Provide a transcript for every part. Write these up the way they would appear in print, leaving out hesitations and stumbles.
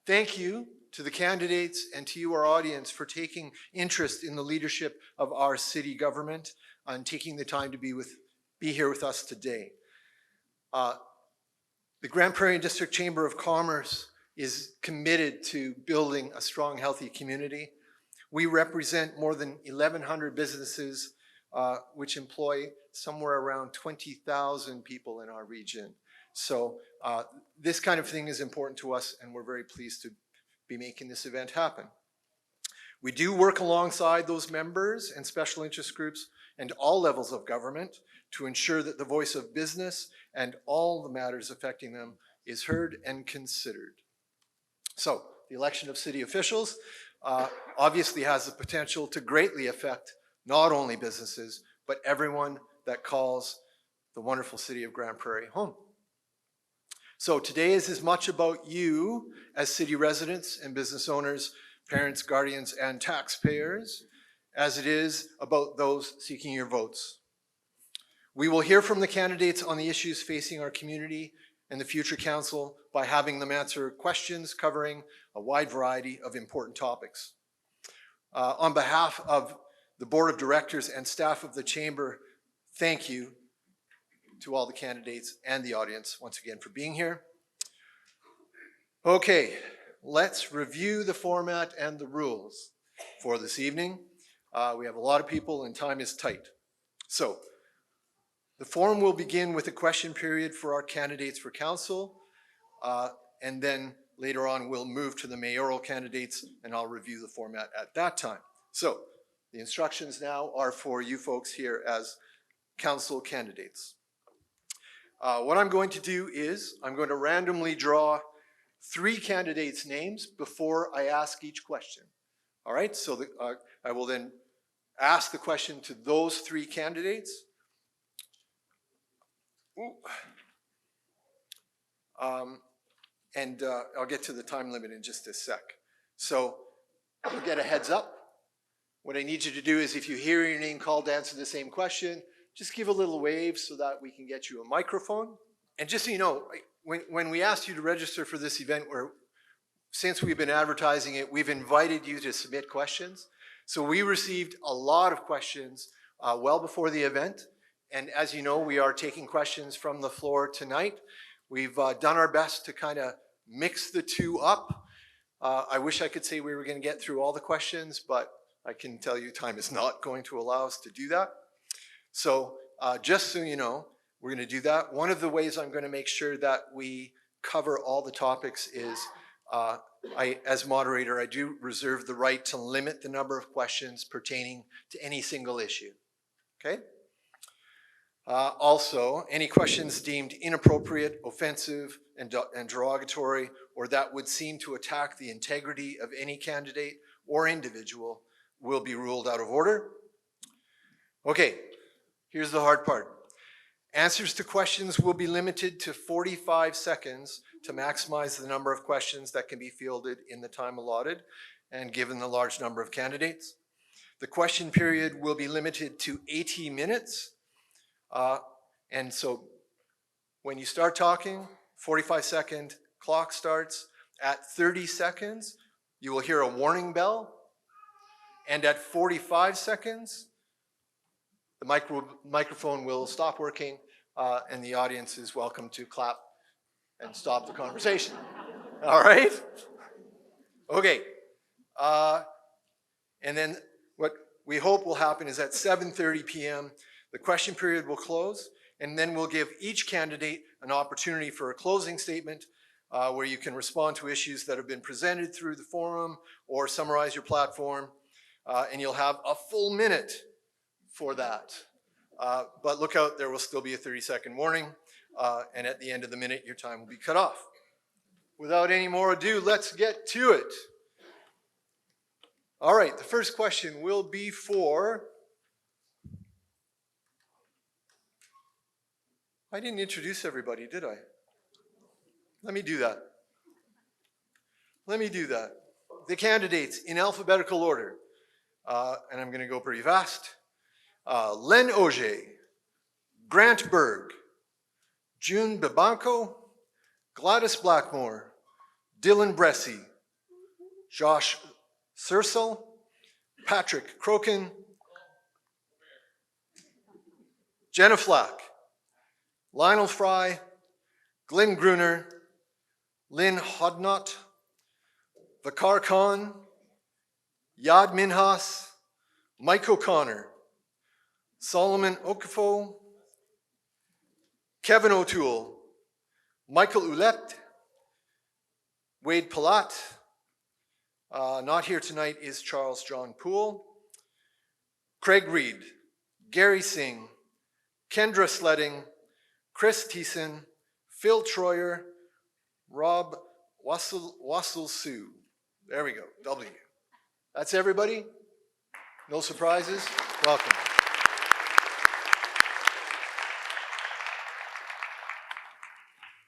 Thank you to the candidates and to you, our audience, for taking interest in the leadership of our city government and taking the time to be here with us today. The Grande Prairie District Chamber of Commerce is committed to building a strong, healthy community. We represent more than 1,100 businesses which employ somewhere around 20,000 people in our region. So this kind of thing is important to us, and we're very pleased to be making this event happen. We do work alongside those members and special interest groups and all levels of government to ensure that the voice of business and all the matters affecting them is heard and considered. So the election of city officials obviously has the potential to greatly affect not only businesses, but everyone that calls the wonderful city of Grande Prairie home. So today is as much about you as city residents and business owners, parents, guardians, and taxpayers as it is about those seeking your votes. We will hear from the candidates on the issues facing our community and the future council by having them answer questions covering a wide variety of important topics. On behalf of the board of directors and staff of the chamber, thank you to all the candidates and the audience once again for being here. Okay, let's review the format and the rules for this evening. We have a lot of people and time is tight. So the forum will begin with a question period for our candidates for council, and then later on we'll move to the mayoral candidates and I'll review the format at that time. So the instructions now are for you folks here as council candidates. What I'm going to do is I'm going to randomly draw 3 candidates' names before I ask each question. All right, so I will then ask the question to those 3 candidates. I'll get to the time limit in just a sec. So you'll get a heads up. What I need you to do is if you hear your name called to answer the same question, just give a little wave so that we can get you a microphone. And just so you know, when we asked you to register for this event, since we've been advertising it, we've invited you to submit questions. So we received a lot of questions well before the event. And as you know, we are taking questions from the floor tonight. We've done our best to kind of mix the two up. I wish I could say we were going to get through all the questions, but I can tell you time is not going to allow us to do that. So just so you know, we're going to do that. One of the ways I'm going to make sure that we cover all the topics is, as moderator, I do reserve the right to limit the number of questions pertaining to any single issue. Okay? Also, any questions deemed inappropriate, offensive, and derogatory, or that would seem to attack the integrity of any candidate or individual will be ruled out of order. Okay, here's the hard part. Answers to questions will be limited to 45 seconds to maximize the number of questions that can be fielded in the time allotted and given the large number of candidates. The question period will be limited to 80 minutes. And so when you start talking, 45-second clock starts. At 30 seconds, you will hear a warning bell. And at 45 seconds, the microphone will stop working and the audience is welcome to clap and stop the conversation. All right? Okay. And then what we hope will happen is at 7:30 p.m., the question period will close, and then we'll give each candidate an opportunity for a closing statement where you can respond to issues that have been presented through the forum or summarize your platform, and you'll have a full minute for that. But look out, there will still be a 30-second warning, and at the end of the minute, your time will be cut off. Without any more ado, let's get to it. All right, the first question will be for... I didn't introduce everybody, did I? Let me do that. The candidates in alphabetical order, and I'm going to go pretty fast. Len Auger, Grant Berg, June Bebanco, Gladys Blackmore, Dylan Bressy, Josh Sersel, Patrick Crokin, Jenna Flack, Lionel Fry, Glenn Gruner, Lynn Hodnott, Vakar Khan, Yad Minhas, Mike O'Connor, Solomon Okafo, Kevin O'Toole, Michael Ouellette, Wade Palat. Not here tonight is Charles John Poole, Craig Reed, Gary Singh, Kendra Sledding, Chris Thiessen, Phil Troyer, Rob Wassel-Sue. There we go, W. That's everybody? No surprises? Welcome.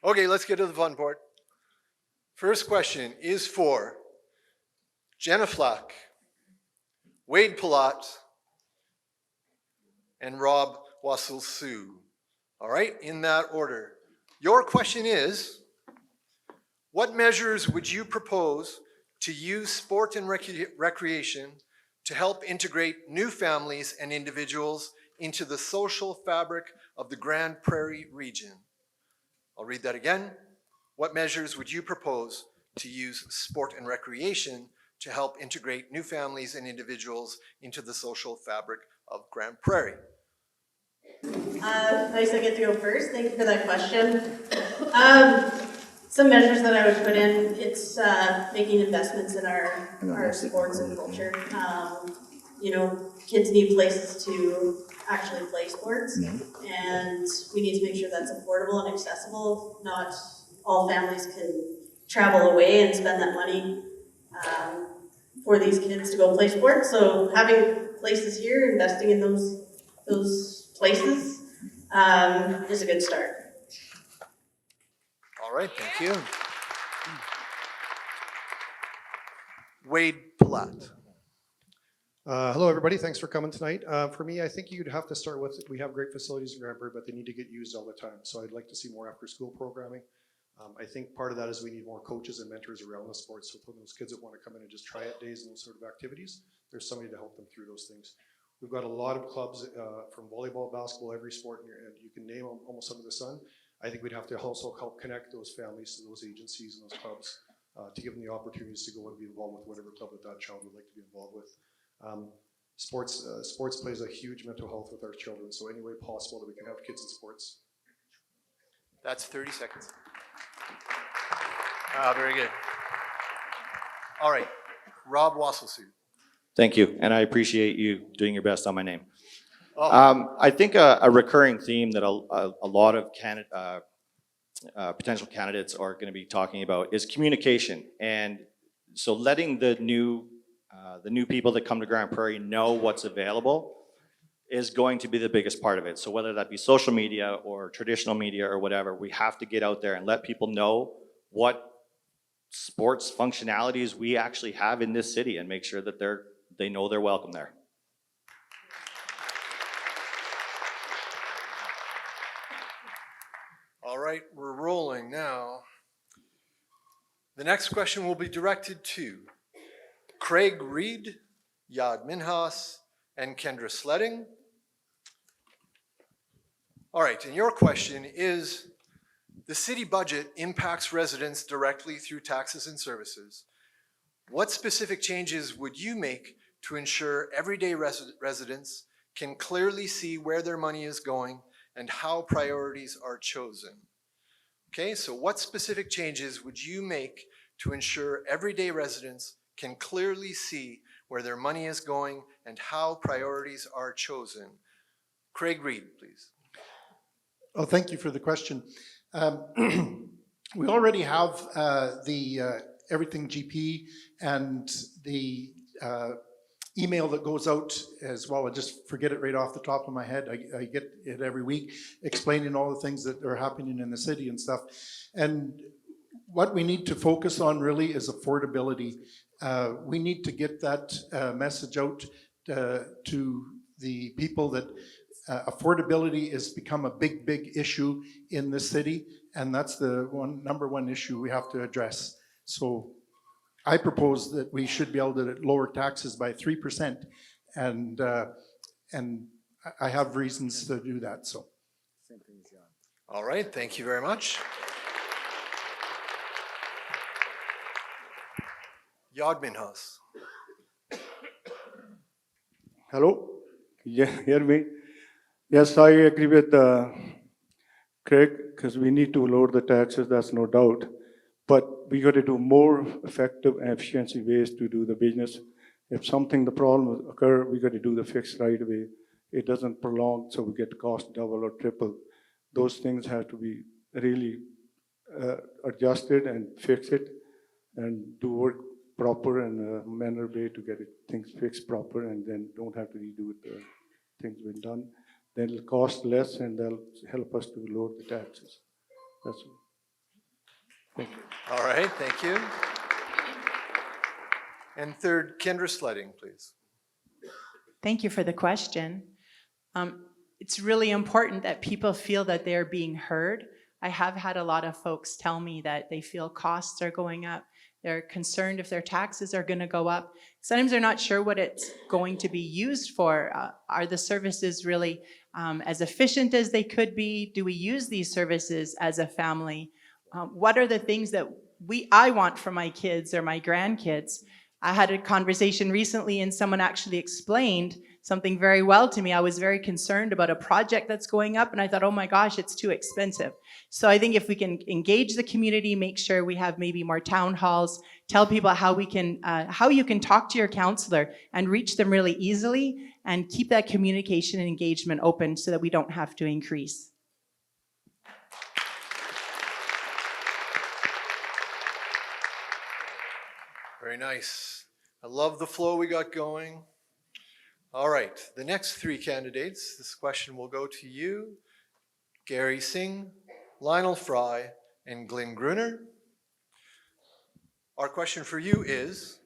Okay, let's get to the fun part. First question is for Jenna Flack, Wade Palat, and Rob Wassel-Sue. All right, in that order. Your question is, what measures would you propose to use sport and recreation to help integrate new families and individuals into the social fabric of the Grande Prairie region? I'll read that again. What measures would you propose to use sport and recreation to help integrate new families and individuals into the social fabric of Grande Prairie? Nice I get to go first. Thank you for that question. Some measures that I would put in, it's making investments in our sports and culture. You know, kids need places to actually play sports, and we need to make sure that's affordable and accessible. Not all families can travel away and spend that money for these kids to go play sports. So having places here, investing in those places is a good start. All right, thank you. Wade Palat. Hello, everybody. Thanks for coming tonight. For me, I think you'd have to start with, we have great facilities in Grande Prairie, but they need to get used all the time. So I'd like to see more after-school programming. I think part of that is we need more coaches and mentors around the sports. So for those kids that want to come in and just try out days and those sort of activities, there's somebody to help them through those things. We've got a lot of clubs from volleyball, basketball, every sport, and you can name almost under the sun. I think we'd have to also help connect those families to those agencies and those clubs to give them the opportunities to go and be involved with whatever club that child would like to be involved with. Sports plays a huge mental health with our children, so any way possible that we can have kids in sports. That's 30 seconds. Very good. All right, Rob Wassel-Sue. Thank you, and I appreciate you doing your best on my name. Oh. I think a recurring theme that a lot of potential candidates are going to be talking about is communication, and so letting the new people that come to Grande Prairie know what's available is going to be the biggest part of it. So whether that be social media or traditional media or whatever, we have to get out there and let people know what sports functionalities we actually have in this city and make sure that they know they're welcome there. All right, we're rolling now. The next question will be directed to Craig Reed, Yad Minhas, and Kendra Sledding. All right, and your question is, the city budget impacts residents directly through taxes and services. What specific changes would you make to ensure everyday residents can clearly see where their money is going and how priorities are chosen? Okay, so what specific changes would you make to ensure everyday residents can clearly see where their money is going and how priorities are chosen? Craig Reed, please. Oh, thank you for the question. We already have the Everything GP and the email that goes out as well. I just forget it right off the top of my head. I get it every week explaining all the things that are happening in the city and stuff. And what we need to focus on really is affordability. We need to get that message out to the people that affordability has become a big issue in this city, and that's the number one issue we have to address. So I propose that we should be able to lower taxes by 3%, and I have reasons to do that, so. All right, thank you very much. Yadminhas. Hello? Yeah, hear me? Yes, I agree with Craig, because we need to lower the taxes, that's no doubt. But we got to do more effective and efficiency ways to do the business. If something, the problem occur, we got to do the fix right away. It doesn't prolong, so we get cost double or triple. Those things have to be really adjusted and fix it and do work proper and a manner way to get things fixed proper, and then don't have to redo it, things been done. Then it'll cost less and they'll help us to lower the taxes. That's all. Thank you. All right, thank you. And third, Kendra Sledding, please. Thank you for the question. It's really important that people feel that they're being heard. I have had a lot of folks tell me that they feel costs are going up. They're concerned if their taxes are going to go up. Sometimes they're not sure what it's going to be used for. Are the services really as efficient as they could be? Do we use these services as a family? What are the things that I want for my kids or my grandkids? I had a conversation recently and someone actually explained something very well to me. I was very concerned about a project that's going up and I thought, oh my gosh, it's too expensive. So I think if we can engage the community, make sure we have maybe more town halls, tell people how you can talk to your counselor and reach them really easily and keep that communication and engagement open so that we don't have to increase. Very nice. I love the flow we got going. All right, the next three candidates, this question will go to you, Gary Singh, Lionel Fry, and Glenn Gruner. Our question for you is,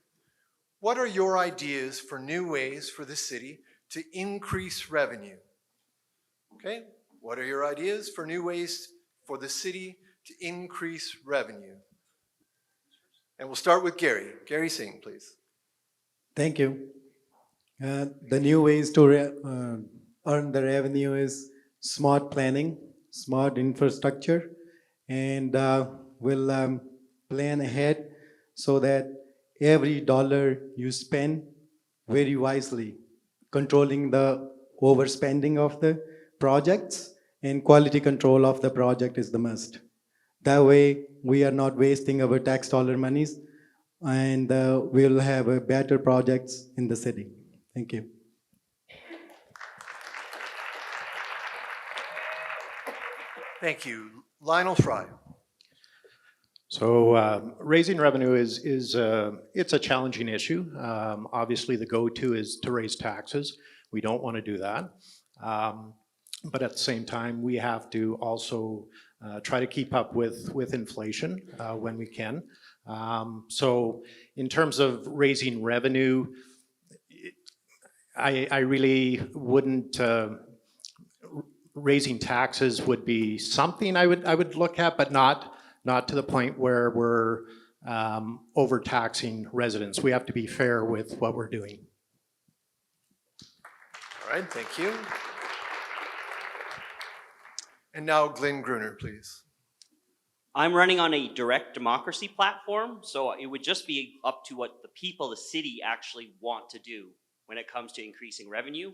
what are your ideas for new ways for the city to increase revenue? Okay, what are your ideas for new ways for the city to increase revenue? And we'll start with Gary. Gary Singh, please. Thank you. The new ways to earn the revenue is smart planning, smart infrastructure, and we'll plan ahead so that every dollar you spend very wisely, controlling the overspending of the projects, and quality control of the project is the must. That way, we are not wasting our tax dollar monies, and we'll have better projects in the city. Thank you. Thank you. Lionel Fry. So raising revenue is it's a challenging issue. Obviously, the go-to is to raise taxes. We don't want to do that. But at the same time, we have to also try to keep up with inflation when we can. So in terms of raising revenue, I really wouldn't, raising taxes would be something I would look at, but not to the point where we're overtaxing residents. We have to be fair with what we're doing. All right, thank you. And now Glenn Gruner, please. I'm running on a direct democracy platform, so it would just be up to what the people, the city, actually want to do when it comes to increasing revenue.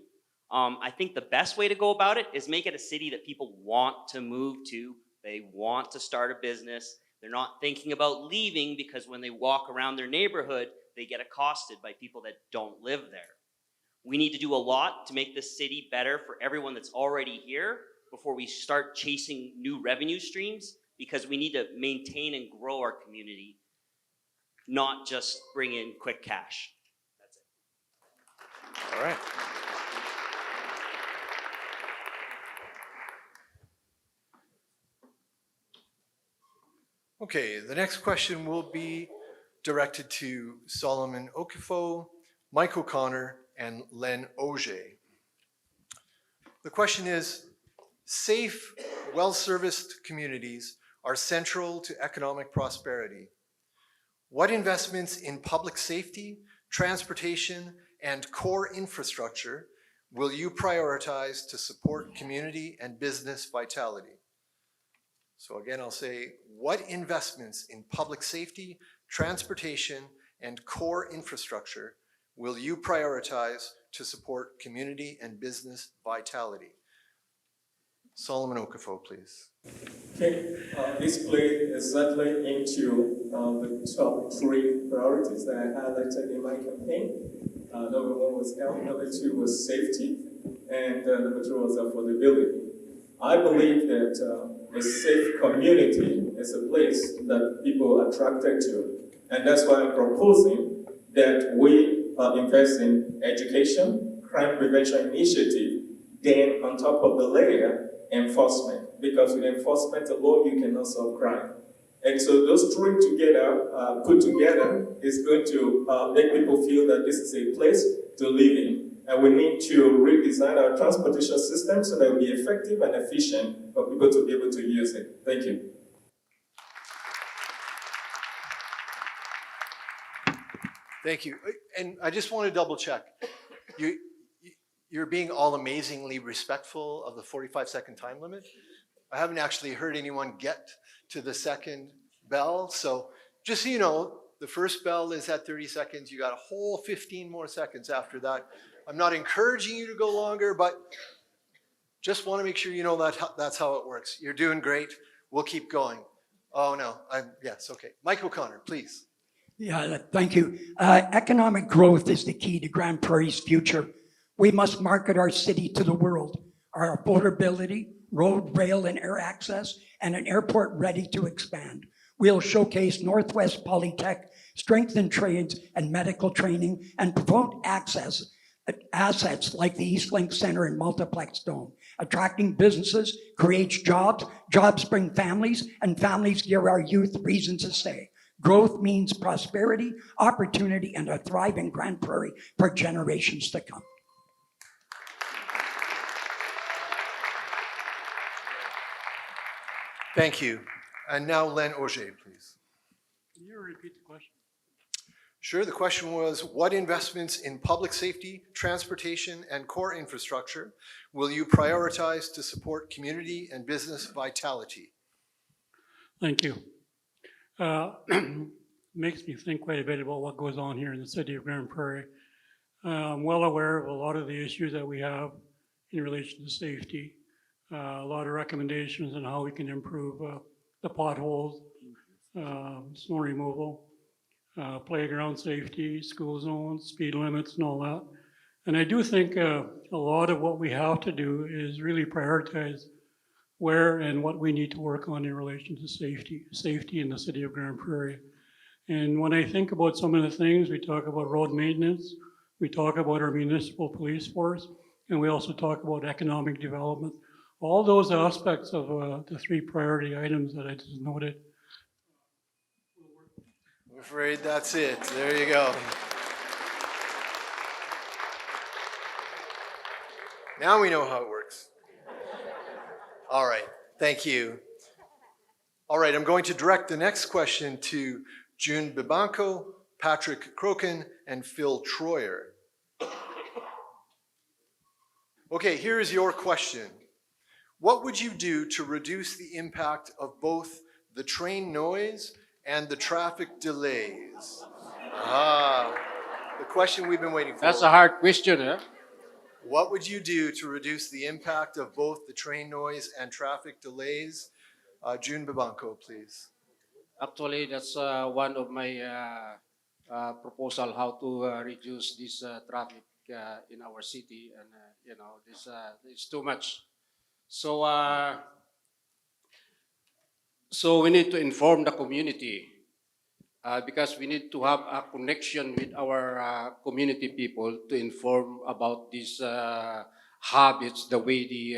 I think the best way to go about it is make it a city that people want to move to. They want to start a business. They're not thinking about leaving because when they walk around their neighborhood, they get accosted by people that don't live there. We need to do a lot to make this city better for everyone that's already here before we start chasing new revenue streams, because we need to maintain and grow our community, not just bring in quick cash. That's it. All right. Okay, the next question will be directed to Solomon Okifo, Mike O'Connor, and Len Auger. The question is, safe, well-serviced communities are central to economic prosperity. What investments in public safety, transportation, and core infrastructure will you prioritize to support community and business vitality? So again, I'll say, what investments in public safety, transportation, and core infrastructure will you prioritize to support community and business vitality? Solomon Okafor, please. Okay, this plays exactly into the top three priorities that I highlighted in my campaign. Number one was health, number two was safety, and number three was affordability. I believe that a safe community is a place that people are attracted to, and that's why I'm proposing that we invest in education, crime prevention initiative, then on top of the layer, enforcement, because with enforcement alone, you cannot solve crime. And so those three together, put together, is going to make people feel that this is a place to live in. And we need to redesign our transportation system so that it will be effective and efficient for people to be able to use it. Thank you. Thank you. And I just want to double check. You're being all amazingly respectful of the 45-second time limit. I haven't actually heard anyone get to the second bell. So just so you know, the first bell is at 30 seconds. You got a whole 15 more seconds after that. I'm not encouraging you to go longer, but just want to make sure you know that that's how it works. You're doing great. We'll keep going. Oh no, yes, okay. Mike O'Connor, please. Yeah, thank you. Economic growth is the key to Grande Prairie's future. We must market our city to the world. Our affordability, road, rail, and air access, and an airport ready to expand. We'll showcase Northwest Polytech, strengthen trades and medical training, and promote assets like the Eastlink Center and Multiplex Dome. Attracting businesses creates jobs, jobs bring families, and families give our youth reasons to stay. Growth means prosperity, opportunity, and a thriving Grande Prairie for generations to come. Thank you. And now Len Auger, please. Can you repeat the question? Sure, the question was, what investments in public safety, transportation, and core infrastructure will you prioritize to support community and business vitality? Thank you. Makes me think quite a bit about what goes on here in the city of Grande Prairie. I'm well aware of a lot of the issues that we have in relation to safety. A lot of recommendations on how we can improve the potholes, snow removal, playground safety, school zones, speed limits, and all that. And I do think a lot of what we have to do is really prioritize where and what we need to work on in relation to safety in the city of Grande Prairie. And when I think about some of the things, we talk about road maintenance, we talk about our municipal police force, and we also talk about economic development. All those aspects of the three priority items that I just noted. I'm afraid that's it. There you go. Now we know how it works. All right, thank you. All right, I'm going to direct the next question to June Bibanco, Patrick Crokin, and Phil Troyer. Okay, here is your question. What would you do to reduce the impact of both the train noise and the traffic delays? The question we've been waiting for. That's a hard question, eh? What would you do to reduce the impact of both the train noise and traffic delays? June Bibanco, please. Actually, that's one of my proposal how to reduce this traffic in our city, and this it's too much. So, so we need to inform the community because we need to have a connection with our community people to inform about these habits, the way they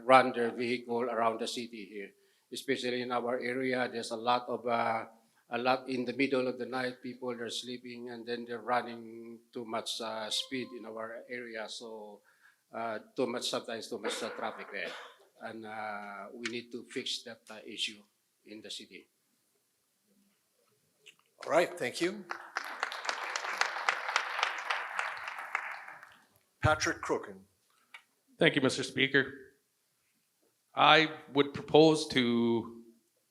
run their vehicle around the city here. Especially in our area, there's a lot in the middle of the night, people are sleeping and then they're running too much speed in our area. So sometimes too much traffic there. And we need to fix that issue in the city. All right, thank you. Patrick Crooken. Thank you, Mr. Speaker. I would propose to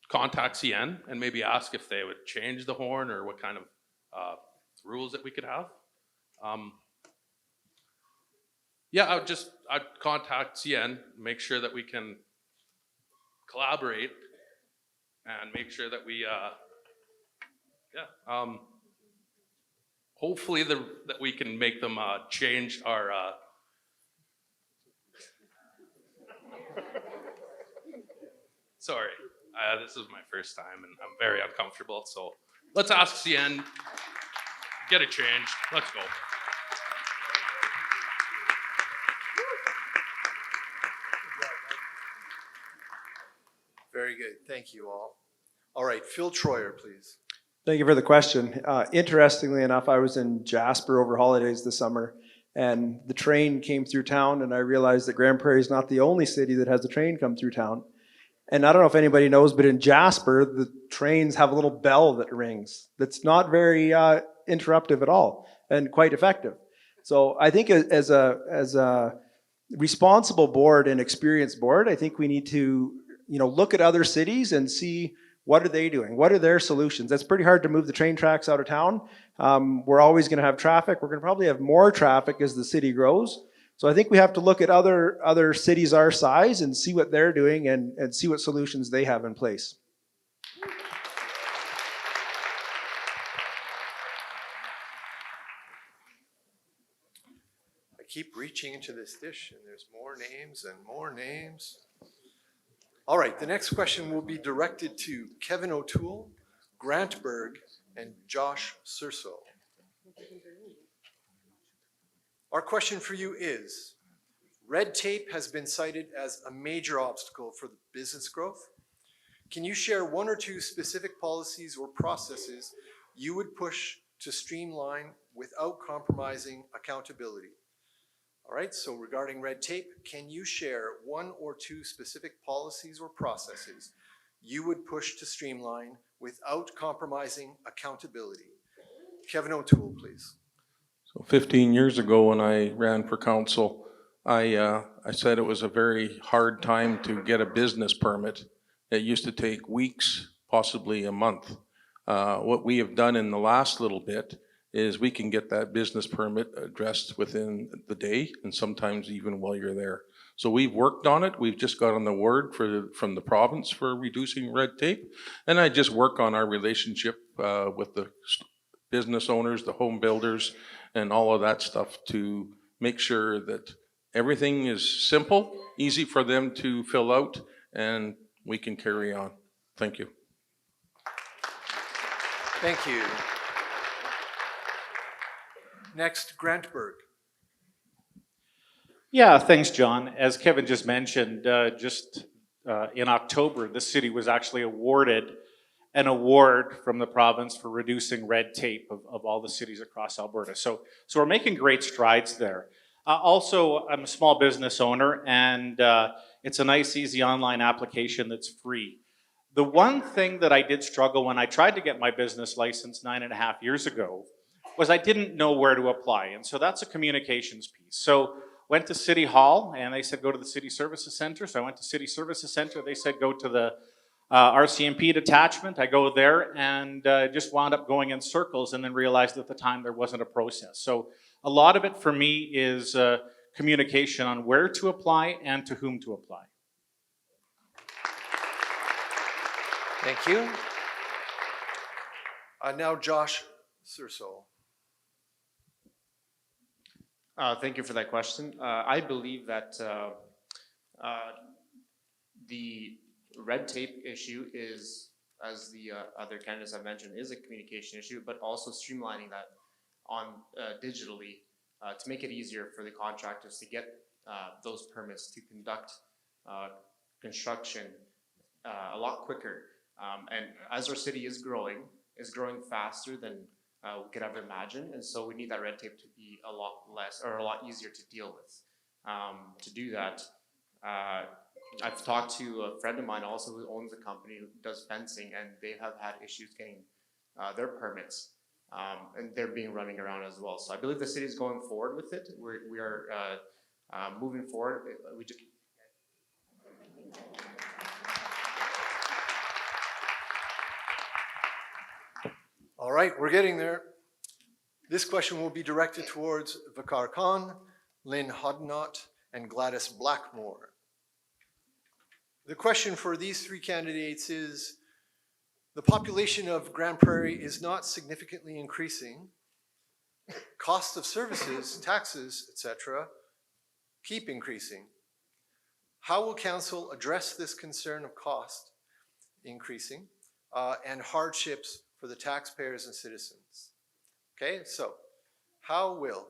contact CN and maybe ask if they would change the horn or what kind of rules that we could have. Yeah, I'd contact CN, make sure that we can collaborate and make sure that we, hopefully that we can make them change our sorry, this is my first time and I'm very uncomfortable. So let's ask CN, get it changed. Let's go. Very good, thank you all. All right, Phil Troyer, please. Thank you for the question. Interestingly enough, I was in Jasper over holidays this summer, and the train came through town, and I realized that Grande Prairie is not the only city that has a train come through town. And I don't know if anybody knows, but in Jasper, the trains have a little bell that rings that's not very interruptive at all and quite effective. So I think as a responsible board and experienced board, I think we need to look at other cities and see what are they doing? What are their solutions? It's pretty hard to move the train tracks out of town. We're always going to have traffic. We're going to probably have more traffic as the city grows. So I think we have to look at other cities our size and see what they're doing and see what solutions they have in place. I keep reaching into this dish and there's more names and more names. All right, the next question will be directed to Kevin O'Toole, Grant Berg, and Josh Surso. Our question for you is, red tape has been cited as a major obstacle for the business growth. Can you share one or two specific policies or processes you would push to streamline without compromising accountability? All right, so regarding red tape, can you share one or two specific policies or processes you would push to streamline without compromising accountability? Kevin O'Toole, please. So 15 years ago when I ran for council, I said it was a very hard time to get a business permit. It used to take weeks, possibly a month. What we have done in the last little bit is we can get that business permit addressed within the day and sometimes even while you're there. So we've worked on it. We've just got on the word from the province for reducing red tape. And I just work on our relationship with the business owners, the home builders, and all of that stuff to make sure that everything is simple, easy for them to fill out, and we can carry on. Thank you. Thank you. Next, Grant Berg. Yeah, thanks, John. As Kevin just mentioned, in October, the city was actually awarded an award from the province for reducing red tape of all the cities across Alberta. So we're making great strides there. Also, I'm a small business owner, and it's a nice, easy online application that's free. The one thing that I did struggle when I tried to get my business license 9.5 years ago was I didn't know where to apply. And so that's a communications piece. So went to City Hall and they said, go to the City Services Center. So I went to City Services Center. They said, go to the RCMP detachment. I go there and just wound up going in circles and then realized at the time there wasn't a process. So a lot of it for me is communication on where to apply and to whom to apply. Thank you. Now Josh Surso. Thank you for that question. I believe that the red tape issue is, as the other candidates have mentioned, is a communication issue, but also streamlining that on digitally to make it easier for the contractors to get those permits to conduct construction a lot quicker. And as our city is growing faster than we could ever imagine, and so we need that red tape to be a lot less or a lot easier to deal with. To do that, I've talked to a friend of mine also who owns a company who does fencing, and they have had issues getting their permits. And they're being running around as well. So I believe the city is going forward with it. We are moving forward. We just, All right, we're getting there. This question will be directed towards Vakar Khan, Lynn Hodnott, and Gladys Blackmore. The question for these three candidates is, the population of Grande Prairie is not significantly increasing. Cost of services, taxes, etc., keep increasing. How will council address this concern of cost increasing and hardships for the taxpayers and citizens? Okay, so how will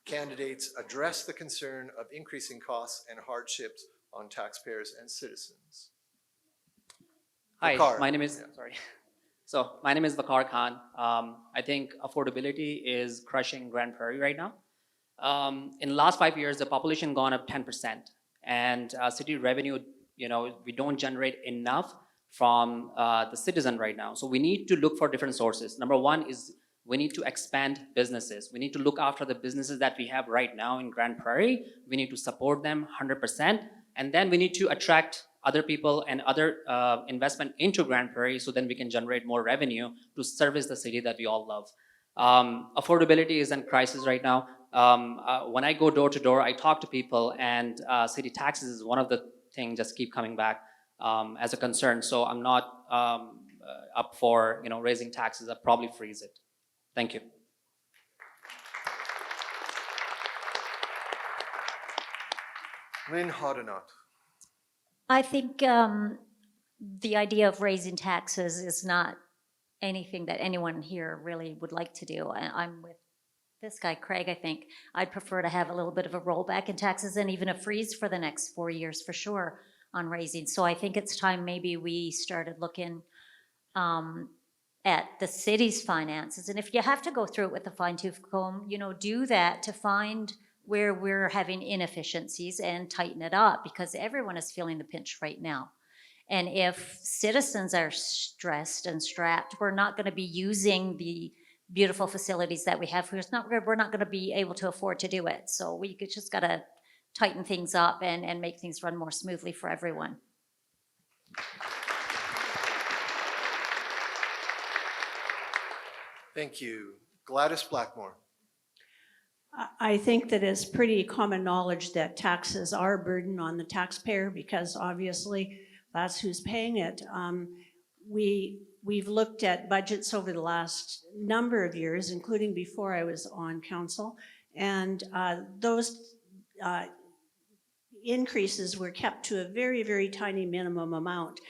candidates address the concern of increasing costs and hardships on taxpayers and citizens? Hi, Vakar. my name is, sorry. So my name is Vakar Khan. I think affordability is crushing Grande Prairie right now. In the last 5 years, the population gone up 10%, and city revenue, we don't generate enough from the citizen right now. So we need to look for different sources. Number one is we need to expand businesses. We need to look after the businesses that we have right now in Grande Prairie. We need to support them 100%, and then we need to attract other people and other investment into Grande Prairie, so then we can generate more revenue to service the city that we all love. Affordability is in crisis right now. When I go door to door, I talk to people, and city taxes is one of the things just keep coming back as a concern. So I'm not up for raising taxes. I'll probably freeze it. Thank you. Lynn Hodnott. I think the idea of raising taxes is not anything that anyone here really would like to do. I'm with this guy, Craig, I think. I'd prefer to have a little bit of a rollback in taxes and even a freeze for the next 4 years for sure on raising. So I think it's time maybe we started looking at the city's finances. And if you have to go through it with a fine-tooth comb, do that to find where we're having inefficiencies and tighten it up, because everyone is feeling the pinch right now. And if citizens are stressed and strapped, we're not going to be using the beautiful facilities that we have. We're not going to be able to afford to do it. So we just got to tighten things up and make things run more smoothly for everyone. Thank you. Gladys Blackmore. I think that it's pretty common knowledge that taxes are a burden on the taxpayer, because obviously that's who's paying it. We've looked at budgets over the last number of years, including before I was on council, and those increases were kept to a very, very tiny minimum amount.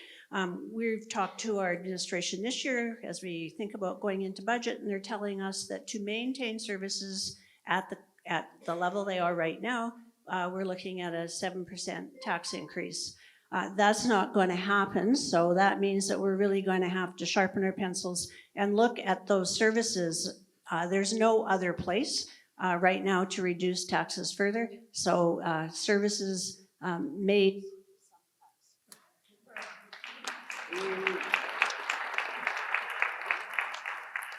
We've talked to our administration this year as we think about going into budget, and they're telling us that to maintain services at the level they are right now, we're looking at a 7% tax increase. That's not going to happen, so that means that we're really going to have to sharpen our pencils and look at those services. There's no other place right now to reduce taxes further, so services made.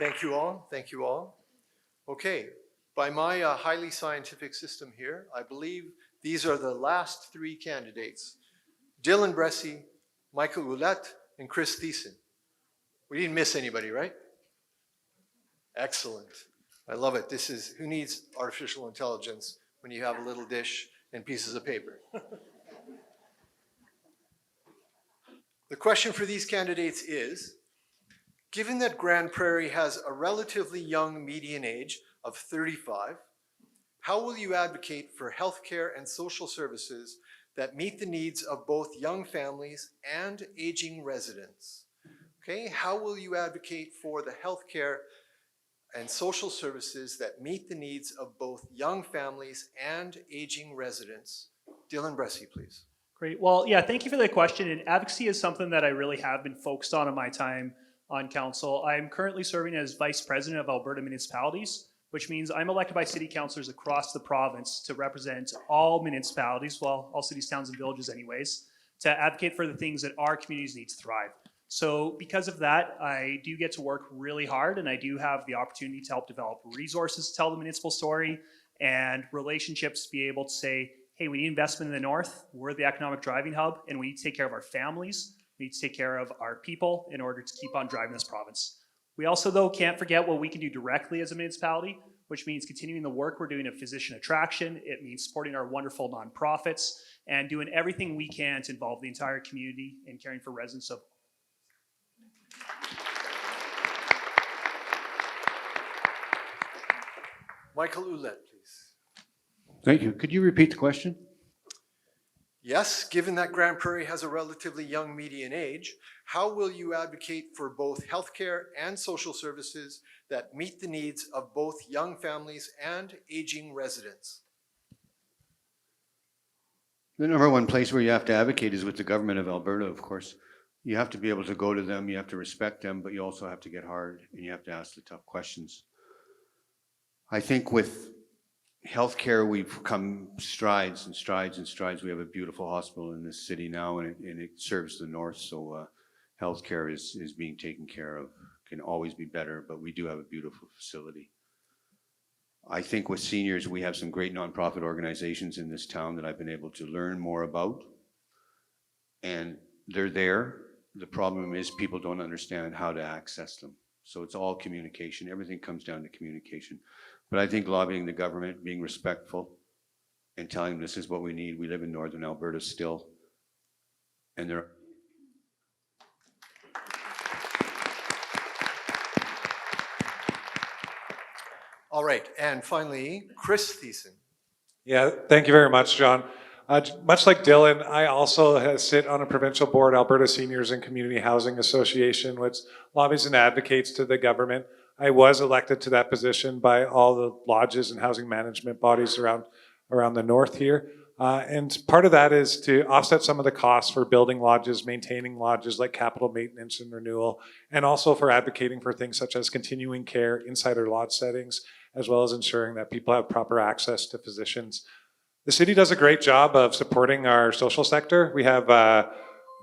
Thank you all. Thank you all. Okay, by my highly scientific system here, I believe these are the last three candidates: Dylan Bressie, Michael Ouellette, and Chris Thiessen. We didn't miss anybody, right? Excellent. I love it. This is, who needs artificial intelligence when you have a little dish and pieces of paper? The question for these candidates is, given that Grande Prairie has a relatively young median age of 35, how will you advocate for healthcare and social services that meet the needs of both young families and aging residents? Okay, how will you advocate for the healthcare and social services that meet the needs of both young families and aging residents? Dylan Bressie, please. Great. Well, yeah, thank you for that question. And advocacy is something that I really have been focused on in my time on council. I'm currently serving as Vice President of Alberta Municipalities, which means I'm elected by city councillors across the province to represent all municipalities, well, all cities, towns, and villages anyways, to advocate for the things that our communities need to thrive. So because of that, I do get to work really hard, and I do have the opportunity to help develop resources to tell the municipal story and relationships to be able to say, hey, we need investment in the north. We're the economic driving hub, and we need to take care of our families. We need to take care of our people in order to keep on driving this province. We also, though, can't forget what we can do directly as a municipality, which means continuing the work we're doing of physician attraction. It means supporting our wonderful nonprofits and doing everything we can to involve the entire community in caring for residents of. Michael Ouellette, please. Thank you. Could you repeat the question? Yes, given that Grande Prairie has a relatively young median age, how will you advocate for both healthcare and social services that meet the needs of both young families and aging residents? The number one place where you have to advocate is with the government of Alberta, of course. You have to be able to go to them, you have to respect them, but you also have to get hard and you have to ask the tough questions. I think with healthcare, we've come strides and strides and strides. We have a beautiful hospital in this city now, and it serves the north, so healthcare is being taken care of. Can always be better, but we do have a beautiful facility. I think with seniors, we have some great nonprofit organizations in this town that I've been able to learn more about, and they're there. The problem is people don't understand how to access them. So it's all communication. Everything comes down to communication. But I think lobbying the government, being respectful, and telling them this is what we need. We live in northern Alberta still, and there. All right, and finally, Chris Thiessen. Yeah, thank you very much, John. Much like Dylan, I also sit on a provincial board, Alberta Seniors and Community Housing Association, which lobbies and advocates to the government. I was elected to that position by all the lodges and housing management bodies around the north here. And part of that is to offset some of the costs for building lodges, maintaining lodges like capital maintenance and renewal, and also for advocating for things such as continuing care inside our lodge settings, as well as ensuring that people have proper access to physicians. The city does a great job of supporting our social sector. We have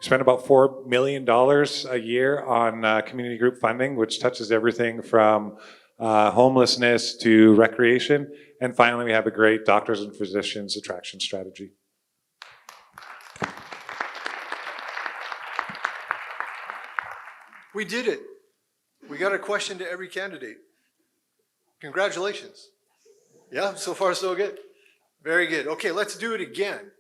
spend about $4 million a year on community group funding, which touches everything from homelessness to recreation. And finally, we have a great doctors and physicians attraction strategy. We did it. We got a question to every candidate. Congratulations. Yeah, so far so good. Very good. Okay, let's do it again.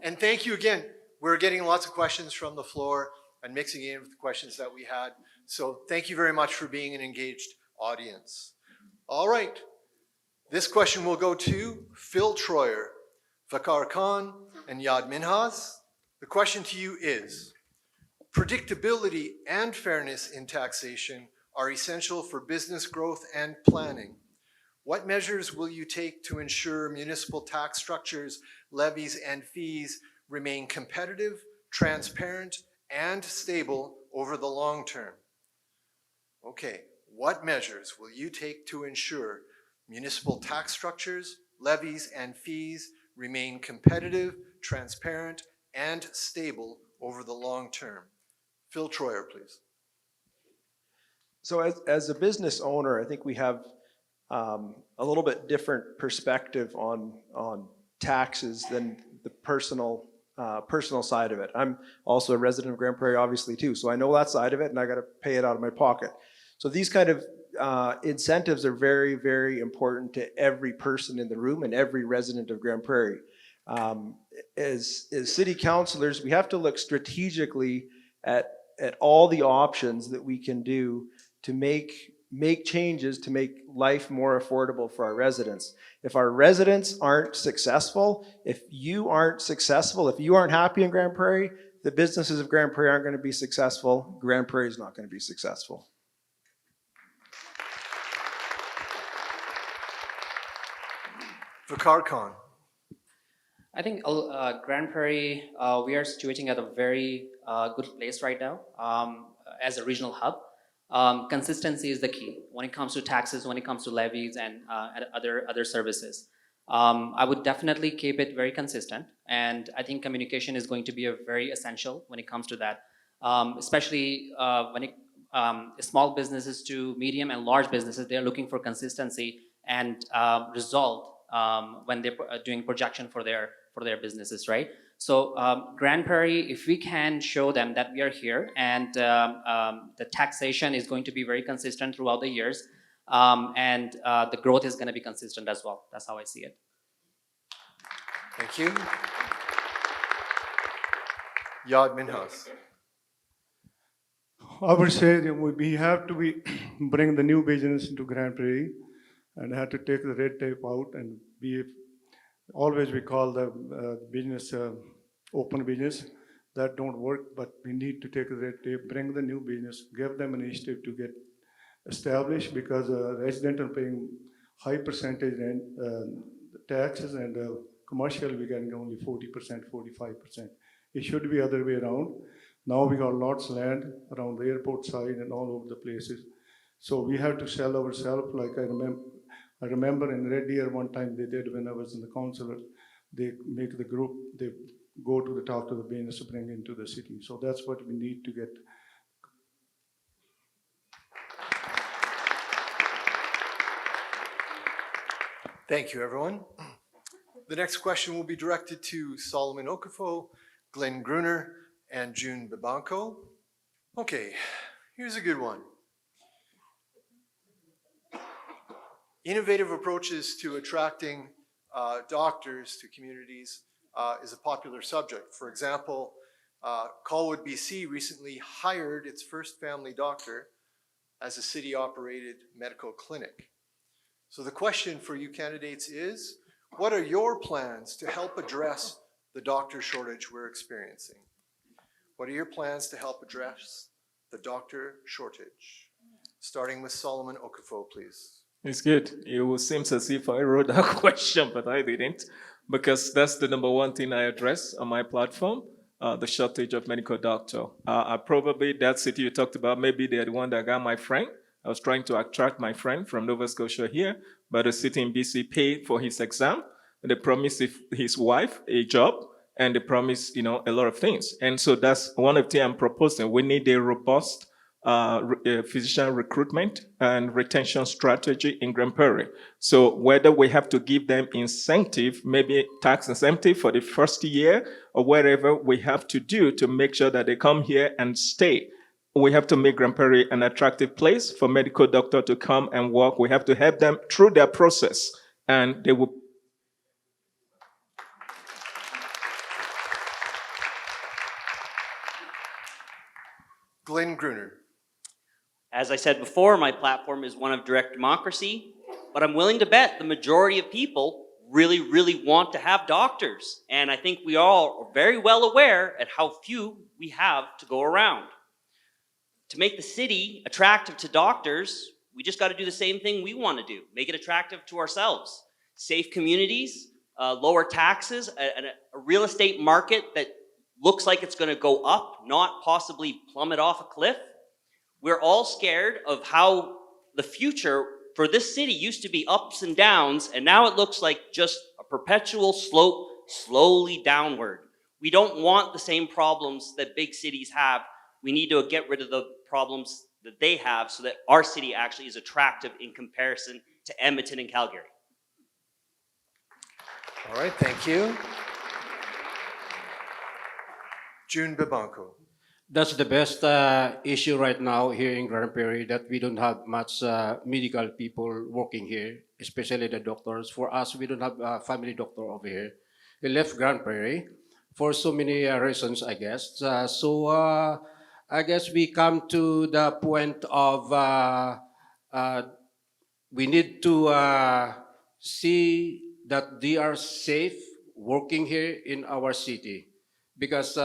And thank you again. We're getting lots of questions from the floor and mixing in with the questions that we had. So thank you very much for being an engaged audience. All right. This question will go to Phil Troyer, Vakar Khan, and Yad Minhas. The question to you is, predictability and fairness in taxation are essential for business growth and planning. What measures will you take to ensure municipal tax structures, levies, and fees remain competitive, transparent, and stable over the long term? Okay, what measures will you take to ensure municipal tax structures, levies, and fees remain competitive, transparent, and stable over the long term? Phil Troyer, please. So as a business owner, I think we have a little bit different perspective on taxes than the personal side of it. I'm also a resident of Grande Prairie, obviously, too, so I know that side of it, and I got to pay it out of my pocket. So these kind of incentives are very, very important to every person in the room and every resident of Grande Prairie. As city councillors, we have to look strategically at all the options that we can do to make changes to make life more affordable for our residents. If our residents aren't successful, if you aren't happy in Grande Prairie, the businesses of Grande Prairie aren't going to be successful. Grande Prairie is not going to be successful. Vakar Khan. I think Grande Prairie, we are situating at a very good place right now as a regional hub. Consistency is the key when it comes to taxes, when it comes to levies and other services. I would definitely keep it very consistent, and I think communication is going to be very essential when it comes to that. especially when it small businesses to medium and large businesses. They're looking for consistency and result when they're doing projection for their businesses, right? So Grande Prairie, if we can show them that we are here and the taxation is going to be very consistent throughout the years, and the growth is going to be consistent as well. That's how I see it. Thank you. Yad Minhas. I would say that we have to bring the new business into Grande Prairie and have to take the red tape out and always we call the business open business. That don't work, but we need to take the red tape, bring the new business, give them an initiative to get established, because residents are paying high percentage and taxes, and commercial we're getting only 40%, 45%. It should be other way around. Now we got lots of land around the airport side and all over the places. So we have to sell ourselves. Like I remember in Red Deer one time they did when I was in the Counsellors. They make the group, they go to the top of the business to bring into the city. So that's what we need to get. Thank you, everyone. The next question will be directed to Solomon Okafo, Glenn Gruner, and June Babanco. Okay, here's a good one. Innovative approaches to attracting doctors to communities is a popular subject. For example, Colwood, BC recently hired its first family doctor as a city-operated medical clinic. So the question for you candidates is, what are your plans to help address the doctor shortage we're experiencing? What are your plans to help address the doctor shortage? Starting with Solomon Okafo, please. It's good. It seems as if I wrote that question, but I didn't, because that's the number one thing I address on my platform, the shortage of medical doctor. Probably that city you talked about, maybe they're the one that got my friend. I was trying to attract my friend from Nova Scotia here, but the city in BC paid for his exam. They promised his wife a job, and they promised, a lot of things. And so that's one of the things I'm proposing. We need a robust physician recruitment and retention strategy in Grande Prairie. So whether we have to give them incentive, maybe tax incentive for the first year, or whatever we have to do to make sure that they come here and stay. We have to make Grande Prairie an attractive place for medical doctor to come and work. We have to help them through their process, and they will. Glenn Gruner. As I said before, my platform is one of direct democracy, but I'm willing to bet the majority of people really, really want to have doctors. And I think we all are very well aware at how few we have to go around. To make the city attractive to doctors, we just got to do the same thing we want to do, make it attractive to ourselves. Safe communities, lower taxes, a real estate market that looks like it's going to go up, not possibly plummet off a cliff. We're all scared of how the future for this city used to be ups and downs, and now it looks like just a perpetual slope, slowly downward. We don't want the same problems that big cities have. We need to get rid of the problems that they have so that our city actually is attractive in comparison to Edmonton and Calgary. All right, thank you. June Babanco. That's the best issue right now here in Grande Prairie, that we don't have much medical people working here, especially the doctors. For us, we don't have a family doctor over here. We left Grande Prairie for so many reasons, I guess. I guess we come to the point of we need to see that they are safe working here in our city. Because,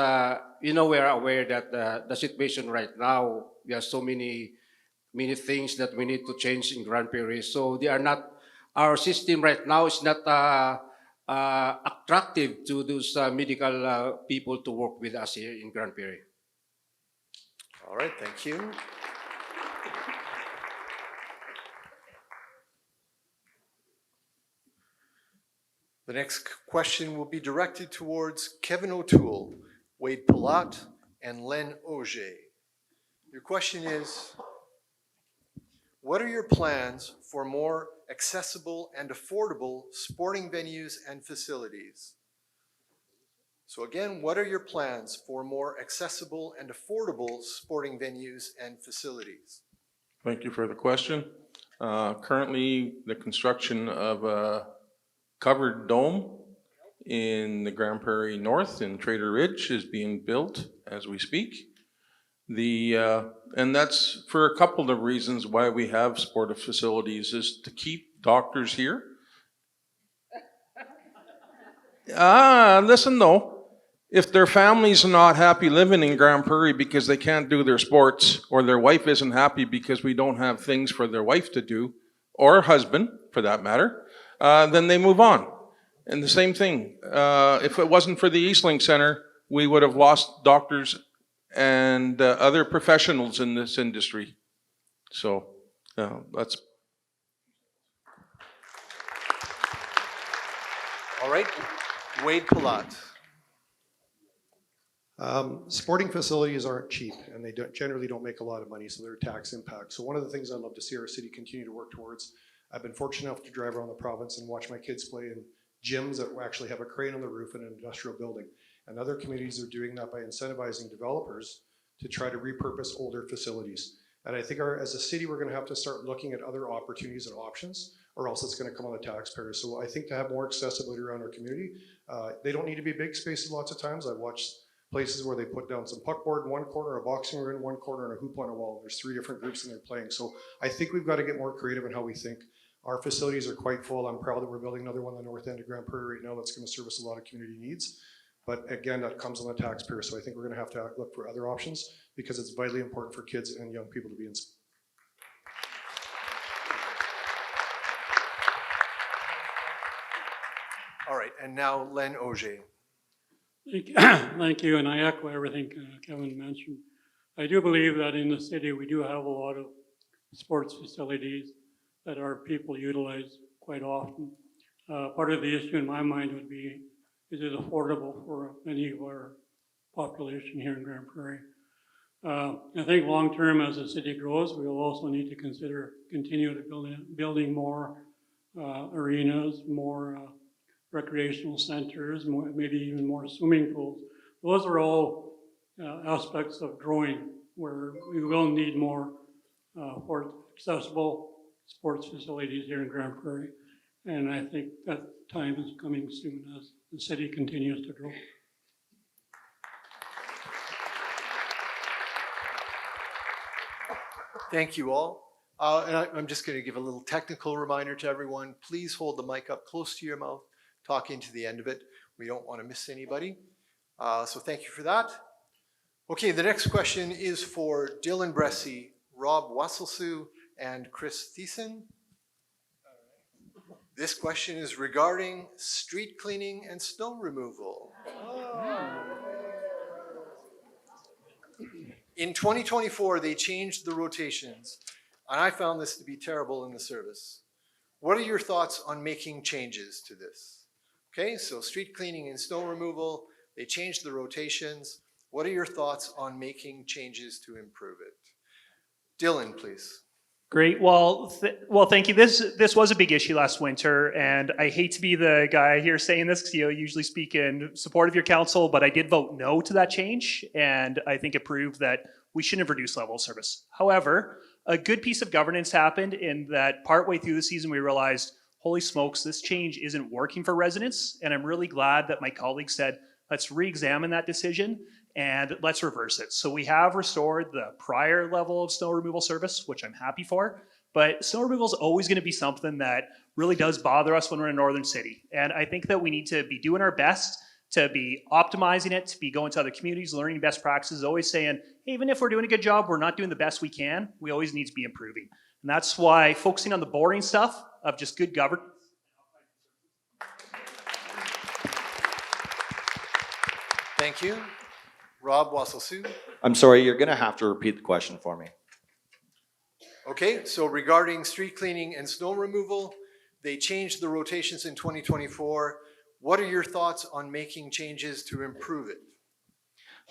we are aware that the situation right now, we have so many things that we need to change in Grande Prairie. So they are not, our system right now is not attractive to those medical people to work with us here in Grande Prairie. All right, thank you. The next question will be directed towards Kevin O'Toole, Wade Palat, and Len Auger. Your question is, what are your plans for more accessible and affordable sporting venues and facilities? So again, what are your plans for more accessible and affordable sporting venues and facilities? Thank you for the question. Currently, the construction of a covered dome in the Grande Prairie North in Trader Ridge is being built as we speak. And that's for a couple of reasons why we have sportive facilities, is to keep doctors here. Listen though, if their families are not happy living in Grande Prairie because they can't do their sports, or their wife isn't happy because we don't have things for their wife to do, or husband for that matter, then they move on. And the same thing, if it wasn't for the Eastlink Center, we would have lost doctors and other professionals in this industry. So that's. All right, Wade Palat. Sporting facilities aren't cheap, and they generally don't make a lot of money, so they're tax impact. So one of the things I'd love to see our city continue to work towards, I've been fortunate enough to drive around the province and watch my kids play in gyms that actually have a crane on the roof in an industrial building. And other communities are doing that by incentivizing developers to try to repurpose older facilities. And I think as a city, we're gonna have to start looking at other opportunities and options, or else it's gonna come on the taxpayers. So I think to have more accessibility around our community, they don't need to be big spaces lots of times. I've watched places where they put down some puckboard in one corner, a boxing ring in one corner, and a hoop on a wall. There's 3 different groups in there playing. So I think we've got to get more creative in how we think. Our facilities are quite full. I'm proud that we're building another one on the north end of Grande Prairie right now that's going to service a lot of community needs. But again, that comes on the taxpayer. So I think we're going to have to look for other options, because it's vitally important for kids and young people to be in. All right, and now Len Auger. Thank you, and I echo everything Kevin mentioned. I do believe that in the city we do have a lot of sports facilities that our people utilize quite often. Part of the issue in my mind would be, is it affordable for many of our population here in Grande Prairie? I think long term, as the city grows, we will also need to consider building more arenas, more recreational centers, maybe even more swimming pools. Those are all aspects of growing where we will need more accessible sports facilities here in Grande Prairie. And I think that time is coming soon as the city continues to grow. Thank you all. And I'm just going to give a little technical reminder to everyone. Please hold the mic up close to your mouth, talk into the end of it. We don't want to miss anybody. So thank you for that. Okay, the next question is for Dylan Bressy, Rob Wasselsu, and Chris Thiessen. This question is regarding street cleaning and snow removal. In 2024, they changed the rotations, and I found this to be terrible in the service. What are your thoughts on making changes to this? Okay, so street cleaning and snow removal, they changed the rotations. What are your thoughts on making changes to improve it? Dylan, please. Great. Well, thank you. This was a big issue last winter, and I hate to be the guy here saying this because you usually speak in support of your council, but I did vote no to that change, and I think it proved that we shouldn't have reduced level of service. However, a good piece of governance happened in that partway through the season we realized, holy smokes, this change isn't working for residents, and I'm really glad that my colleagues said, let's re-examine that decision and let's reverse it. So we have restored the prior level of snow removal service, which I'm happy for, but snow removal is always going to be something that really does bother us when we're in a northern city. And I think that we need to be doing our best to be optimizing it, to be going to other communities, learning best practices, always saying, hey, even if we're doing a good job, we're not doing the best we can. We always need to be improving. And that's why focusing on the boring stuff of just good governance. Thank you. Rob Wasselsu. I'm sorry, you're going to have to repeat the question for me. Okay, so regarding street cleaning and snow removal, they changed the rotations in 2024. What are your thoughts on making changes to improve it?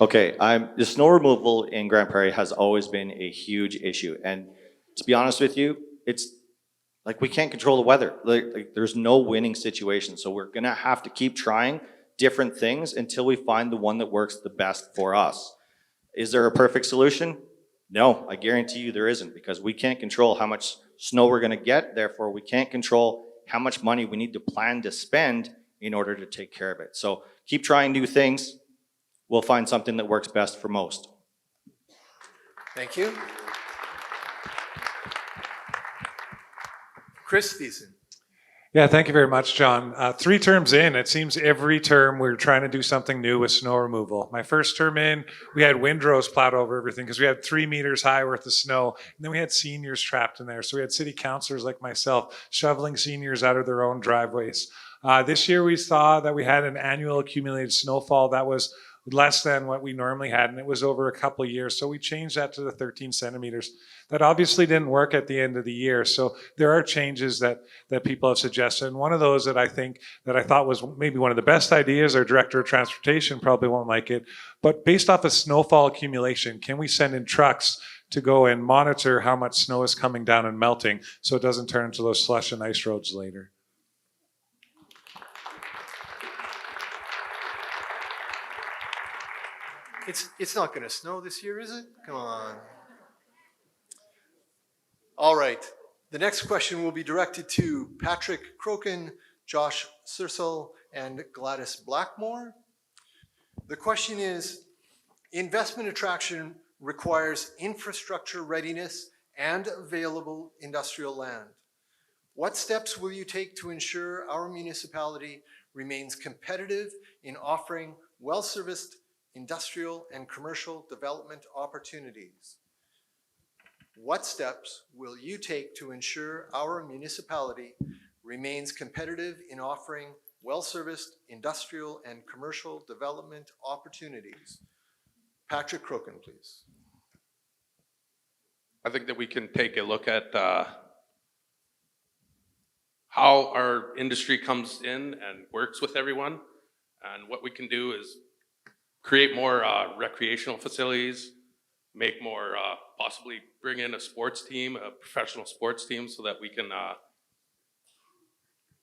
Okay, the snow removal in Grande Prairie has always been a huge issue. And to be honest with you, it's like we can't control the weather. Like there's no winning situation. So we're gonna have to keep trying different things until we find the one that works the best for us. Is there a perfect solution? No, I guarantee you there isn't, because we can't control how much snow we're gonna get. Therefore, we can't control how much money we need to plan to spend in order to take care of it. So keep trying new things. We'll find something that works best for most. Thank you. Chris Thiessen. Yeah, thank you very much, John. 3 terms in, it seems every term we're trying to do something new with snow removal. My first term in, we had windrows plowed over everything because we had 3 meters high worth of snow. And then we had seniors trapped in there. So we had city councillors like myself shoveling seniors out of their own driveways. This year we saw that we had an annual accumulated snowfall that was less than what we normally had, and it was over a couple of years. So we changed that to the 13 centimeters. That obviously didn't work at the end of the year. So there are changes that people have suggested. And one of those that I thought was maybe one of the best ideas, our director of transportation probably won't like it, but based off of snowfall accumulation, can we send in trucks to go and monitor how much snow is coming down and melting so it doesn't turn into those slush and ice roads later? It's not going to snow this year, is it? Come on. All right. The next question will be directed to Patrick Crokin, Josh Searle, and Gladys Blackmore. The question is, investment attraction requires infrastructure readiness and available industrial land. What steps will you take to ensure our municipality remains competitive in offering well-serviced industrial and commercial development opportunities? What steps will you take to ensure our municipality remains competitive in offering well-serviced industrial and commercial development opportunities? Patrick Crokin, please. I think that we can take a look at how our industry comes in and works with everyone. And what we can do is create more recreational facilities, make more, possibly bring in a sports team, a professional sports team, so that we can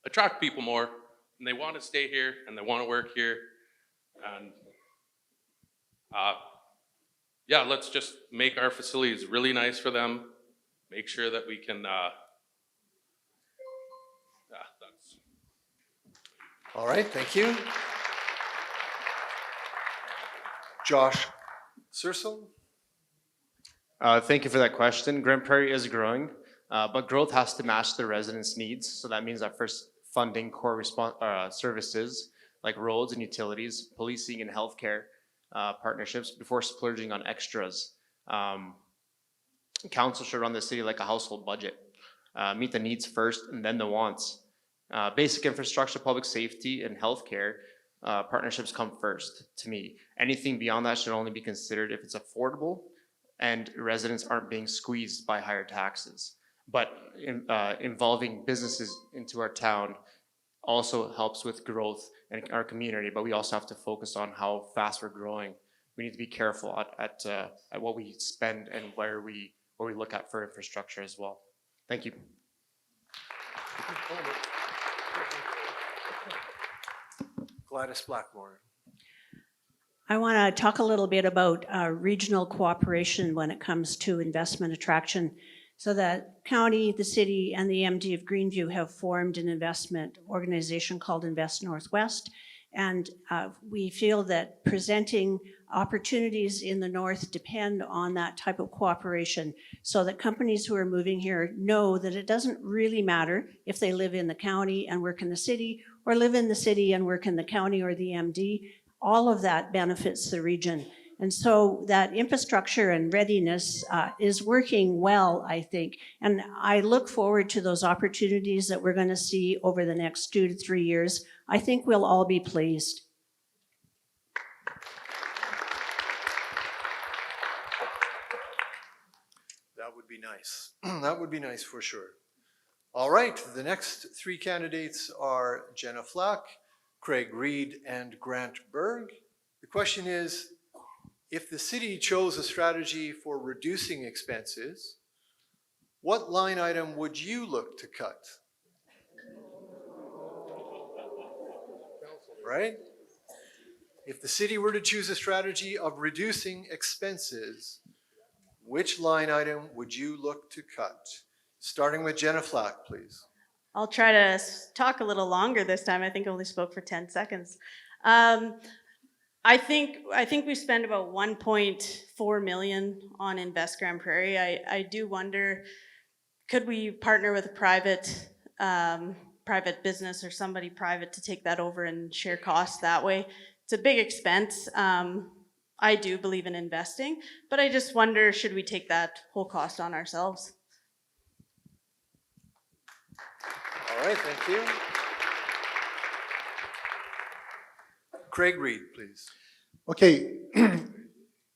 attract people more, and they want to stay here and they want to work here. And yeah, let's just make our facilities really nice for them, make sure that we can, that's. All right, thank you. Josh Searle. Thank you for that question. Grande Prairie is growing, but growth has to match the residents' needs. So that means that first funding core services like roads and utilities, policing and healthcare partnerships before splurging on extras. Council should run the city like a household budget. Meet the needs first and then the wants. Basic infrastructure, public safety, and healthcare partnerships come first to me. Anything beyond that should only be considered if it's affordable and residents aren't being squeezed by higher taxes. But involving businesses into our town also helps with growth in our community, but we also have to focus on how fast we're growing. We need to be careful at what we spend and where we look at for infrastructure as well. Thank you. Gladys Blackmore. I want to talk a little bit about regional cooperation when it comes to investment attraction. So the county, the city, and the MD of Greenview have formed an investment organization called Invest Northwest. And we feel that presenting opportunities in the north depend on that type of cooperation, so that companies who are moving here know that it doesn't really matter if they live in the county and work in the city, or live in the city and work in the county or the MD. All of that benefits the region. And so that infrastructure and readiness is working well, I think. And I look forward to those opportunities that we're going to see over the next 2 to 3 years. I think we'll all be pleased. That would be nice. That would be nice for sure. All right, the next 3 candidates are Jenna Flack, Craig Reed, and Grant Berg. The question is, If the city chose a strategy for reducing expenses, what line item would you look to cut? Right? If the city were to choose a strategy of reducing expenses, which line item would you look to cut? Starting with Jenna Flack, please. I'll try to talk a little longer this time. I think I only spoke for 10 seconds. I think we spend about 1.4 million on Invest Grande Prairie. I do wonder, could we partner with a private business or somebody private to take that over and share costs that way? It's a big expense. I do believe in investing, but I just wonder, should we take that whole cost on ourselves? All right, thank you. Craig Reed, please. Okay,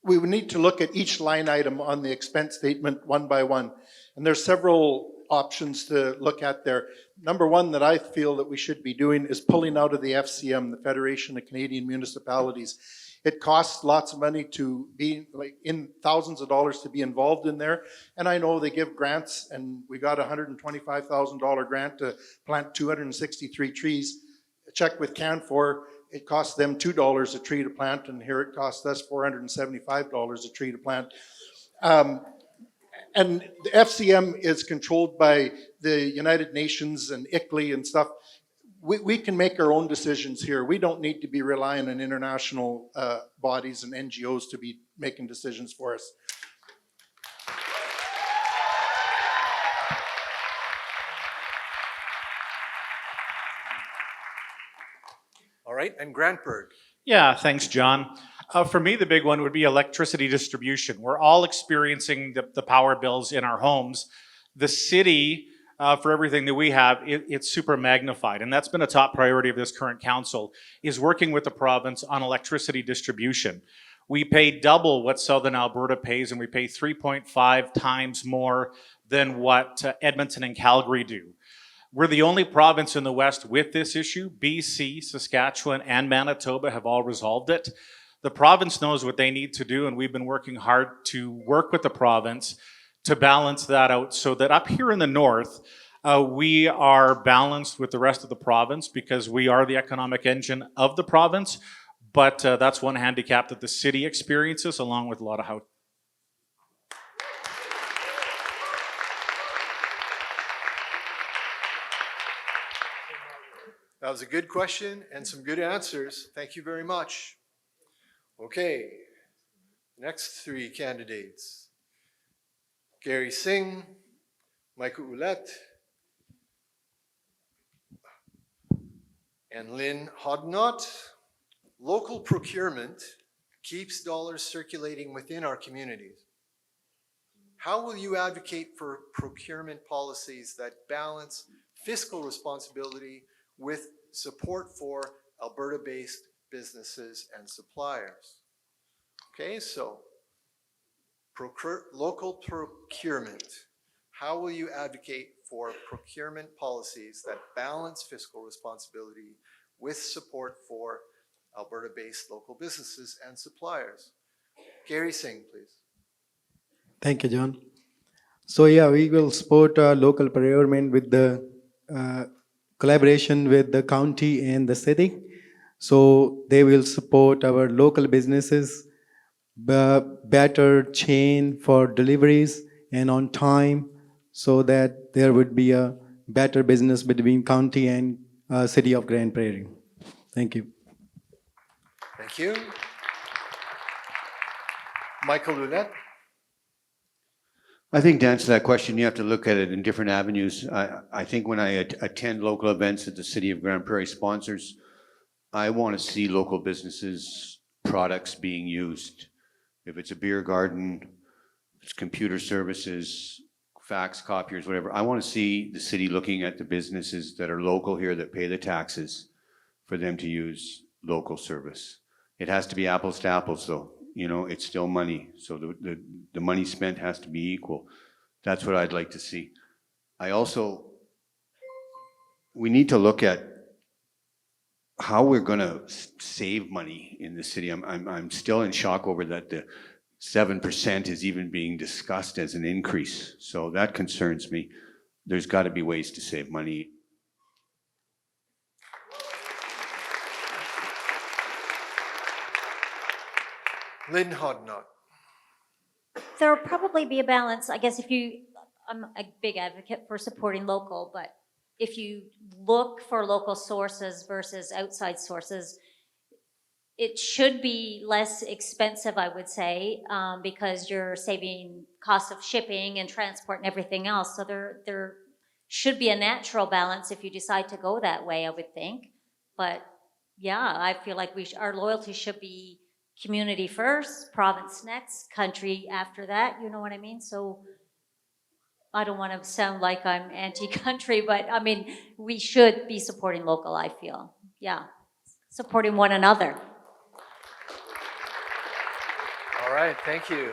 we would need to look at each line item on the expense statement one by one. And there's several options to look at there. Number one that I feel that we should be doing is pulling out of the FCM, the Federation of Canadian Municipalities. It costs lots of money to be, like, in thousands of dollars to be involved in there. And I know they give grants, and we got a $125,000 grant to plant 263 trees. Check with Canfor, it costs them $2 a tree to plant, and here it costs us $475 a tree to plant. And the FCM is controlled by the United Nations and ICLEI and stuff. We can make our own decisions here. We don't need to be relying on international bodies and NGOs to be making decisions for us. All right, and Grantberg. Yeah, thanks, John. For me, the big one would be electricity distribution. We're all experiencing the power bills in our homes. The city, for everything that we have, it's super magnified. And that's been a top priority of this current council, is working with the province on electricity distribution. We pay double what Southern Alberta pays, and we pay 3.5 times more than what Edmonton and Calgary do. We're the only province in the West with this issue. BC, Saskatchewan, and Manitoba have all resolved it. The province knows what they need to do, and we've been working hard to work with the province to balance that out so that up here in the north, we are balanced with the rest of the province because we are the economic engine of the province. But that's one handicap that the city experiences along with a lot of housing. That was a good question and some good answers. Thank you very much. Okay, next three candidates. Gary Singh, Michael Ouellette, and Lynn Hodnott. Local procurement keeps dollars circulating within our communities. How will you advocate for procurement policies that balance fiscal responsibility with support for Alberta-based businesses and suppliers? Okay, so local procurement. How will you advocate for procurement policies that balance fiscal responsibility with support for Alberta-based local businesses and suppliers? Gary Singh, please. Thank you, John. So yeah, we will support local procurement with the collaboration with the county and the city. So they will support our local businesses, better chain for deliveries and on time, so that there would be a better business between county and city of Grande Prairie. Thank you. Thank you. Michael Ouellette. I think to answer that question, you have to look at it in different avenues. I think when I attend local events that the city of Grande Prairie sponsors, I want to see local businesses' products being used. If it's a beer garden, if it's computer services, fax copiers, whatever, I want to see the city looking at the businesses that are local here that pay the taxes for them to use local service. It has to be apples to apples though. You know, it's still money. So the money spent has to be equal. That's what I'd like to see. We need to look at how we're going to save money in the city. I'm still in shock over that the 7% is even being discussed as an increase. So that concerns me. There's got to be ways to save money. Lynn Hodnott. There will probably be a balance. I guess I'm a big advocate for supporting local, but if you look for local sources versus outside sources, it should be less expensive, I would say, because you're saving costs of shipping and transport and everything else. So there should be a natural balance if you decide to go that way, I would think. But yeah, I feel like our loyalty should be community first, province next, country after that, you know what I mean? So I don't want to sound like I'm anti-country, but I mean, we should be supporting local, I feel. Yeah, supporting one another. All right, thank you.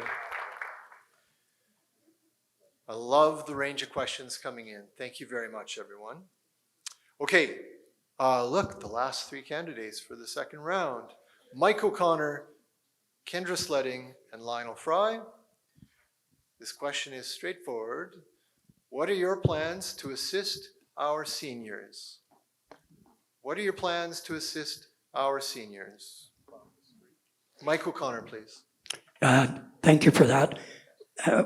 I love the range of questions coming in. Thank you very much, everyone. Okay, look, the last three candidates for the second round. Mike O'Connor, Kendra Sledding, and Lionel Fry. This question is straightforward. What are your plans to assist our seniors? What are your plans to assist our seniors? Mike O'Connor, please. Thank you for that.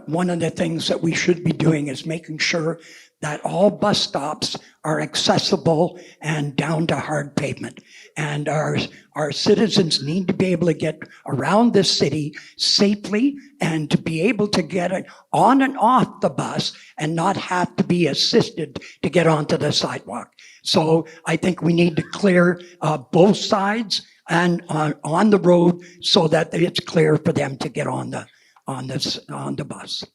One of the things that we should be doing is making sure that all bus stops are accessible and down to hard pavement. And our citizens need to be able to get around this city safely and to be able to get on and off the bus and not have to be assisted to get onto the sidewalk. So I think we need to clear both sides and on the road so that it's clear for them to get on the bus.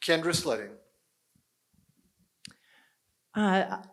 Kendra Sledding.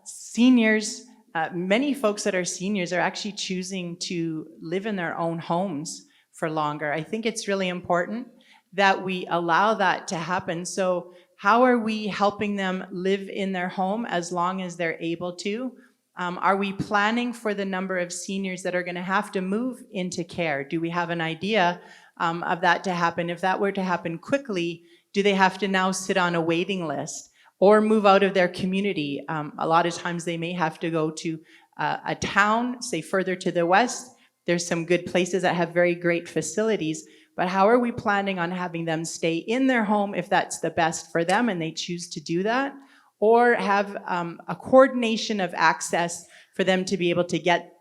Seniors, many folks that are seniors are actually choosing to live in their own homes for longer. I think it's really important that we allow that to happen. So how are we helping them live in their home as long as they're able to? Are we planning for the number of seniors that are going to have to move into care? Do we have an idea of that to happen? If that were to happen quickly, do they have to now sit on a waiting list or move out of their community? A lot of times they may have to go to a town, say further to the west. There's some good places that have very great facilities, but how are we planning on having them stay in their home if that's the best for them and they choose to do that? Or have a coordination of access for them to be able to get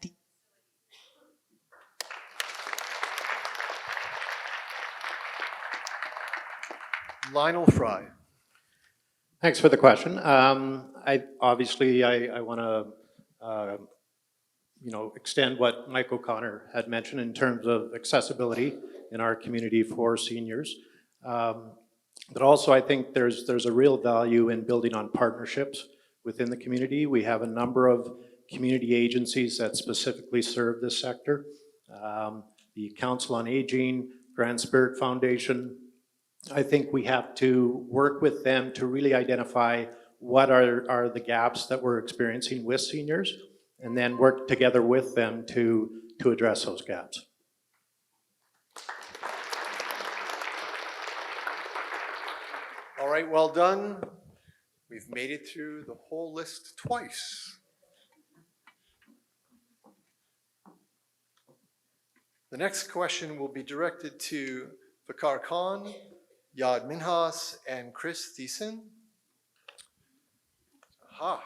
Lionel Fry. Thanks for the question. I want to, extend what Mike O'Connor had mentioned in terms of accessibility in our community for seniors. But also, I think there's a real value in building on partnerships within the community. We have a number of community agencies that specifically serve this sector. The Council on Aging, Grand Spirit Foundation. I think we have to work with them to really identify what are the gaps that we're experiencing with seniors, and then work together with them to address those gaps. All right, well done. We've made it through the whole list twice. The next question will be directed to Vakar Khan, Yad Minhas, and Chris Thiessen. Aha.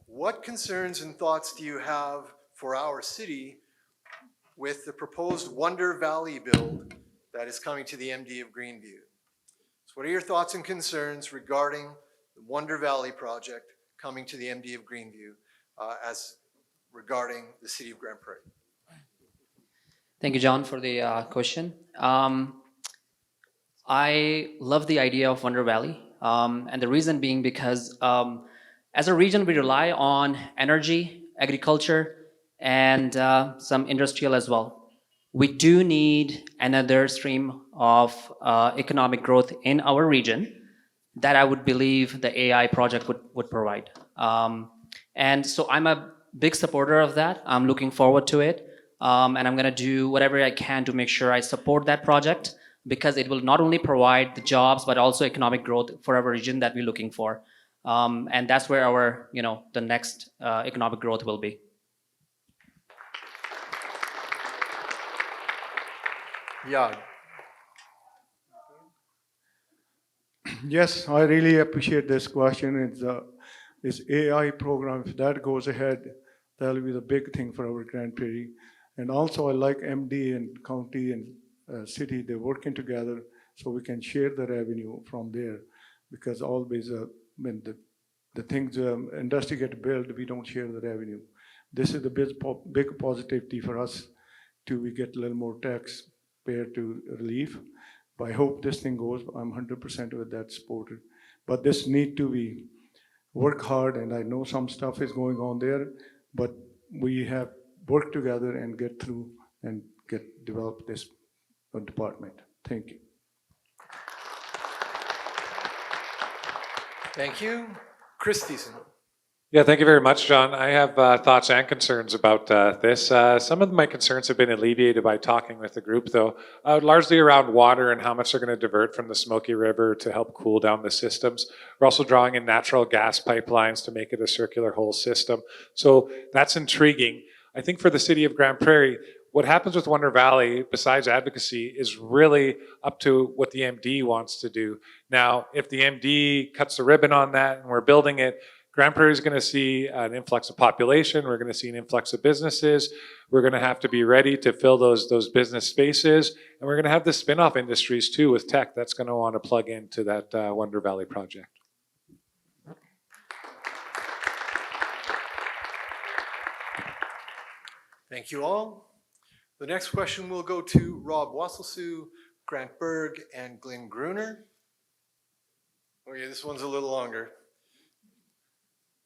What concerns and thoughts do you have for our city with the proposed Wonder Valley build that is coming to the MD of Greenview? So what are your thoughts and concerns regarding the Wonder Valley project coming to the MD of Greenview as regarding the city of Grande Prairie? Thank you, John, for the question. I love the idea of Wonder Valley, and the reason being because as a region, we rely on energy, agriculture, and some industrial as well. We do need another stream of economic growth in our region. that I would believe the AI project would provide. And so I'm a big supporter of that. I'm looking forward to it. And I'm gonna do whatever I can to make sure I support that project, because it will not only provide the jobs, but also economic growth for our region that we're looking for. And that's where our, the next economic growth will be. Yeah. Yes, I really appreciate this question. It's this AI program, if that goes ahead, that'll be the big thing for our Grande Prairie. And also I like MD and county and city, they're working together so we can share the revenue from there. Because always when the things industry get built, we don't share the revenue. This is the big positivity for us we get a little more taxpayer to relief. But I hope this thing goes. I'm 100% with that supported. But this need to be work hard, and I know some stuff is going on there, but we have work together and get through and develop this department. Thank you. Thank you. Christensen. Yeah, thank you very much, John. I have thoughts and concerns about this. Some of my concerns have been alleviated by talking with the group, though, largely around water and how much they're going to divert from the Smoky River to help cool down the systems. We're also drawing in natural gas pipelines to make it a circular whole system. So that's intriguing. I think for the city of Grande Prairie, what happens with Wonder Valley, besides advocacy, is really up to what the MD wants to do. Now, if the MD cuts the ribbon on that and we're building it, Grande Prairie is going to see an influx of population. We're going to see an influx of businesses. We're going to have to be ready to fill those business spaces. And we're going to have the spin-off industries too with tech that's going to want to plug into that Wonder Valley project. Thank you all. The next question will go to Rob Wasselsoo, Grant Berg, and Glenn Gruner. Okay, this one's a little longer.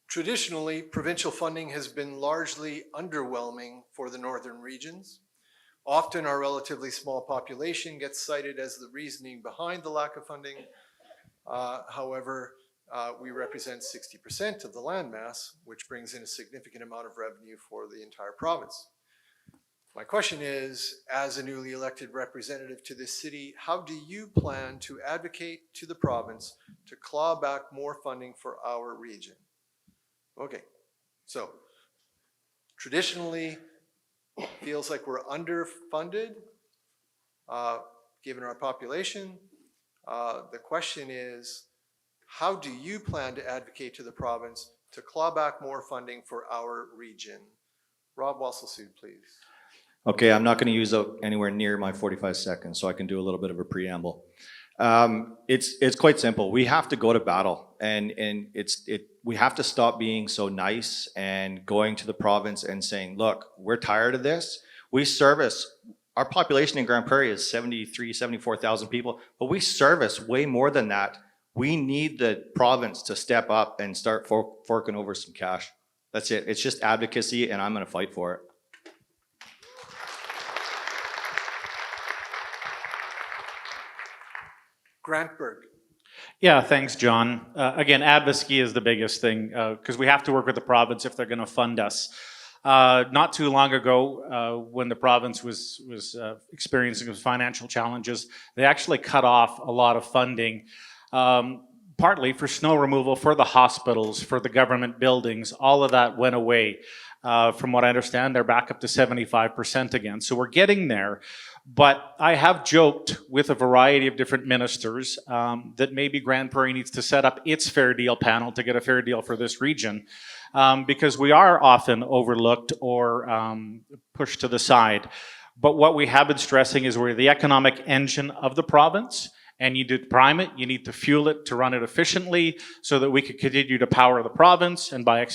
Traditionally, provincial funding has been largely underwhelming for the northern regions. Often our relatively small population gets cited as the reasoning behind the lack of funding. However, we represent 60% of the landmass, which brings in a significant amount of revenue for the entire province. My question is, as a newly elected representative to this city, how do you plan to advocate to the province to claw back more funding for our region? Okay, so traditionally, feels like we're underfunded given our population. The question is, how do you plan to advocate to the province to claw back more funding for our region? Rob Wasselsoo, please. Okay, I'm not going to use anywhere near my 45 seconds, so I can do a little bit of a preamble. It's quite simple. We have to go to battle, and we have to stop being so nice and going to the province and saying, look, we're tired of this. Our population in Grande Prairie is 74,000 people, but we service way more than that. We need the province to step up and start forking over some cash. That's it. It's just advocacy, and I'm going to fight for it. Grant Berg. Yeah, thanks, John. Again, advocacy is the biggest thing because we have to work with the province if they're going to fund us. Not too long ago, when the province was experiencing financial challenges, they actually cut off a lot of funding, partly for snow removal for the hospitals, for the government buildings. All of that went away. From what I understand, they're back up to 75% again. So we're getting there. But I have joked with a variety of different ministers that maybe Grande Prairie needs to set up its fair deal panel to get a fair deal for this region because we are often overlooked or pushed to the side. But what we have been stressing is we're the economic engine of the province, and you need to prime it, you need to fuel it to run it efficiently so that we can continue to power the province and by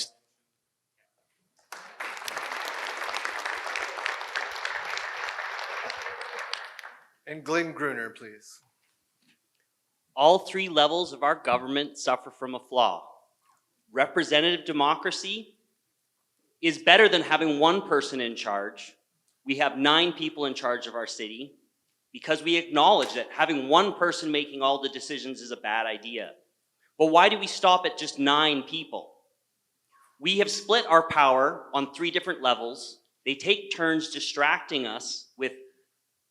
And Glenn Gruner, please. All three levels of our government suffer from a flaw. Representative democracy is better than having one person in charge. We have 9 people in charge of our city because we acknowledge that having one person making all the decisions is a bad idea. But why do we stop at just 9 people? We have split our power on 3 different levels. They take turns distracting us with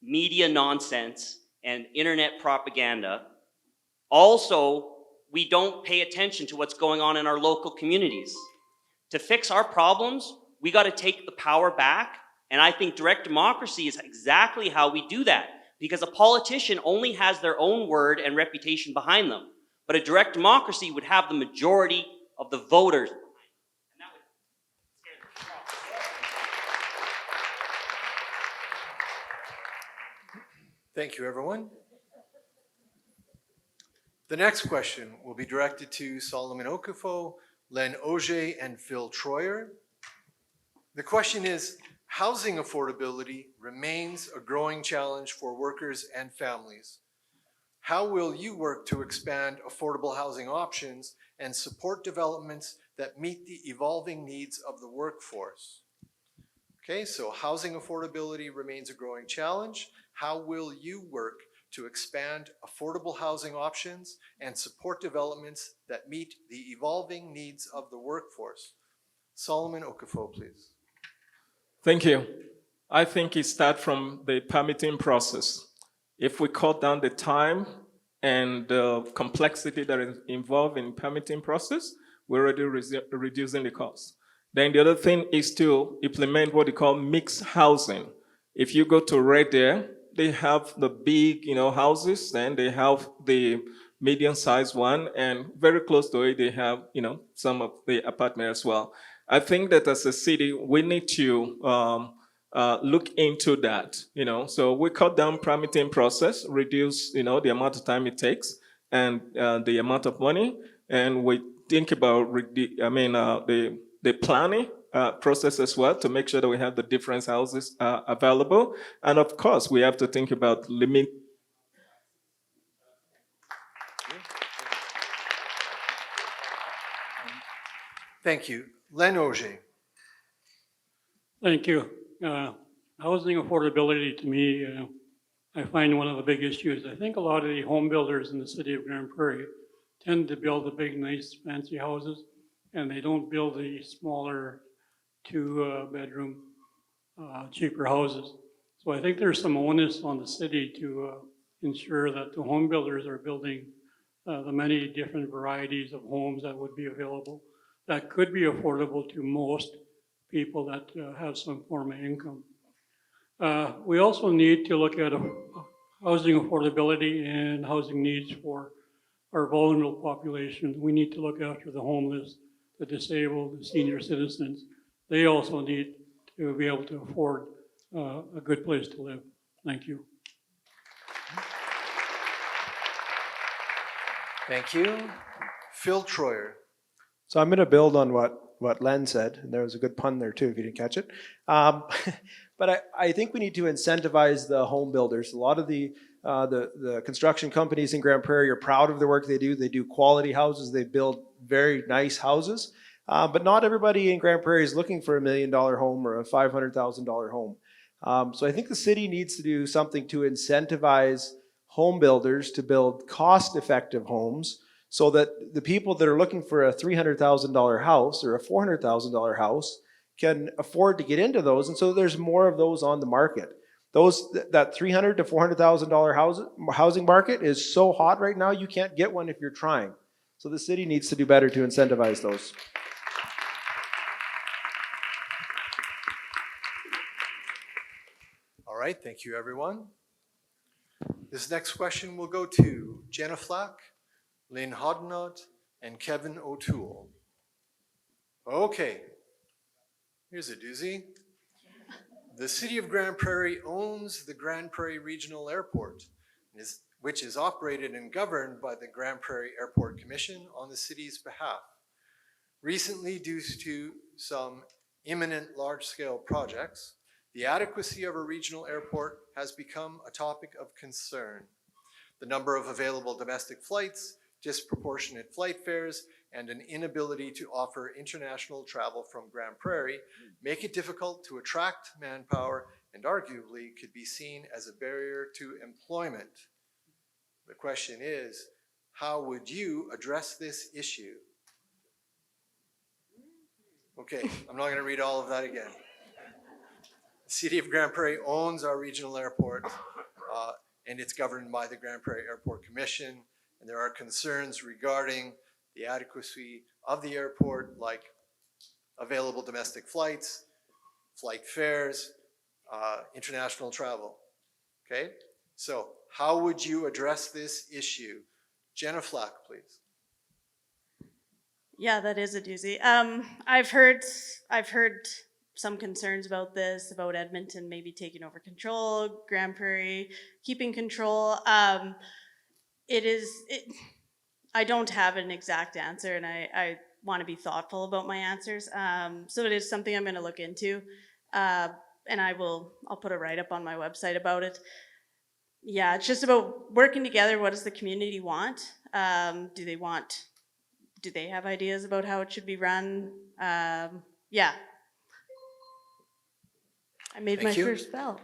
media nonsense and internet propaganda. Also, we don't pay attention to what's going on in our local communities. To fix our problems, we got to take the power back, and I think direct democracy is exactly how we do that, because a politician only has their own word and reputation behind them, but a direct democracy would have the majority of the voters. Thank you, everyone. The next question will be directed to Solomon Okafo, Len Auger, and Phil Troyer. The question is, housing affordability remains a growing challenge for workers and families. How will you work to expand affordable housing options and support developments that meet the evolving needs of the workforce? Okay, so housing affordability remains a growing challenge. How will you work to expand affordable housing options and support developments that meet the evolving needs of the workforce? Solomon Okafo, please. Thank you. I think it starts from the permitting process. If we cut down the time and the complexity that is involved in permitting process, we're already reducing the cost. Then the other thing is to implement what they call mixed housing. If you go to Red Deer, they have the big, houses, then they have the medium-sized one, and very close to it, they have, some of the apartment as well. I think that as a city, we need to look into that, So we cut down permitting process, reduce, the amount of time it takes and the amount of money, and we think about the planning process as well to make sure that we have the different houses available. And of course, we have to think about limit. Thank you. Len Auger. Thank you. Housing affordability to me, I find one of the big issues. I think a lot of the home builders in the city of Grande Prairie tend to build the big, nice, fancy houses, and they don't build the smaller 2-bedroom, cheaper houses. So I think there's some onus on the city to ensure that the home builders are building the many different varieties of homes that would be available that could be affordable to most people that have some form of income. We also need to look at housing affordability and housing needs for our vulnerable population. We need to look after the homeless, the disabled, the senior citizens. They also need to be able to afford a good place to live. Thank you. Thank you. Phil Troyer. So I'm going to build on what Len said, and there was a good pun there too, if you didn't catch it. But I think we need to incentivize the home builders. A lot of the construction companies in Grande Prairie are proud of the work they do. They do quality houses. They build very nice houses. But not everybody in Grande Prairie is looking for $1 million home or a $500,000 home. So I think the city needs to do something to incentivize home builders to build cost-effective homes, so that the people that are looking for a $300,000 house or a $400,000 house can afford to get into those. And so there's more of those on the market. That $300,000 to $400,000 housing market is so hot right now, you can't get one if you're trying. So the city needs to do better to incentivize those. All right, thank you, everyone. This next question will go to Jenna Flack, Lynn Hodnott, and Kevin O'Toole. Okay, here's a doozy. The city of Grande Prairie owns the Grande Prairie Regional Airport, which is operated and governed by the Grande Prairie Airport Commission on the city's behalf. Recently, due to some imminent large-scale projects, the adequacy of a regional airport has become a topic of concern. The number of available domestic flights, disproportionate flight fares, and an inability to offer international travel from Grande Prairie make it difficult to attract manpower and arguably could be seen as a barrier to employment. The question is, how would you address this issue? Okay, I'm not going to read all of that again. The City of Grande Prairie owns our regional airport, and it's governed by the Grande Prairie Airport Commission, and there are concerns regarding the adequacy of the airport, like available domestic flights, flight fares, international travel. Okay, so how would you address this issue? Jenna Flack, please. Yeah, that is a doozy. I've heard some concerns about this, about Edmonton maybe taking over control, Grande Prairie keeping control. I don't have an exact answer, and I want to be thoughtful about my answers. So it is something I'm going to look into, and I'll put a write-up on my website about it. Yeah, it's just about working together. What does the community want? Do they have ideas about how it should be run? Yeah. I made my first spell.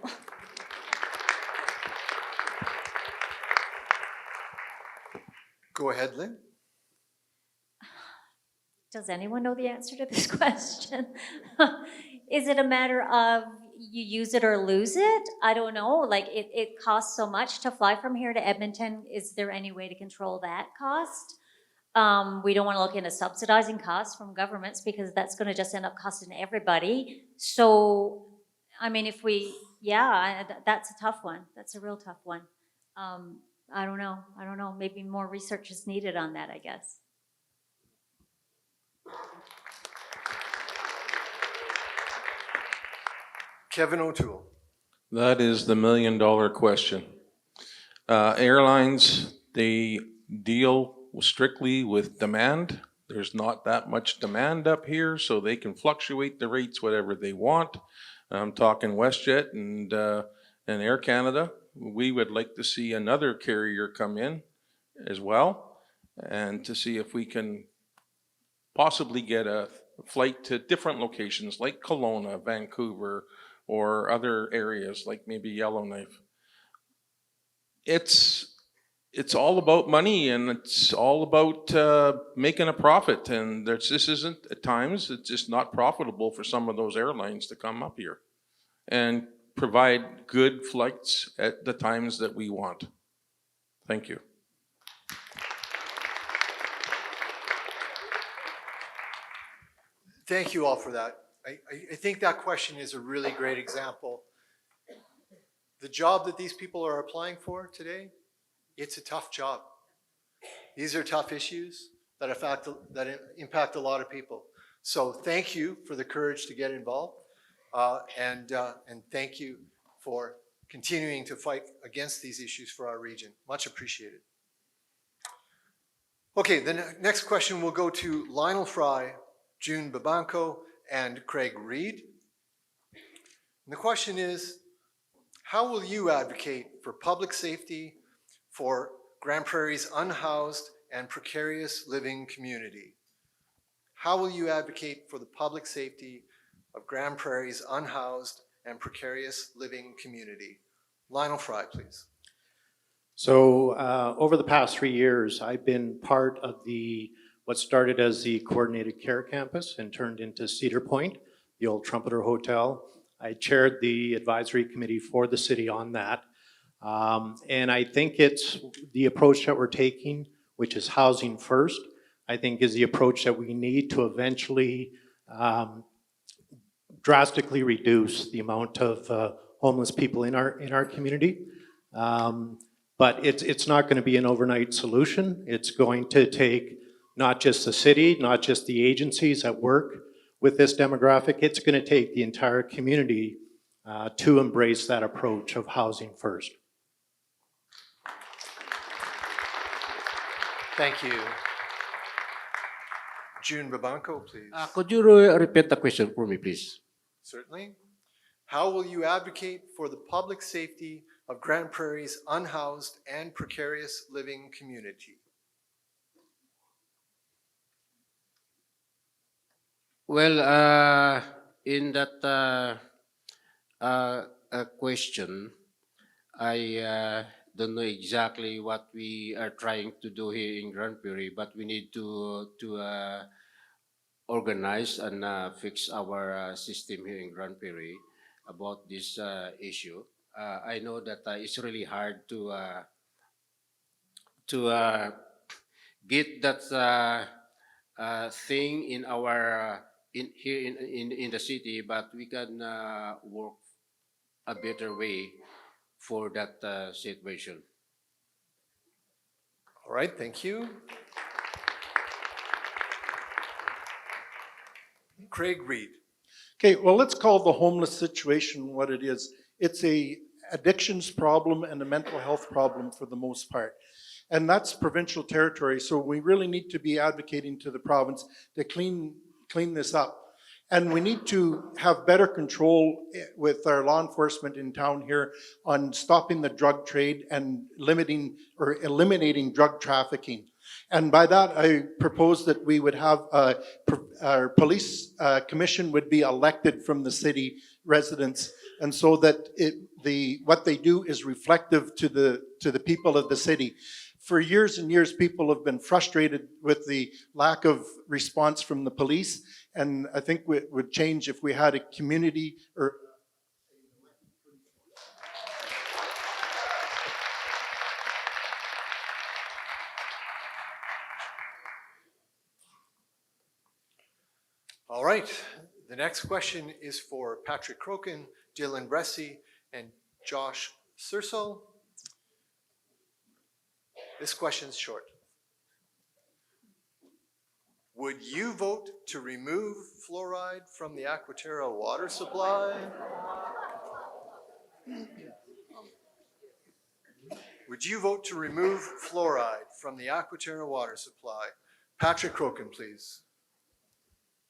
Go ahead, Lynn. Does anyone know the answer to this question? Is it a matter of you use it or lose it? I don't know. Like it costs so much to fly from here to Edmonton. Is there any way to control that cost? We don't want to look into subsidizing costs from governments because that's going to just end up costing everybody. So, I mean, that's a tough one. That's a real tough one. I don't know. Maybe more research is needed on that, I guess. Kevin O'Toole. That is the $1 million question. Airlines, they deal strictly with demand. There's not that much demand up here, so they can fluctuate the rates whatever they want. I'm talking WestJet and Air Canada. We would like to see another carrier come in as well, and to see if we can possibly get a flight to different locations like Kelowna, Vancouver, or other areas like maybe Yellowknife. It's all about money, and it's all about making a profit. And this isn't, at times, it's just not profitable for some of those airlines to come up here and provide good flights at the times that we want. Thank you. Thank you all for that. I think that question is a really great example. The job that these people are applying for today, it's a tough job. These are tough issues that impact a lot of people. So thank you for the courage to get involved, and thank you for continuing to fight against these issues for our region. Much appreciated. Okay, the next question will go to Lionel Fry, June Babanco, and Craig Reed. And the question is, how will you advocate for public safety for Grande Prairie's unhoused and precarious living community? How will you advocate for the public safety of Grande Prairie's unhoused and precarious living community? Lionel Fry, please. So over the past 3 years, I've been part of what started as the Coordinated Care Campus and turned into Cedar Point, the old Trumpeter Hotel. I chaired the advisory committee for the city on that. And I think it's the approach that we're taking, which is housing first, I think is the approach that we need to eventually drastically reduce the amount of homeless people in our community. But it's not going to be an overnight solution. It's going to take not just the city, not just the agencies that work with this demographic. It's going to take the entire community to embrace that approach of housing first. Thank you. June Babanco, please. Could you repeat the question for me, please? Certainly. How will you advocate for the public safety of Grande Prairie's unhoused and precarious living community? Well, in that question, I don't know exactly what we are trying to do here in Grande Prairie, but we need to organize and fix our system here in Grande Prairie about this issue. I know that it's really hard to get that thing in our in here in the city, but we can work a better way for that situation. All right, thank you. Craig Reed. Okay, well, let's call the homeless situation what it is. It's a addictions problem and a mental health problem for the most part. And that's provincial territory, so we really need to be advocating to the province to clean this up. And we need to have better control with our law enforcement in town here on stopping the drug trade and limiting or eliminating drug trafficking. And by that, I propose that we would have our police commission would be elected from the city residents, and so that what they do is reflective to the people of the city. For years and years, people have been frustrated with the lack of response from the police, and I think it would change if we had a community or All right, the next question is for Patrick Crokin, Dylan Bressie, and Josh Searso. This question's short. Would you vote to remove fluoride from the Aquaterra water supply? Would you vote to remove fluoride from the Aquaterra water supply? Patrick Crokin, please.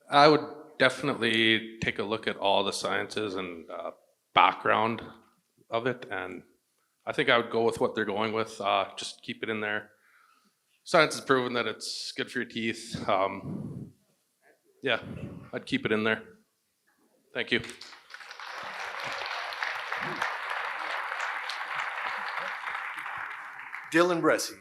I would definitely take a look at all the sciences and background of it, and I think I would go with what they're going with. Just keep it in there. Science has proven that it's good for your teeth. Yeah, I'd keep it in there. Thank you. Dylan Bressie.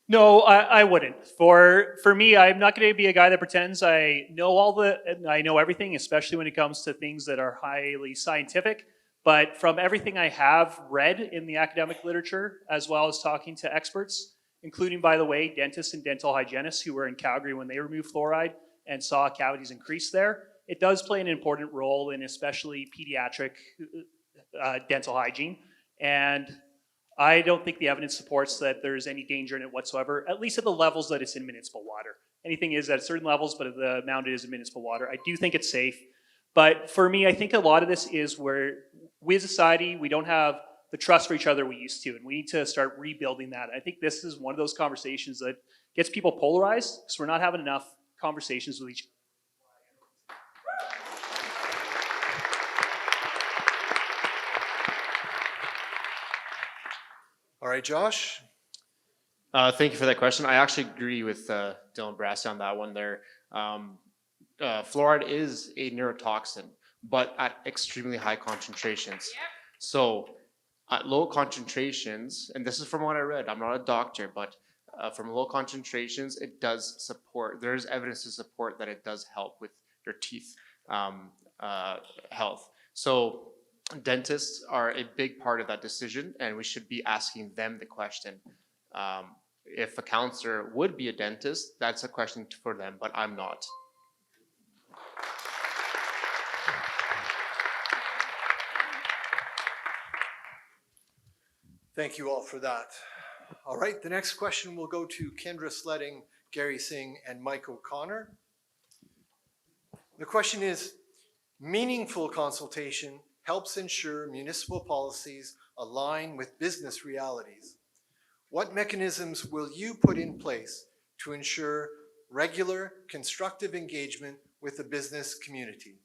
No, I wouldn't. For me, I'm not going to be a guy that pretends I know everything, especially when it comes to things that are highly scientific. But from everything I have read in the academic literature, as well as talking to experts, including, by the way, dentists and dental hygienists who were in Calgary when they removed fluoride and saw cavities increase there, it does play an important role in especially pediatric dental hygiene. And I don't think the evidence supports that there's any danger in it whatsoever, at least at the levels that it's in municipal water. Anything is at certain levels, but at the amount it is in municipal water, I do think it's safe. But for me, I think a lot of this is where we as a society, we don't have the trust for each other we used to, and we need to start rebuilding that. I think this is one of those conversations that gets people polarized, because we're not having enough conversations with each other. All right, Josh. Thank you for that question. I actually agree with Dylan Brassey on that one there. Fluoride is a neurotoxin, but at extremely high concentrations. Yep. So at low concentrations, and this is from what I read, I'm not a doctor, but from low concentrations, it does support, there's evidence to support that it does help with your teeth health. So dentists are a big part of that decision, and we should be asking them the question. If a counselor would be a dentist, that's a question for them, but I'm not. Thank you all for that. All right, the next question will go to Kendra Sledding, Gary Singh, and Mike O'Connor. The question is, meaningful consultation helps ensure municipal policies align with business realities. What mechanisms will you put in place to ensure regular, constructive engagement with the business community?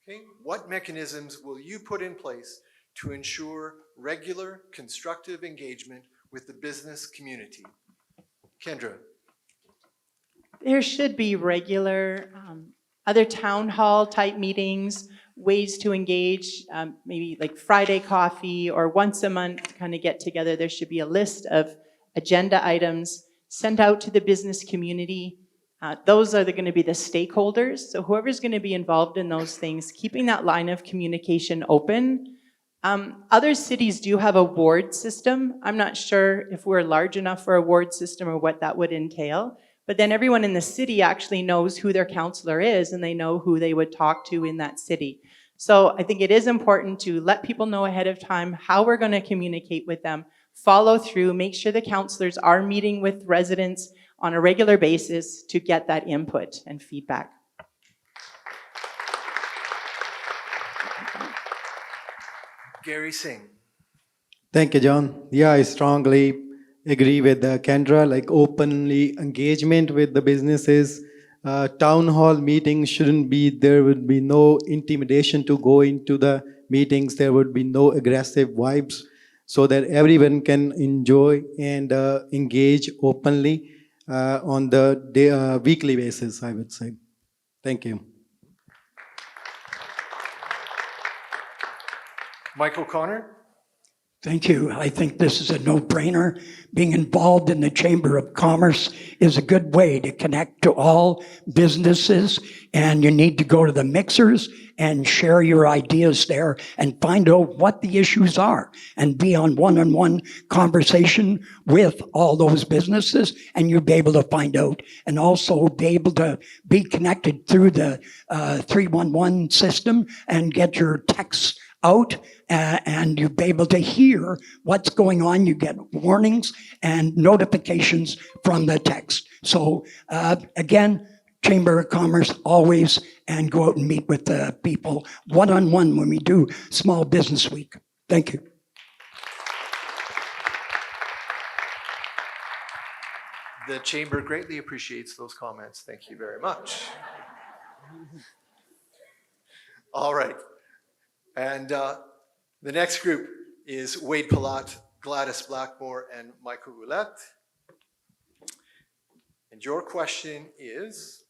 Okay, what mechanisms will you put in place to ensure regular, constructive engagement with the business community? Kendra. There should be regular other town hall type meetings ways to engage, maybe like Friday coffee or once a month, kind of get together. There should be a list of agenda items sent out to the business community. Those are going to be the stakeholders. So whoever's going to be involved in those things, keeping that line of communication open. Other cities do have a ward system. I'm not sure if we're large enough for a ward system or what that would entail. But then everyone in the city actually knows who their councillor is and they know who they would talk to in that city. So I think it is important to let people know ahead of time how we're going to communicate with them, follow through, make sure the councillors are meeting with residents on a regular basis to get that input and feedback. Gary Singh. Thank you, John. Yeah, I strongly agree with Kendra, like openly engagement with the businesses. Town hall meetings shouldn't be, there would be no intimidation to go into the meetings. There would be no aggressive vibes so that everyone can enjoy and engage openly on the weekly basis, I would say. Thank you. Michael Connor. Thank you. I think this is a no-brainer. Being involved in the Chamber of Commerce is a good way to connect to all businesses, and you need to go to the mixers and share your ideas there and find out what the issues are and be on one-on-one conversation with all those businesses, and you'll be able to find out and also be able to be connected through the 311 system and get your texts out, and you'll be able to hear what's going on. You get warnings and notifications from the text. So again, Chamber of Commerce always, and go out and meet with the people one-on-one when we do Small Business Week. Thank you. The Chamber greatly appreciates those comments. Thank you very much. All right. And the next group is Wade Palat, Gladys Blackmore, and Michael Roulette. And your question is,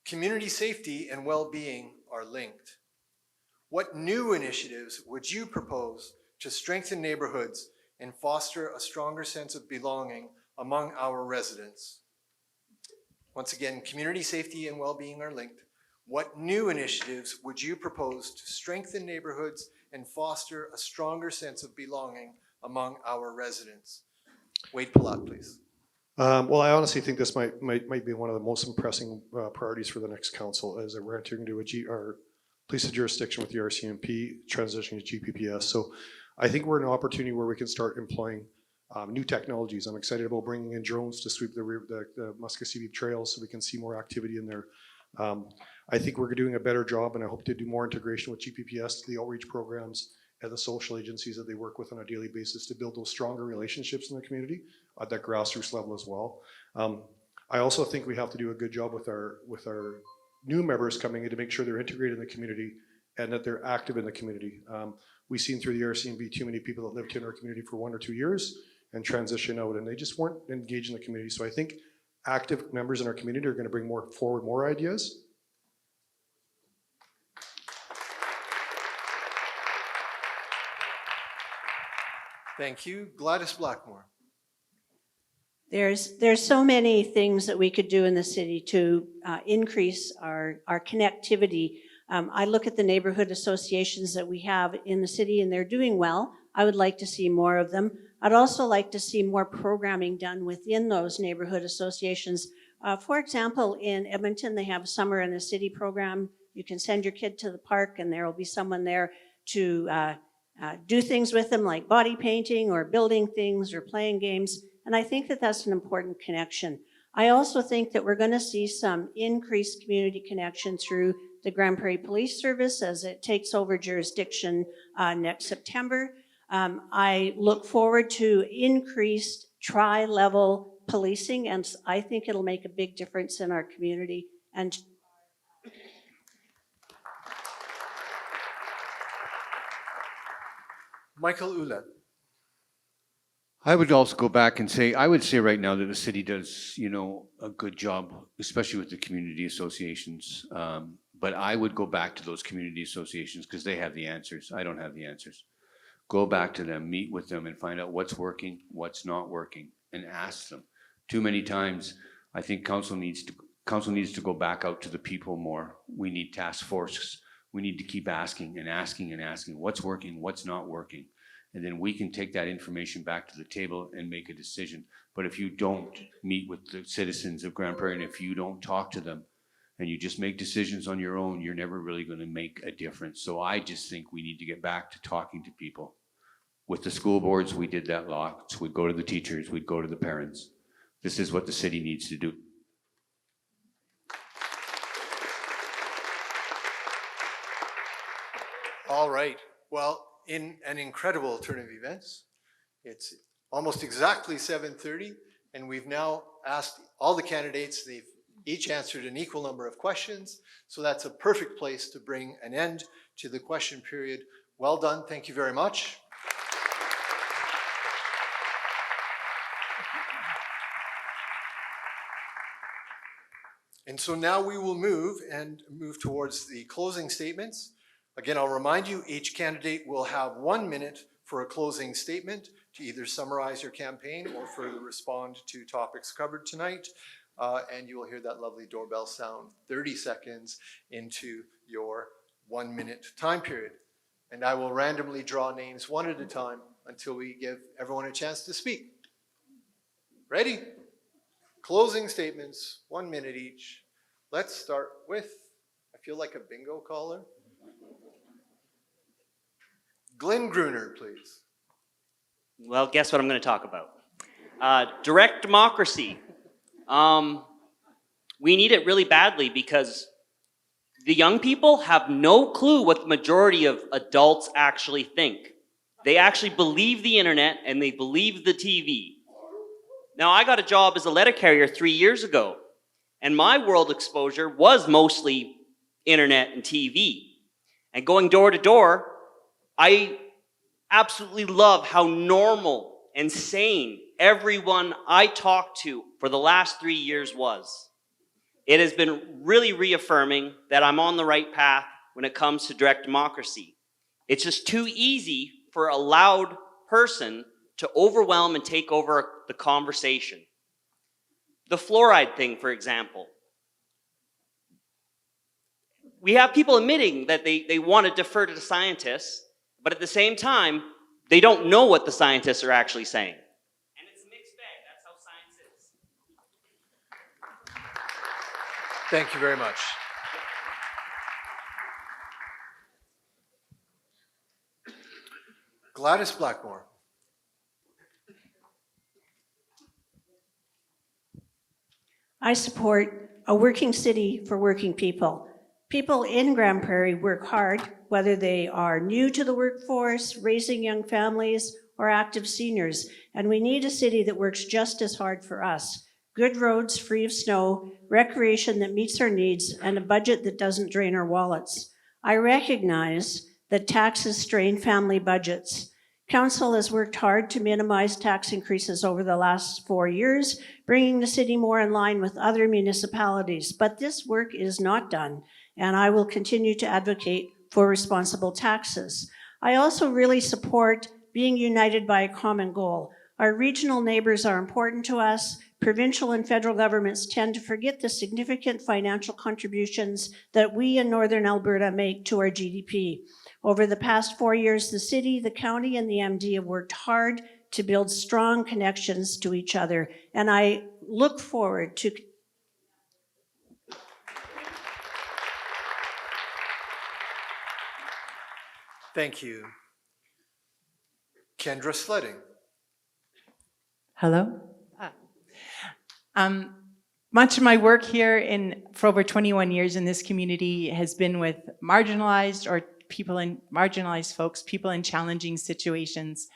community safety and well-being are linked. What new initiatives would you propose to strengthen neighborhoods and foster a stronger sense of belonging among our residents? Once again, community safety and well-being are linked. What new initiatives would you propose to strengthen neighborhoods and foster a stronger sense of belonging among our residents? Wade Palat, please. Well, I honestly think this might be one of the most pressing priorities for the next council, as we're entering into our police of jurisdiction with the RCMP, transitioning to GPPS. So I think we're in an opportunity where we can start employing new technologies. I'm excited about bringing in drones to sweep the Muskogee trails so we can see more activity in there. I think we're doing a better job, and I hope to do more integration with GPPS, the outreach programs, and the social agencies that they work with on a daily basis to build those stronger relationships in the community at that grassroots level as well. I also think we have to do a good job with our new members coming in to make sure they're integrated in the community and that they're active in the community. We've seen through the RCMP too many people that lived in our community for 1 or 2 years and transition out, and they just weren't engaged in the community. So I think active members in our community are going to bring forward more ideas. Thank you. Gladys Blackmore. There's so many things that we could do in the city to increase our connectivity. I look at the neighborhood associations that we have in the city, and they're doing well. I would like to see more of them. I'd also like to see more programming done within those neighborhood associations. For example, in Edmonton, they have a Summer in the City program. You can send your kid to the park, and there will be someone there to do things with them, like body painting or building things or playing games. And I think that that's an important connection. I also think that we're going to see some increased community connection through the Grande Prairie Police Service as it takes over jurisdiction next September. I look forward to increased tri-level policing, and I think it'll make a big difference in our community. And Michael Ouellette. I would also go back and say, I would say right now that the city does, a good job, especially with the community associations. But I would go back to those community associations because they have the answers. I don't have the answers. Go back to them, meet with them, and find out what's working, what's not working, and ask them. Too many times, I think council needs to go back out to the people more. We need task forces. We need to keep asking and asking and asking what's working, what's not working. And then we can take that information back to the table and make a decision. But if you don't meet with the citizens of Grande Prairie, and if you don't talk to them, and you just make decisions on your own, you're never really going to make a difference. So I just think we need to get back to talking to people. With the school boards, we did that lots. We'd go to the teachers, we'd go to the parents. This is what the city needs to do. All right. Well, in an incredible turn of events, it's almost exactly 7:30, and we've now asked all the candidates, they've each answered an equal number of questions, so that's a perfect place to bring an end to the question period. Well done. Thank you very much. And so now we will move towards the closing statements. Again, I'll remind you, each candidate will have 1 minute for a closing statement to either summarize your campaign or further respond to topics covered tonight. And you will hear that lovely doorbell sound 30 seconds into your 1 minute time period. And I will randomly draw names one at a time until we give everyone a chance to speak. Ready? Closing statements, 1 minute each. Let's start with, I feel like a bingo caller. Glenn Gruner, please. Well, guess what I'm going to talk about? Direct democracy. We need it really badly because the young people have no clue what the majority of adults actually think. They actually believe the internet and they believe the TV. Now, I got a job as a letter carrier 3 years ago, and my world exposure was mostly internet and TV. And going door to door, I absolutely love how normal and sane everyone I talked to for the last 3 years was. It has been really reaffirming that I'm on the right path when it comes to direct democracy. It's just too easy for a loud person to overwhelm and take over the conversation. The fluoride thing, for example. We have people admitting that they want to defer to the scientists, but at the same time, they don't know what the scientists are actually saying. And it's a mixed bag. That's how science is. Thank you very much. Gladys Blackmore. I support a working city for working people. People in Grande Prairie work hard, whether they are new to the workforce, raising young families, or active seniors. And we need a city that works just as hard for us. Good roads free of snow, recreation that meets our needs, and a budget that doesn't drain our wallets. I recognize that taxes strain family budgets. Council has worked hard to minimize tax increases over the last 4 years, bringing the city more in line with other municipalities. But this work is not done, and I will continue to advocate for responsible taxes. I also really support being united by a common goal. Our regional neighbors are important to us. Provincial and federal governments tend to forget the significant financial contributions that we in Northern Alberta make to our GDP. Over the past 4 years, the city, the county, and the MD have worked hard to build strong connections to each other, and I look forward to Thank you. Kendra Sledding. Hello. Much of my work here for over 21 years in this community has been with marginalized or marginalized folks, people in challenging situations,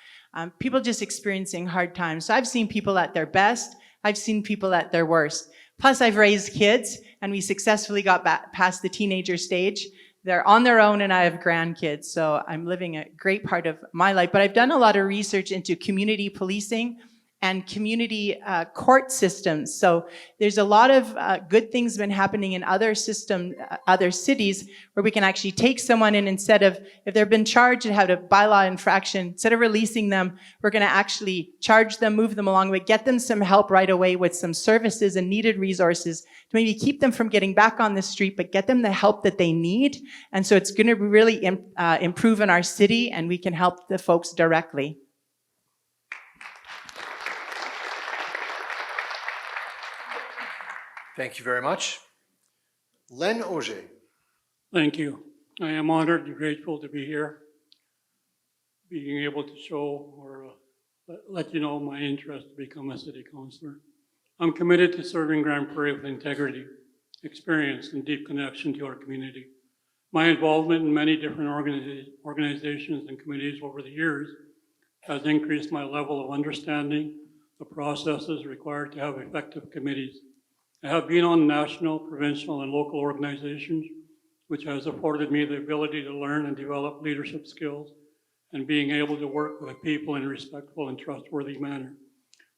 people just experiencing hard times. So I've seen people at their best, I've seen people at their worst. Plus I've raised kids and we successfully got past the teenager stage. They're on their own and I have grandkids, so I'm living a great part of my life. But I've done a lot of research into community policing and community court systems. So there's a lot of good things been happening in other cities where we can actually take someone in instead of, if they've been charged and had a bylaw infraction, instead of releasing them, we're going to actually charge them, move them along, but get them some help right away with some services and needed resources to maybe keep them from getting back on the street, but get them the help that they need. And so it's going to really improve in our city, and we can help the folks directly. Thank you very much. Len Auger. Thank you. I am honored and grateful to be here, being able to show or let you know my interest to become a city councillor. I'm committed to serving Grande Prairie with integrity, experience, and deep connection to our community. My involvement in many different organizations and committees over the years has increased my level of understanding the processes required to have effective committees. I have been on national, provincial, and local organizations, which has afforded me the ability to learn and develop leadership skills and being able to work with people in a respectful and trustworthy manner.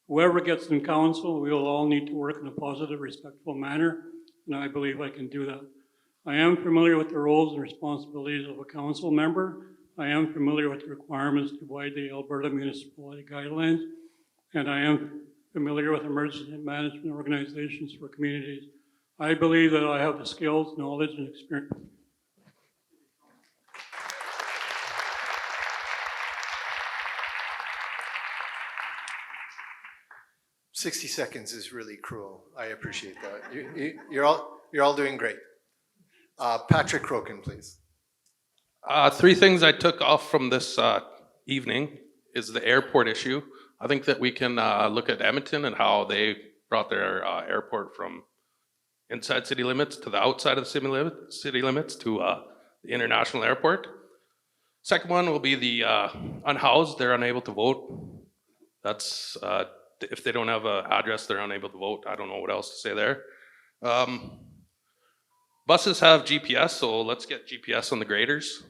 Whoever gets in council, we will all need to work in a positive, respectful manner, and I believe I can do that. I am familiar with the roles and responsibilities of a council member. I am familiar with the requirements to abide the Alberta Municipal guidelines, and I am familiar with emergency management organizations for communities. I believe that I have the skills, knowledge, and experience. 60 seconds is really cruel. I appreciate that. You're all doing great. Patrick Crokin, please. Three things I took off from this evening is the airport issue. I think that we can look at Edmonton and how they brought their airport from inside city limits to the outside of the city limits to the international airport. Second one will be the unhoused. They're unable to vote. That's if they don't have an address, they're unable to vote. I don't know what else to say there. Buses have GPS, so let's get GPS on the graders.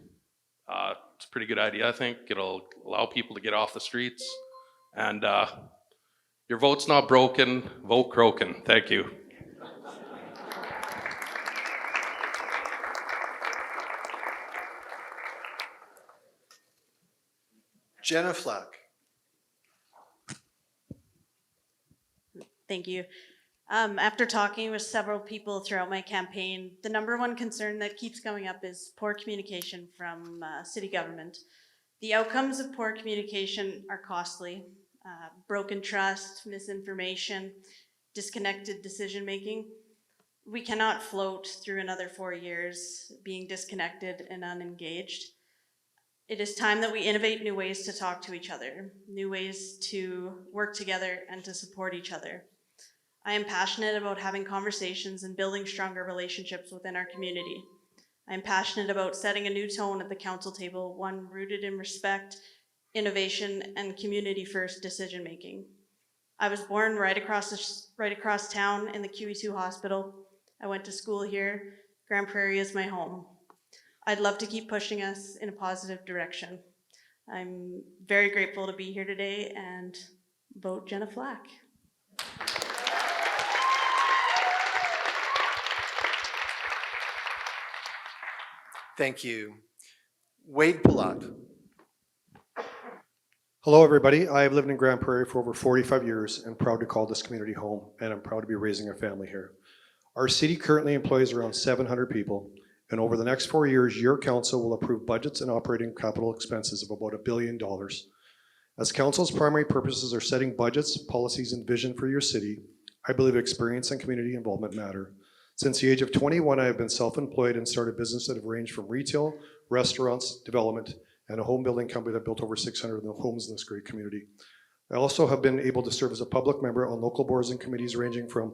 It's a pretty good idea, I think. It'll allow people to get off the streets. And your vote's not broken, vote Crokin. Thank you. Jenna Flack. Thank you. After talking with several people throughout my campaign, the number one concern that keeps coming up is poor communication from city government. The outcomes of poor communication are costly. Broken trust, misinformation, disconnected decision-making. We cannot float through another 4 years being disconnected and unengaged. It is time that we innovate new ways to talk to each other, new ways to work together and to support each other. I am passionate about having conversations and building stronger relationships within our community. I am passionate about setting a new tone at the council table, one rooted in respect, innovation, and community-first decision-making. I was born right across town in the QE2 hospital. I went to school here. Grande Prairie is my home. I'd love to keep pushing us in a positive direction. I'm very grateful to be here today, and vote Jenna Flack. Thank you. Wade Palat. Hello, everybody. I have lived in Grande Prairie for over 45 years and proud to call this community home, and I'm proud to be raising a family here. Our city currently employs around 700 people, and over the next 4 years, your council will approve budgets and operating capital expenses of about $1 billion. As council's primary purposes are setting budgets, policies, and vision for your city, I believe experience and community involvement matter. Since the age of 21, I have been self-employed and started businesses that have ranged from retail, restaurants, development, and a home building company that built over 600 homes in this great community. I also have been able to serve as a public member on local boards and committees ranging from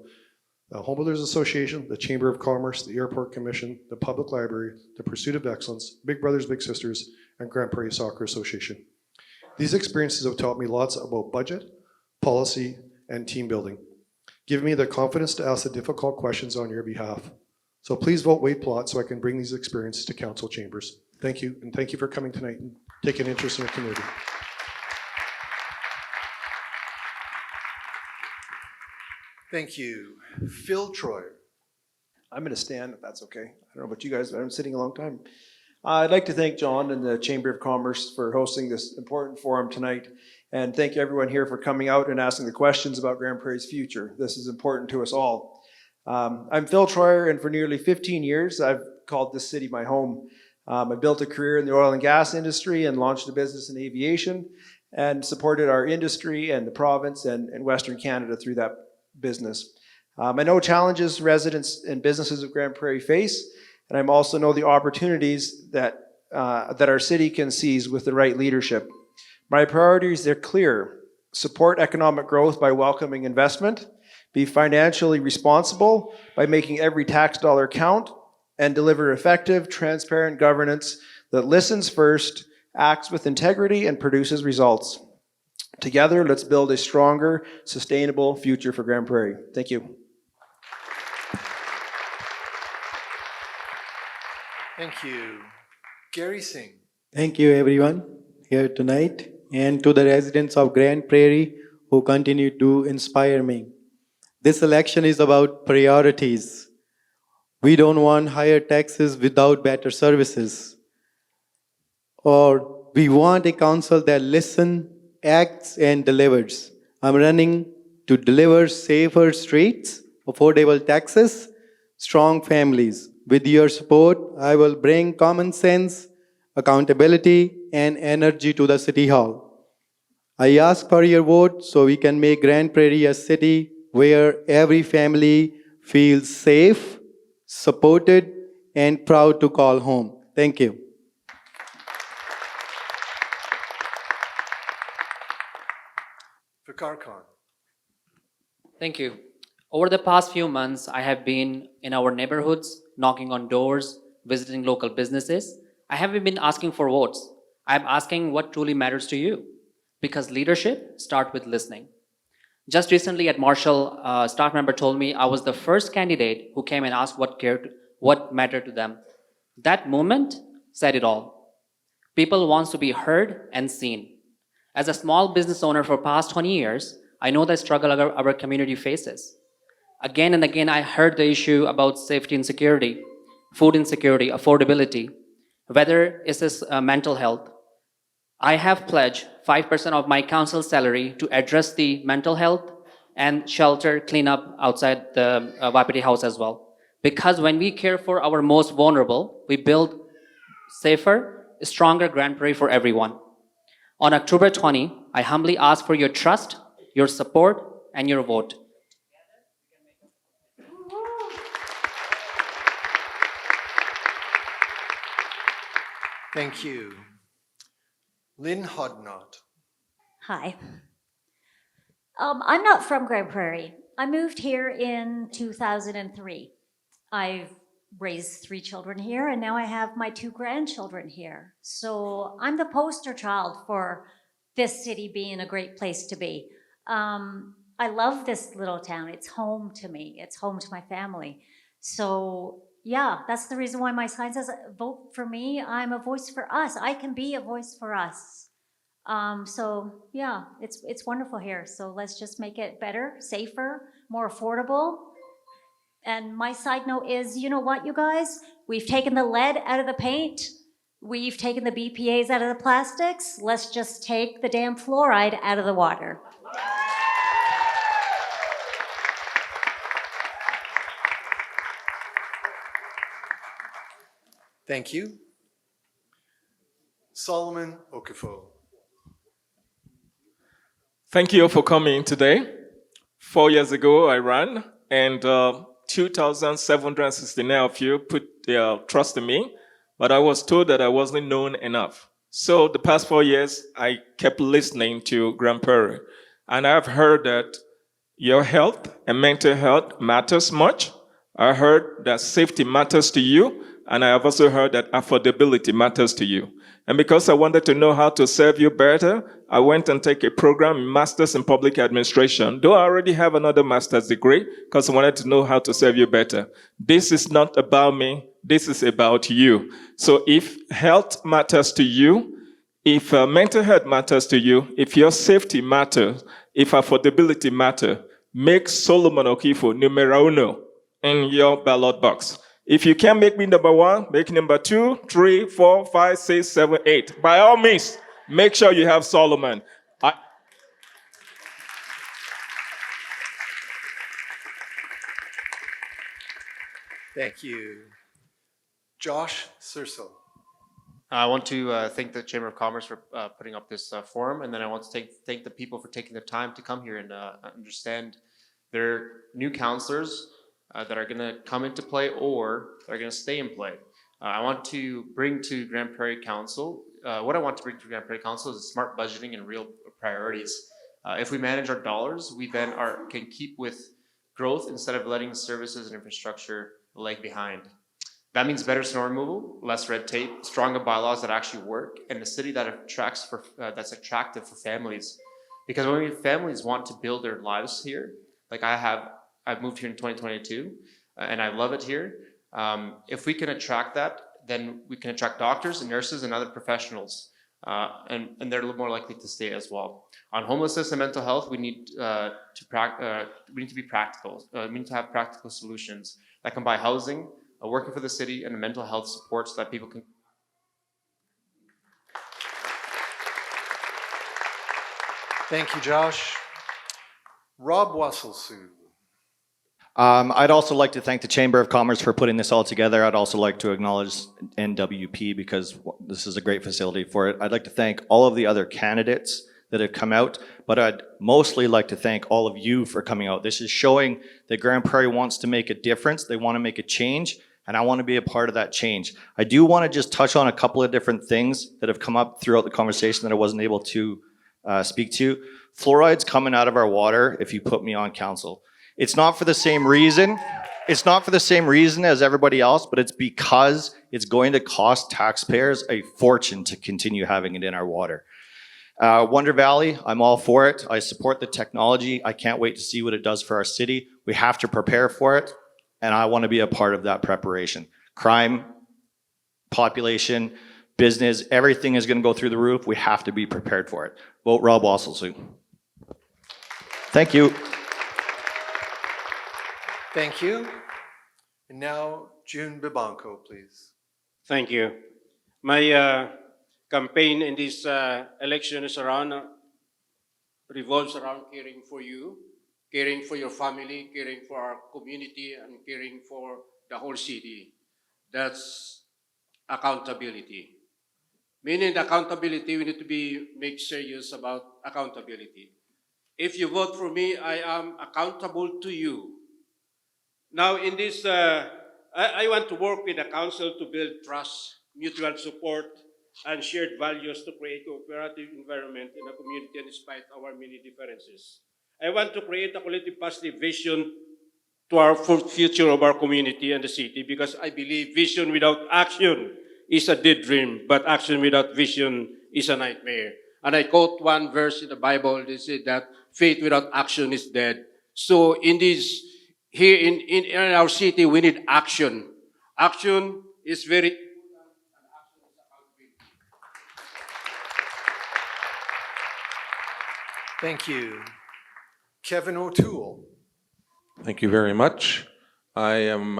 the Home Builders Association, the Chamber of Commerce, the Airport Commission, the Public Library, the Pursuit of Excellence, Big Brothers Big Sisters, and Grande Prairie Soccer Association. These experiences have taught me lots about budget, policy, and team building, giving me the confidence to ask the difficult questions on your behalf. So please vote Wade Plot so I can bring these experiences to council chambers. Thank you, and thank you for coming tonight and taking interest in our community. Thank you. Phil Troyer. I'm going to stand if that's okay. I don't know about you guys, but I'm sitting a long time. I'd like to thank John and the Chamber of Commerce for hosting this important forum tonight. And thank everyone here for coming out and asking the questions about Grande Prairie's future. This is important to us all. I'm Phil Troyer, and for nearly 15 years, I've called this city my home. I built a career in the oil and gas industry and launched a business in aviation and supported our industry and the province and Western Canada through that business. I know challenges residents and businesses of Grande Prairie face, and I also know the opportunities that our city can seize with the right leadership. My priorities are clear: support economic growth by welcoming investment, be financially responsible by making every tax dollar count, and deliver effective, transparent governance that listens first, acts with integrity, and produces results. Together, let's build a stronger, sustainable future for Grande Prairie. Thank you. Thank you. Gary Singh. Thank you, everyone here tonight, and to the residents of Grande Prairie who continue to inspire me. This election is about priorities. We don't want higher taxes without better services. Or we want a council that listens, acts, and delivers. I'm running to deliver safer streets, affordable taxes, strong families. With your support, I will bring common sense, accountability, and energy to the City Hall. I ask for your vote so we can make Grande Prairie a city where every family feels safe, supported, and proud to call home. Thank you. Fakar Khan. Thank you. Over the past few months, I have been in our neighborhoods, knocking on doors, visiting local businesses. I haven't been asking for votes. I'm asking what truly matters to you. Because leadership starts with listening. Just recently at Marshall, a staff member told me I was the first candidate who came and asked what mattered to them. That moment said it all. People want to be heard and seen. As a small business owner for past 20 years, I know the struggle our community faces. Again and again, I heard the issue about safety and security, food insecurity, affordability, whether it's this mental health. I have pledged 5% of my council salary to address the mental health and shelter cleanup outside the Wapiti House as well. Because when we care for our most vulnerable, we build safer, stronger Grande Prairie for everyone. On October 20, I humbly ask for your trust, your support, and your vote. Thank you. Lynn Hodnott. Hi. I'm not from Grande Prairie. I moved here in 2003. I've raised 3 children here, and now I have my 2 grandchildren here. So I'm the poster child for this city being a great place to be. I love this little town. It's home to me. It's home to my family. So yeah, that's the reason why my sign says, vote for me. I'm a voice for us. I can be a voice for us. So yeah, it's wonderful here. So let's just make it better, safer, more affordable. And my side note is, you know what, you guys? We've taken the lead out of the paint. We've taken the BPAs out of the plastics. Let's just take the damn fluoride out of the water. Thank you. Solomon Okefo. Thank you for coming today. 4 years ago, I ran, and 2,769 of you put their trust in me, but I was told that I wasn't known enough. So the past 4 years, I kept listening to Grande Prairie, and I've heard that your health and mental health matters much. I heard that safety matters to you, and I have also heard that affordability matters to you. And because I wanted to know how to serve you better, I went and took a program in Masters in Public Administration, though I already have another master's degree, because I wanted to know how to serve you better. This is not about me. This is about you. So if health matters to you, if mental health matters to you, if your safety matters, if affordability matters, make Solomon Okifo numero uno in your ballot box. If you can't make me number one, make number 2, 3, 4, 5, 6, 7, 8. By all means, make sure you have Solomon. Thank you. Josh Surso. I want to thank the Chamber of Commerce for putting up this forum, and then I want to thank the people for taking the time to come here and understand their new councillors that are going to come into play or that are going to stay in play. I want to bring to Grande Prairie Council, what I want to bring to Grande Prairie Council is smart budgeting and real priorities. If we manage our dollars, we then can keep with growth instead of letting services and infrastructure lag behind. That means better snow removal, less red tape, stronger bylaws that actually work, and a city that that's attractive for families. Because when families want to build their lives here, like I've moved here in 2022, and I love it here. If we can attract that, then we can attract doctors and nurses and other professionals, and they're a little more likely to stay as well. On homelessness and mental health, we need to be practical. We need to have practical solutions that can buy housing, working for the city, and mental health support so that people can. Thank you, Josh. Rob Wasselsu. I'd also like to thank the Chamber of Commerce for putting this all together. I'd also like to acknowledge NWP because this is a great facility for it. I'd like to thank all of the other candidates that have come out, but I'd mostly like to thank all of you for coming out. This is showing that Grande Prairie wants to make a difference. They want to make a change, and I want to be a part of that change. I do want to just touch on a couple of different things that have come up throughout the conversation that I wasn't able to speak to. Fluoride's coming out of our water if you put me on council. It's not for the same reason. It's not for the same reason as everybody else, but it's because it's going to cost taxpayers a fortune to continue having it in our water. Wonder Valley, I'm all for it. I support the technology. I can't wait to see what it does for our city. We have to prepare for it, and I want to be a part of that preparation. Crime, population, business, everything is going to go through the roof. We have to be prepared for it. Vote Rob Wasselsu. Thank you. Thank you. And now, June Bibanco, please. Thank you. My campaign in this election is revolves around caring for you, caring for your family, caring for our community, and caring for the whole city. That's accountability. Meaning accountability, we need to make serious about accountability. If you vote for me, I am accountable to you. Now in this, I want to work with the council to build trust, mutual support, and shared values to create a cooperative environment in the community despite our many differences. I want to create a collective positive vision to our future of our community and the city because I believe vision without action is a dead dream, but action without vision is a nightmare. And I quote one verse in the Bible, they say that faith without action is dead. So here in our city, we need action. Action is very Thank you. Kevin O'Toole. Thank you very much. I am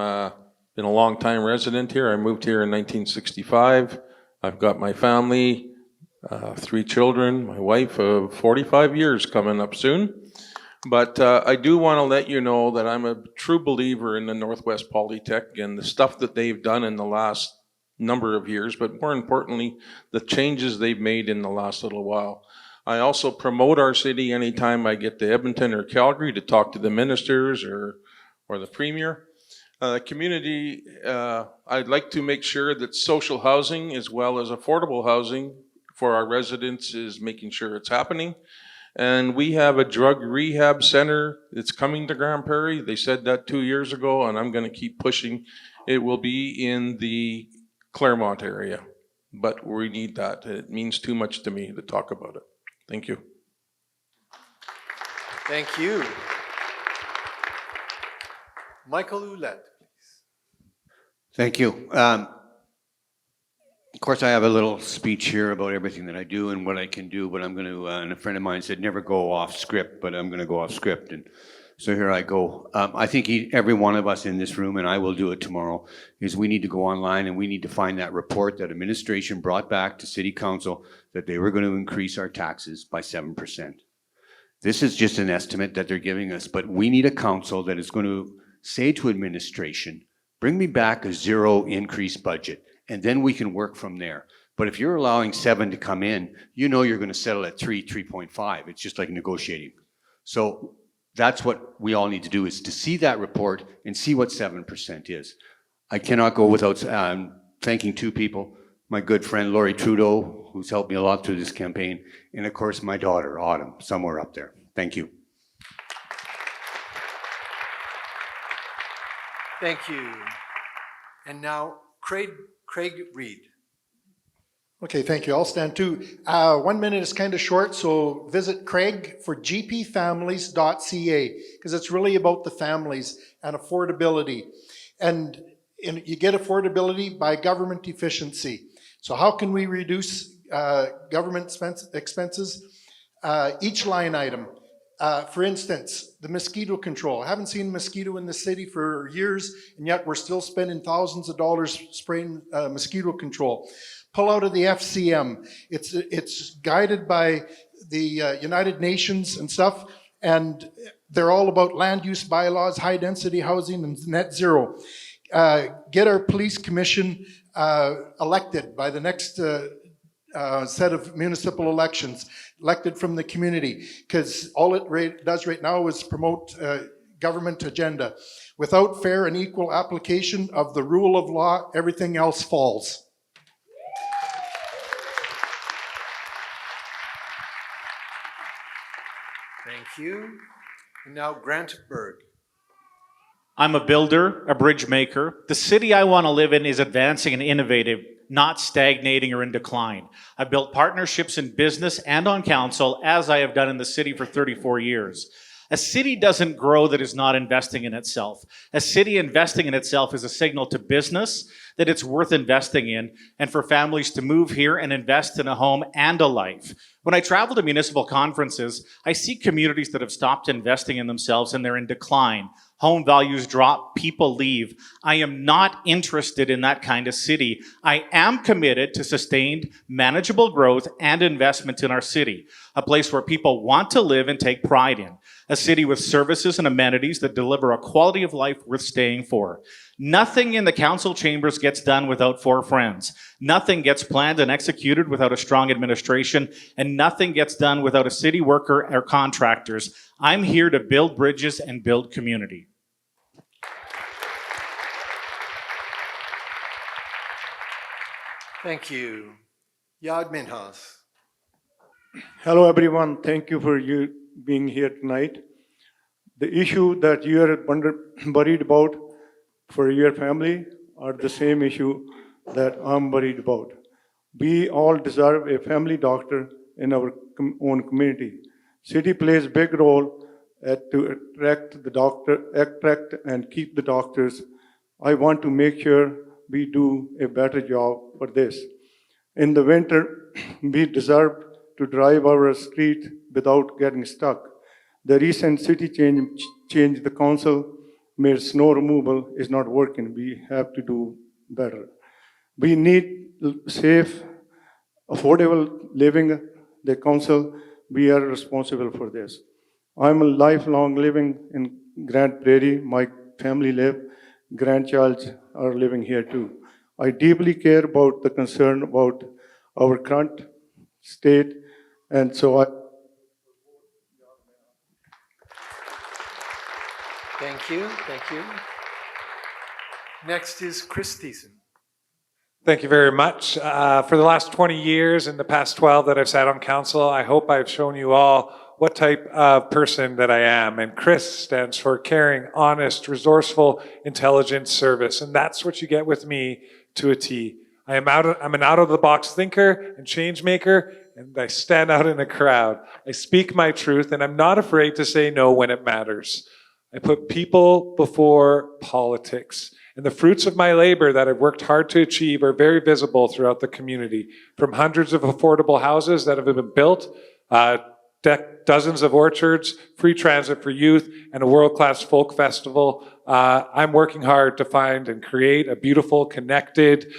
been a long-time resident here. I moved here in 1965. I've got my family, 3 children, my wife of 45 years coming up soon. But I do want to let you know that I'm a true believer in the Northwest Polytech and the stuff that they've done in the last number of years, but more importantly, the changes they've made in the last little while. I also promote our city anytime I get to Edmonton or Calgary to talk to the ministers or the premier. Community, I'd like to make sure that social housing as well as affordable housing for our residents is making sure it's happening. And we have a drug rehab center that's coming to Grande Prairie. They said that 2 years ago, and I'm going to keep pushing. It will be in the Claremont area, but we need that. It means too much to me to talk about it. Thank you. Thank you. Michael Ouellette, please. Thank you. Of course, I have a little speech here about everything that I do and what I can do, but I'm going to, and a friend of mine said, never go off script, but I'm going to go off script and So here I go. I think every one of us in this room, and I will do it tomorrow, is we need to go online and we need to find that report that administration brought back to City Council that they were going to increase our taxes by 7%. This is just an estimate that they're giving us, but we need a council that is going to say to administration, bring me back a zero increase budget, and then we can work from there. But if you're allowing 7 to come in, you know you're going to settle at 3.5. It's just like negotiating. So that's what we all need to do, is to see that report and see what 7% is. I cannot go without thanking two people, my good friend Laurie Trudeau, who's helped me a lot through this campaign, and of course my daughter, Autumn, somewhere up there. Thank you. Thank you. And now Craig Reed. Okay, thank you. I'll stand too. 1 minute is kind of short, so visit Craig for gpfamilies.ca, because it's really about the families and affordability. And you get affordability by government efficiency. So how can we reduce government expenses? Each line item. For instance, the mosquito control. I haven't seen a mosquito in the city for years, and yet we're still spending thousands of dollars spraying mosquito control. Pull out of the FCM. It's guided by the United Nations and stuff, and they're all about land use bylaws, high density housing, and net zero. Get our police commission elected by the next set of municipal elections, elected from the community, because all it does right now is promote government agenda. Without fair and equal application of the rule of law, everything else falls. Thank you. And now Grant Berg. I'm a builder, a bridge maker. The city I want to live in is advancing and innovative, not stagnating or in decline. I've built partnerships in business and on council, as I have done in the city for 34 years. A city doesn't grow that is not investing in itself. A city investing in itself is a signal to business that it's worth investing in, and for families to move here and invest in a home and a life. When I travel to municipal conferences, I see communities that have stopped investing in themselves and they're in decline. Home values drop, people leave. I am not interested in that kind of city. I am committed to sustained, manageable growth and investment in our city, a place where people want to live and take pride in, a city with services and amenities that deliver a quality of life worth staying for. Nothing in the council chambers gets done without four friends. Nothing gets planned and executed without a strong administration, and nothing gets done without a city worker or contractors. I'm here to build bridges and build community. Thank you. Yad Minhas. Hello, everyone. Thank you for you being here tonight. The issue that you are worried about for your family are the same issue that I'm worried about. We all deserve a family doctor in our own community. City plays a big role to attract and keep the doctors. I want to make sure we do a better job for this. In the winter, we deserve to drive our street without getting stuck. The recent city change the council made snow removal is not working. We have to do better. We need safe, affordable living. The council, we are responsible for this. I'm a lifelong living in Grande Prairie. My family live. Grandchildren are living here too. I deeply care about the concern about our current state, and so Thank you. Thank you. Next is Chris Thiessen. Thank you very much. For the last 20 years and the past 12 that I've sat on council, I hope I've shown you all what type of person that I am. And CHRIS stands for Caring, Honest, Resourceful, Intelligent Service. And that's what you get with me to a T. I'm an out-of-the-box thinker and change maker, and I stand out in a crowd. I speak my truth, and I'm not afraid to say no when it matters. I put people before politics. And the fruits of my labor that I've worked hard to achieve are very visible throughout the community. From hundreds of affordable houses that have been built, dozens of orchards, free transit for youth, and a world-class folk festival. I'm working hard to find and create a beautiful, connected,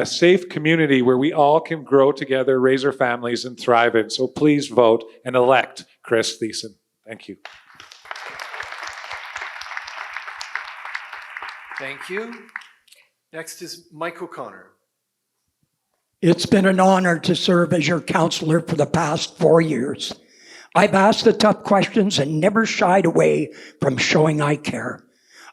safe community where we all can grow together, raise our families, and thrive in. So please vote and elect Chris Thiessen. Thank you. Thank you. Next is Mike O'Connor. It's been an honor to serve as your counselor for the past 4 years. I've asked the tough questions and never shied away from showing I care.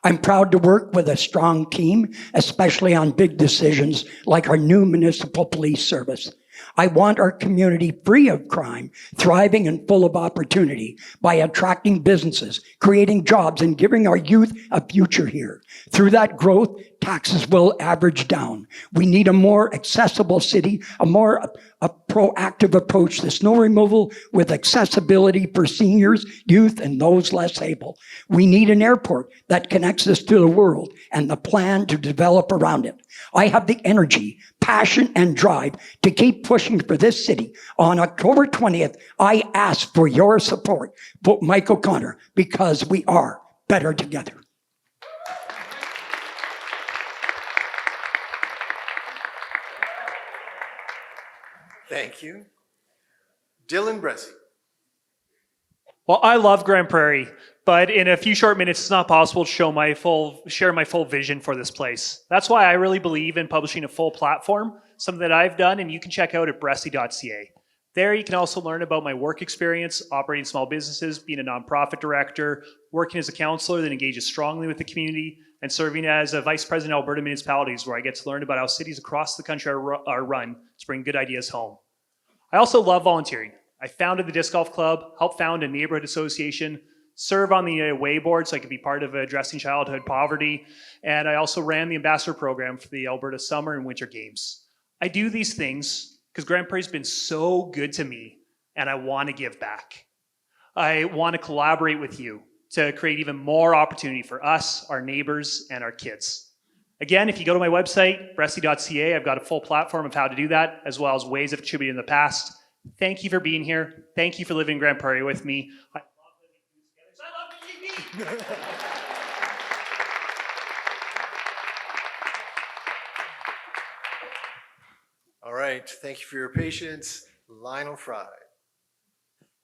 I'm proud to work with a strong team, especially on big decisions like our new municipal police service. I want our community free of crime, thriving and full of opportunity by attracting businesses, creating jobs, and giving our youth a future here. Through that growth, taxes will average down. We need a more accessible city, a proactive approach to snow removal with accessibility for seniors, youth, and those less able. We need an airport that connects us to the world and the plan to develop around it. I have the energy, passion, and drive to keep pushing for this city. On October 20th, I ask for your support. Vote Mike O'Connor because we are better together. Thank you. Dylan Bressie. Well, I love Grande Prairie, but in a few short minutes, it's not possible to share my full vision for this place. That's why I really believe in publishing a full platform, something that I've done, and you can check out at bressie.ca. There, you can also learn about my work experience, operating small businesses, being a nonprofit director, working as a counselor that engages strongly with the community, and serving as a vice president of Alberta municipalities, where I get to learn about how cities across the country are run to bring good ideas home. I also love volunteering. I founded the Disc Golf Club, helped found a neighborhood association, serve on the away board so I could be part of addressing childhood poverty, and I also ran the ambassador program for the Alberta Summer and Winter Games. I do these things because Grande Prairie's been so good to me, and I want to give back. I want to collaborate with you to create even more opportunity for us, our neighbors, and our kids. Again, if you go to my website, bressie.ca, I've got a full platform of how to do that, as well as ways I've contributed in the past. Thank you for being here. Thank you for living in Grande Prairie with me. I love living together. I love the GP. All right, thank you for your patience. Lionel Fry.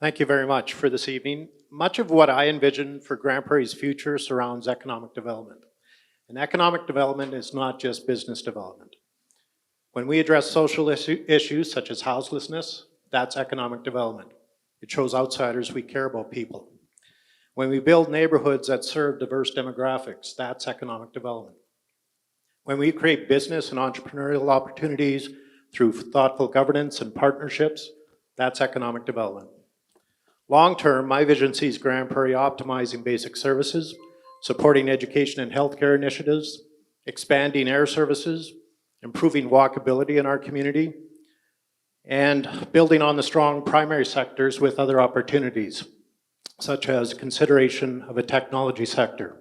Thank you very much for this evening. Much of what I envision for Grande Prairie's future surrounds economic development. And economic development is not just business development. When we address social issues such as houselessness, that's economic development. It shows outsiders we care about people. When we build neighborhoods that serve diverse demographics, that's economic development. When we create business and entrepreneurial opportunities through thoughtful governance and partnerships, that's economic development. Long-term, my vision sees Grande Prairie optimizing basic services, supporting education and healthcare initiatives, expanding air services, improving walkability in our community, and building on the strong primary sectors with other opportunities, such as consideration of a technology sector.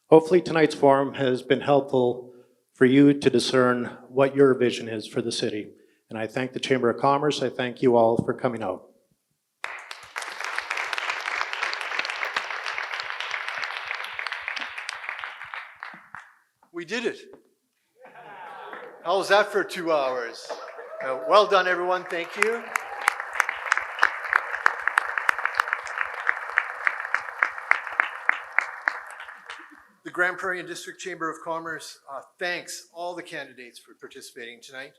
Hopefully tonight's forum has been helpful for you to discern what your vision is for the city. And I thank the Chamber of Commerce. I thank you all for coming out. We did it. How was that for 2 hours? Well done, everyone. Thank you. The Grande Prairie and District Chamber of Commerce thanks all the candidates for participating tonight.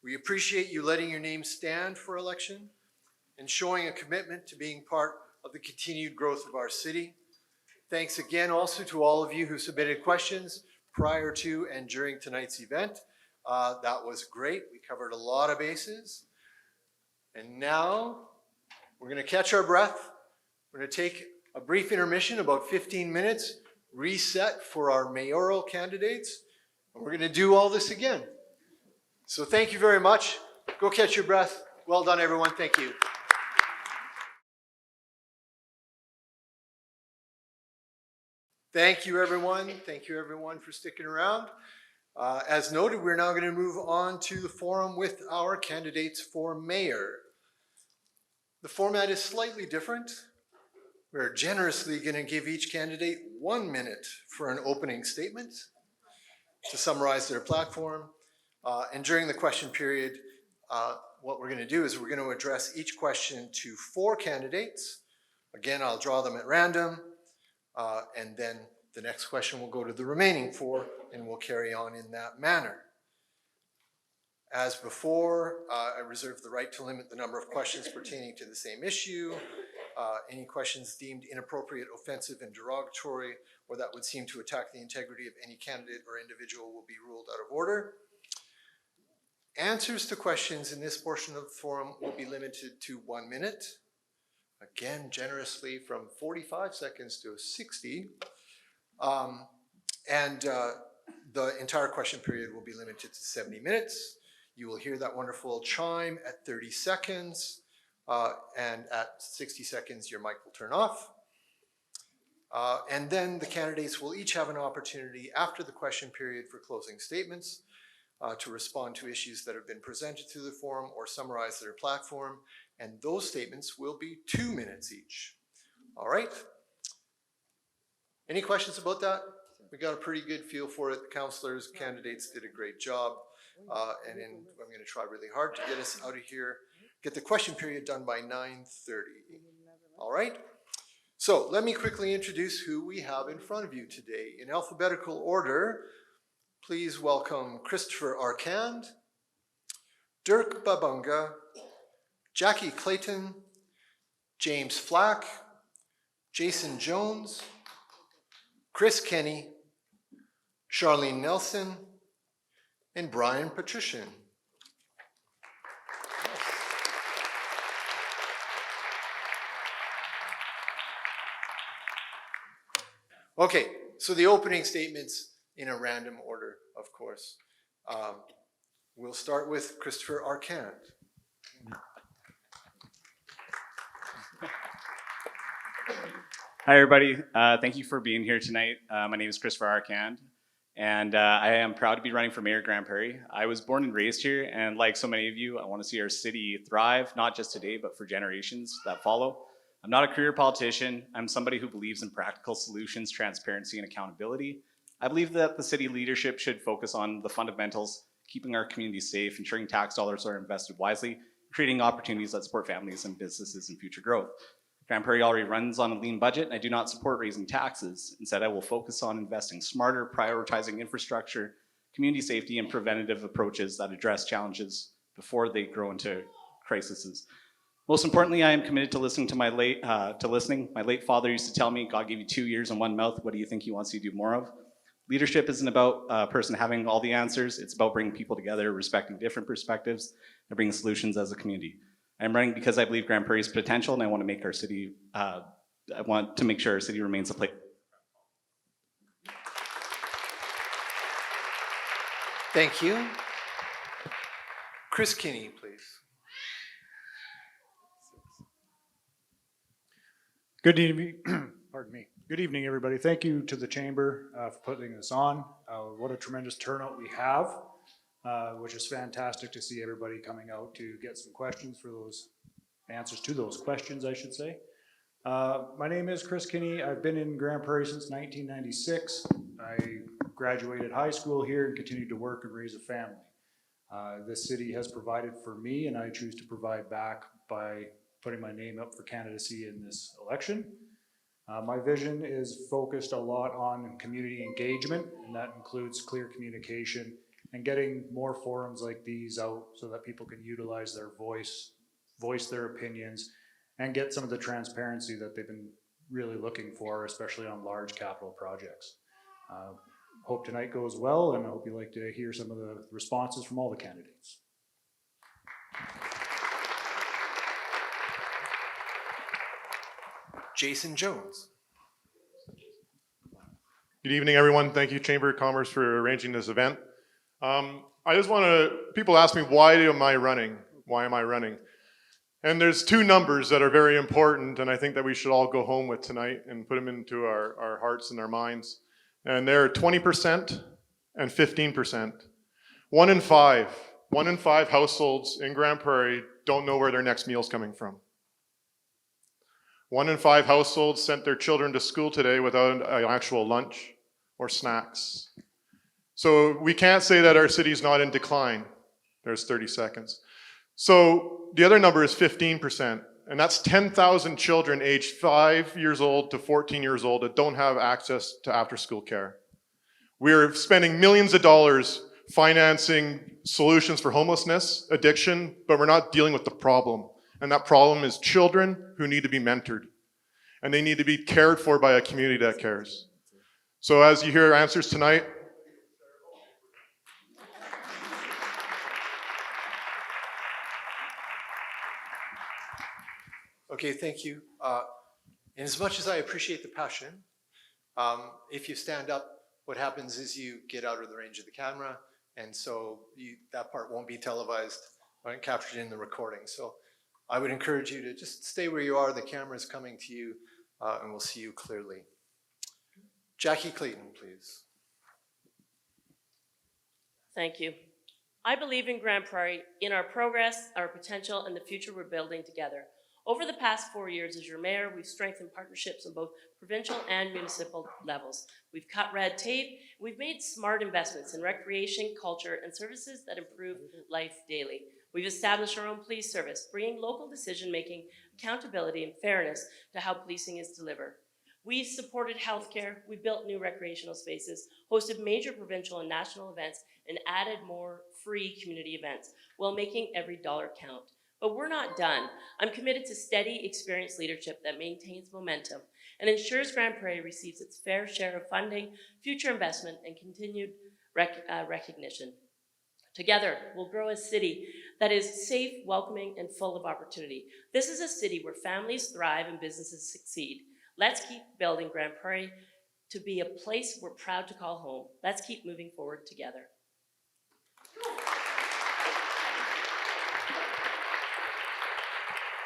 We appreciate you letting your name stand for election and showing a commitment to being part of the continued growth of our city. Thanks again also to all of you who submitted questions prior to and during tonight's event. That was great. We covered a lot of bases. And now we're going to catch our breath. We're going to take a brief intermission, about 15 minutes, reset for our mayoral candidates, and we're going to do all this again. So thank you very much. Go catch your breath. Well done, everyone. Thank you. Thank you, everyone. Thank you, everyone, for sticking around. As noted, we're now going to move on to the forum with our candidates for mayor. The format is slightly different. We're generously going to give each candidate 1 minute for an opening statement to summarize their platform. And during the question period, what we're going to do is we're going to address each question to 4 candidates. Again, I'll draw them at random, and then the next question will go to the remaining 4, and we'll carry on in that manner. As before, I reserve the right to limit the number of questions pertaining to the same issue. Any questions deemed inappropriate, offensive, and derogatory, or that would seem to attack the integrity of any candidate or individual will be ruled out of order. Answers to questions in this portion of the forum will be limited to 1 minute. Again, generously from 45 seconds to 60. The entire question period will be limited to 70 minutes. You will hear that wonderful chime at 30 seconds. And at 60 seconds, your mic will turn off. And then the candidates will each have an opportunity after the question period for closing statements to respond to issues that have been presented to the forum or summarize their platform. And those statements will be 2 minutes each. All right. Any questions about that? We got a pretty good feel for it. The councillors, candidates did a great job. I'm going to try really hard to get us out of here. Get the question period done by 9:30. All right? So let me quickly introduce who we have in front of you today. In alphabetical order, please welcome Christopher Arcand, Dirk Babunga, Jackie Clayton, James Flack, Jason Jones, Chris Kenny, Charlene Nelson, and Brian Patrician. Okay, so the opening statements in a random order, of course. We'll start with Christopher Arcand. Hi, everybody. Thank you for being here tonight. My name is Christopher Arcand, and I am proud to be running for Mayor Grande Prairie. I was born and raised here, and like so many of you, I want to see our city thrive, not just today, but for generations that follow. I'm not a career politician. I'm somebody who believes in practical solutions, transparency, and accountability. I believe that the city leadership should focus on the fundamentals, keeping our community safe, ensuring tax dollars are invested wisely, creating opportunities that support families and businesses and future growth. Grande Prairie already runs on a lean budget, and I do not support raising taxes. Instead, I will focus on investing smarter, prioritizing infrastructure, community safety, and preventative approaches that address challenges before they grow into crises. Most importantly, I am committed to listening to my late father used to tell me, God gave you 2 ears and 1 mouth. What do you think he wants you to do more of? Leadership isn't about a person having all the answers. It's about bringing people together, respecting different perspectives, and bringing solutions as a community. I'm running because I believe Grande Prairie's potential, and I want to make our city, I want to make sure our city remains a place. Thank you. Chris Kinney, please. Good evening, pardon me. Good evening, everybody. Thank you to the Chamber for putting this on. What a tremendous turnout we have, which is fantastic to see everybody coming out to get some questions for those answers to those questions, I should say. My name is Chris Kinney. I've been in Grande Prairie since 1996. I graduated high school here and continued to work and raise a family. This city has provided for me, and I choose to provide back by putting my name up for candidacy in this election. My vision is focused a lot on community engagement, and that includes clear communication and getting more forums like these out so that people can utilize their voice their opinions, and get some of the transparency that they've been really looking for, especially on large capital projects. Hope tonight goes well, and I hope you like to hear some of the responses from all the candidates. Jason Jones. Good evening, everyone. Thank you, Chamber of Commerce, for arranging this event. I just want to, people ask me, why am I running? Why am I running? And there's 2 numbers that are very important, and I think that we should all go home with tonight and put them into our hearts and our minds. And they're 20% and 15%. 1 in 5 households in Grande Prairie don't know where their next meal's coming from. 1 in 5 households sent their children to school today without an actual lunch or snacks. So we can't say that our city's not in decline. There's 30 seconds. So the other number is 15%, and that's 10,000 children aged 5 years old to 14 years old that don't have access to after-school care. We're spending millions of dollars financing solutions for homelessness, addiction, but we're not dealing with the problem. And that problem is children who need to be mentored. And they need to be cared for by a community that cares. So as you hear answers tonight, Okay, thank you. And as much as I appreciate the passion, if you stand up, what happens is you get out of the range of the camera, and so that part won't be televised or captured in the recording. So I would encourage you to just stay where you are. The camera is coming to you, and we'll see you clearly. Jackie Clayton, please. Thank you. I believe in Grande Prairie, in our progress, our potential, and the future we're building together. Over the past 4 years as your mayor, we've strengthened partnerships on both provincial and municipal levels. We've cut red tape. We've made smart investments in recreation, culture, and services that improve life daily. We've established our own police service, bringing local decision-making, accountability, and fairness to how policing is delivered. We supported healthcare, we built new recreational spaces, hosted major provincial and national events, and added more free community events while making every dollar count. But we're not done. I'm committed to steady, experienced leadership that maintains momentum and ensures Grande Prairie receives its fair share of funding, future investment, and continued recognition. Together, we'll grow a city that is safe, welcoming, and full of opportunity. This is a city where families thrive and businesses succeed. Let's keep building Grande Prairie to be a place we're proud to call home. Let's keep moving forward together.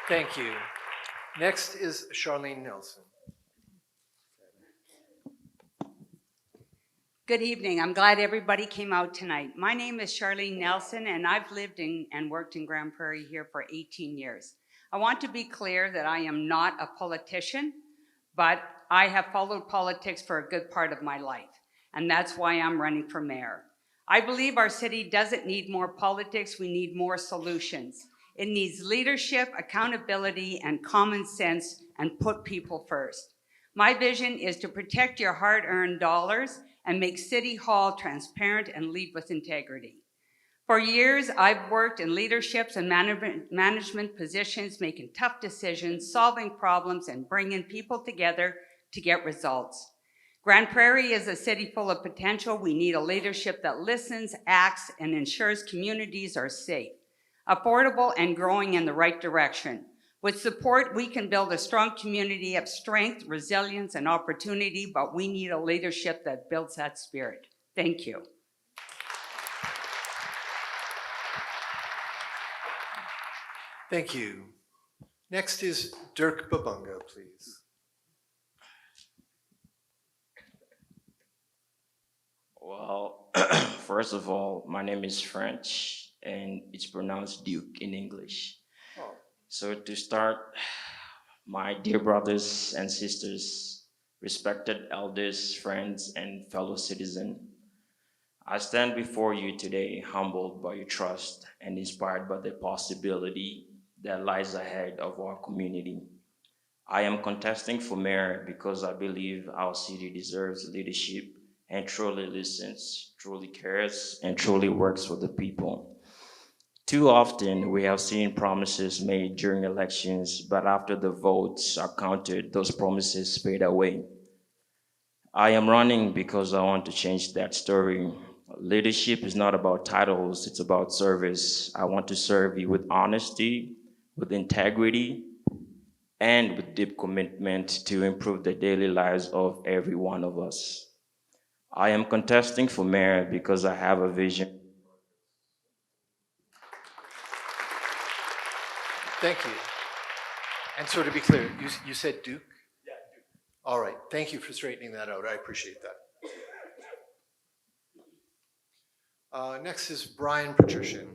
Thank you. Next is Charlene Nelson. Good evening. I'm glad everybody came out tonight. My name is Charlene Nelson, and I've lived and worked in Grande Prairie here for 18 years. I want to be clear that I am not a politician, but I have followed politics for a good part of my life, and that's why I'm running for mayor. I believe our city doesn't need more politics, we need more solutions. It needs leadership, accountability, and common sense, and put people first. My vision is to protect your hard-earned dollars and make City Hall transparent and lead with integrity. For years, I've worked in leaderships and management positions, making tough decisions, solving problems, and bringing people together to get results. Grande Prairie is a city full of potential. We need a leadership that listens, acts, and ensures communities are safe, affordable, and growing in the right direction. With support, we can build a strong community of strength, resilience, and opportunity, but we need a leadership that builds that spirit. Thank you. Thank you. Next is Dirk Babunga, please. Well, first of all, my name is French, and it's pronounced Duke in English. Oh. So to start, my dear brothers and sisters, respected elders, friends, and fellow citizens, I stand before you today humbled by your trust and inspired by the possibility that lies ahead of our community. I am contesting for mayor because I believe our city deserves leadership and truly listens, truly cares, and truly works for the people. Too often, we have seen promises made during elections, but after the votes are counted, those promises fade away. I am running because I want to change that story. Leadership is not about titles, it's about service. I want to serve you with honesty, with integrity, and with deep commitment to improve the daily lives of every one of us. I am contesting for mayor because I have a vision. Thank you. And so to be clear, you said Duke? Yeah, Duke. All right. Thank you for straightening that out. I appreciate that. Next is Brian Patrician.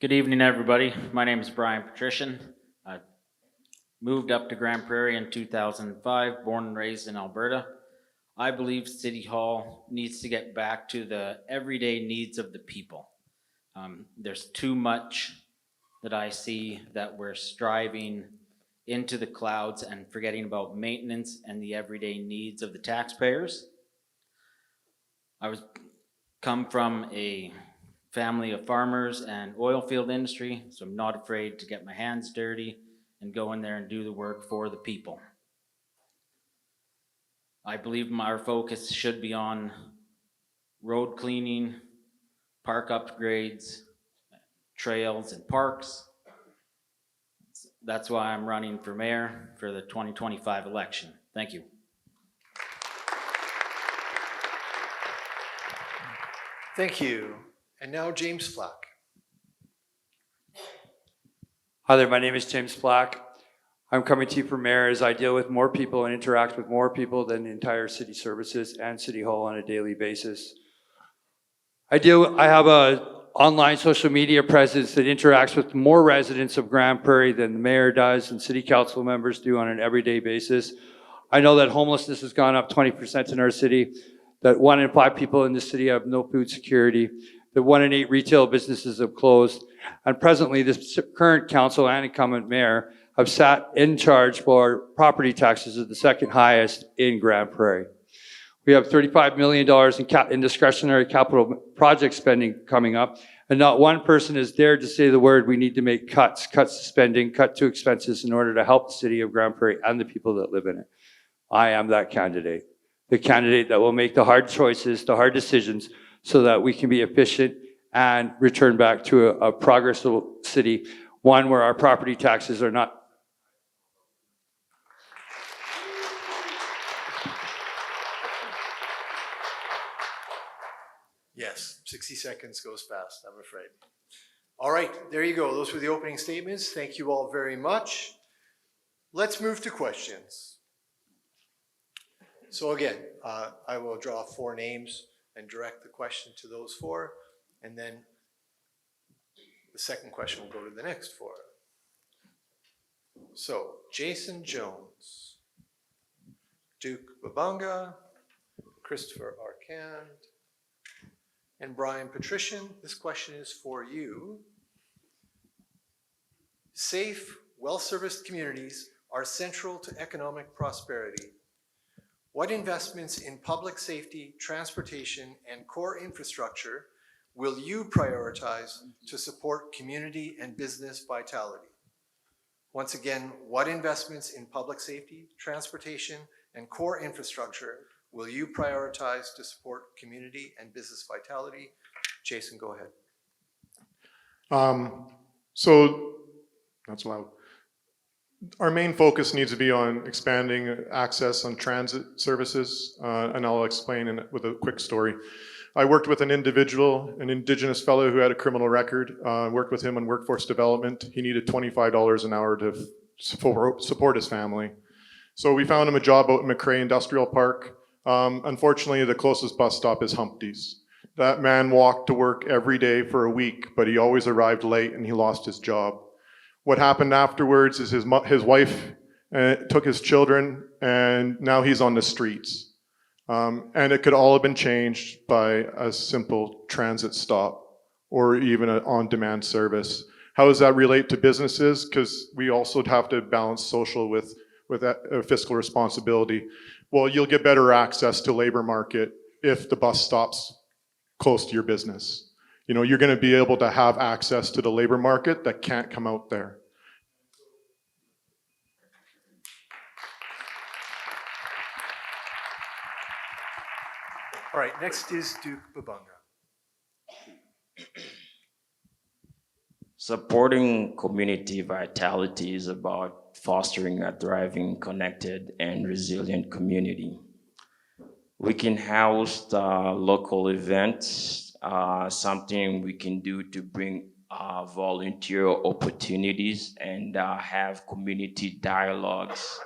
Good evening, everybody. My name is Brian Patrician. I moved up to Grande Prairie in 2005, born and raised in Alberta. I believe City Hall needs to get back to the everyday needs of the people. There's too much that I see that we're striving into the clouds and forgetting about maintenance and the everyday needs of the taxpayers. I come from a family of farmers and oil field industry, so I'm not afraid to get my hands dirty and go in there and do the work for the people. I believe our focus should be on road cleaning, park upgrades, trails and parks. That's why I'm running for mayor for the 2025 election. Thank you. Thank you. And now James Flack. Hi there, my name is James Flack. I'm coming to you for mayor as I deal with more people and interact with more people than the entire city services and City Hall on a daily basis. I have a online social media presence that interacts with more residents of Grande Prairie than the mayor does and city council members do on an everyday basis. I know that homelessness has gone up 20% in our city, that 1 in 5 people in the city have no food security, that 1 in 8 retail businesses have closed, and presently this current council and incumbent mayor have sat in charge for property taxes at the second highest in Grande Prairie. We have $35 million in discretionary capital project spending coming up, and not one person has dared to say the word, we need to make cuts to spending, cut to expenses in order to help the city of Grande Prairie and the people that live in it. I am that candidate, the candidate that will make the hard choices, the hard decisions, so that we can be efficient and return back to a progressive city, one where our property taxes are not. Yes, 60 seconds goes fast, I'm afraid. All right, there you go. Those were the opening statements. Thank you all very much. Let's move to questions. So again, I will draw 4 names and direct the question to those 4, and then the second question will go to the next 4. So, Jason Jones, Duke Babanga, Christopher Arcand, and Brian Patrician. This question is for you. Safe, well-serviced communities are central to economic prosperity. What investments in public safety, transportation, and core infrastructure will you prioritize to support community and business vitality? Once again, what investments in public safety, transportation, and core infrastructure will you prioritize to support community and business vitality? Jason, go ahead. So, that's loud. Our main focus needs to be on expanding access on transit services, and I'll explain with a quick story. I worked with an individual, an Indigenous fellow who had a criminal record. Worked with him on workforce development. He needed $25 an hour to support his family. So we found him a job out in McRae Industrial Park. Unfortunately, the closest bus stop is Humpty's. That man walked to work every day for a week, but he always arrived late and he lost his job. What happened afterwards is his wife took his children, and now he's on the streets. And it could all have been changed by a simple transit stop or even an on-demand service. How does that relate to businesses? Because we also have to balance social with that, fiscal responsibility. Well, you'll get better access to labor market if the bus stops close to your business. You know, you're going to be able to have access to the labor market that can't come out there. All right, next is Duke Babanga. Supporting community vitality is about fostering a thriving, connected, and resilient community. We can host local events, something we can do to bring volunteer opportunities and have community dialogues,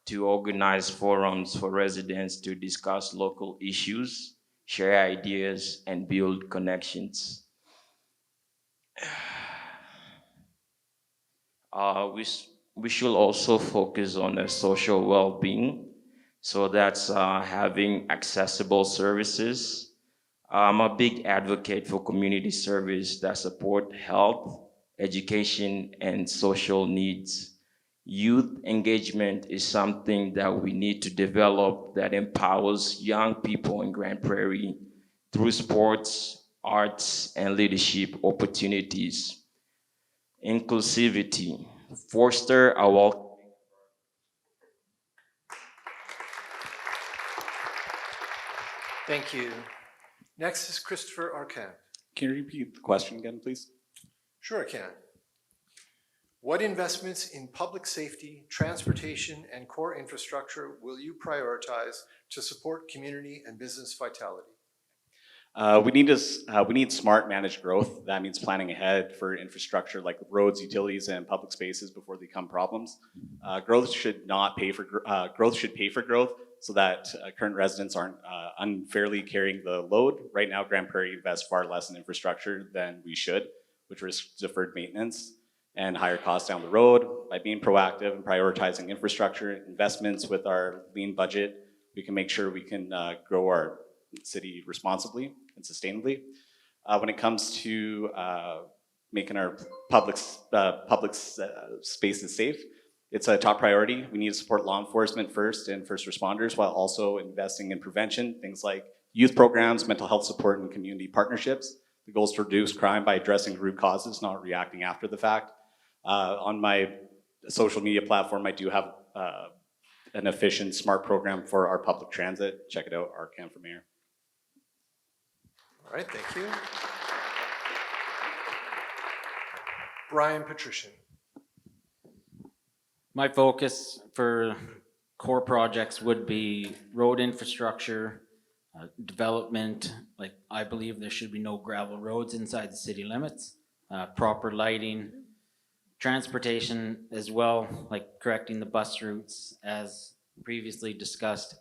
to organize forums for residents to discuss local issues, share ideas, and build connections. We should also focus on the social well-being. So that's having accessible services. I'm a big advocate for community service that support health, education, and social needs. Youth engagement is something that we need to develop that empowers young people in Grande Prairie through sports, arts, and leadership opportunities. Inclusivity, foster a welcome. Thank you. Next is Christopher Arcand. Can you repeat the question again, please? Sure I can. What investments in public safety, transportation, and core infrastructure will you prioritize to support community and business vitality? We need smart managed growth. That means planning ahead for infrastructure like roads, utilities, and public spaces before they become problems. Growth should pay for growth, so that current residents aren't unfairly carrying the load. Right now, Grande Prairie invests far less in infrastructure than we should, which risks deferred maintenance and higher costs down the road. By being proactive and prioritizing infrastructure investments with our lean budget, we can make sure we can grow our city responsibly and sustainably. When it comes to making our public spaces safe, it's a top priority. We need to support law enforcement first and first responders while also investing in prevention, things like youth programs, mental health support, and community partnerships. The goal is to reduce crime by addressing root causes, not reacting after the fact. On my social media platform, I do have an efficient, smart program for our public transit. Check it out, Arcand for Mayor. All right, thank you. Brian Patrician. My focus for core projects would be road infrastructure, development. Like, I believe there should be no gravel roads inside the city limits, proper lighting, transportation as well, like correcting the bus routes as previously discussed,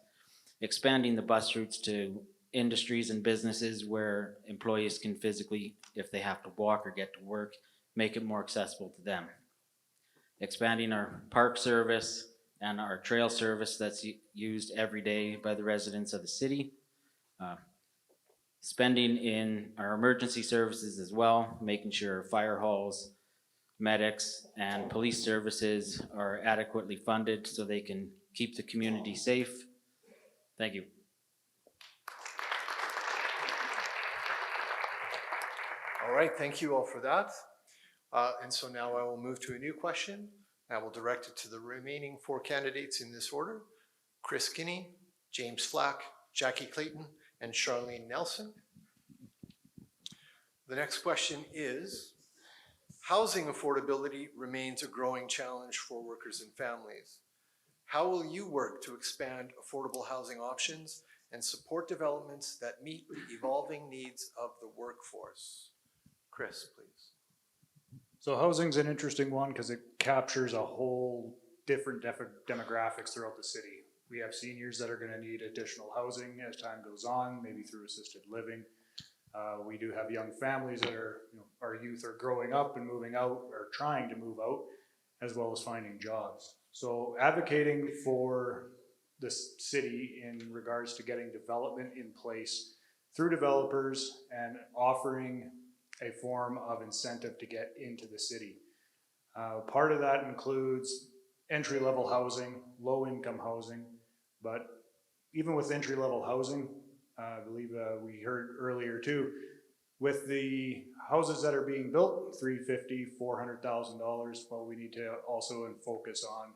expanding the bus routes to industries and businesses where employees can physically, if they have to walk or get to work, make it more accessible to them. Expanding our park service and our trail service that's used every day by the residents of the city. Spending in our emergency services as well, making sure fire halls, medics, and police services are adequately funded so they can keep the community safe. Thank you. All right, thank you all for that. And so now I will move to a new question. I will direct it to the remaining 4 candidates in this order: Chris Kinney, James Flack, Jackie Clayton, and Charlene Nelson. The next question is, housing affordability remains a growing challenge for workers and families. How will you work to expand affordable housing options and support developments that meet the evolving needs of the workforce? Chris, please. So housing's an interesting one because it captures a whole different demographics throughout the city. We have seniors that are going to need additional housing as time goes on, maybe through assisted living. We do have young families that are, our youth are growing up and moving out or trying to move out, as well as finding jobs. So advocating for this city in regards to getting development in place through developers and offering a form of incentive to get into the city. Part of that includes entry-level housing, low-income housing, but even with entry-level housing, I believe we heard earlier too, with the houses that are being built, $350,000, $400,000, well, we need to also focus on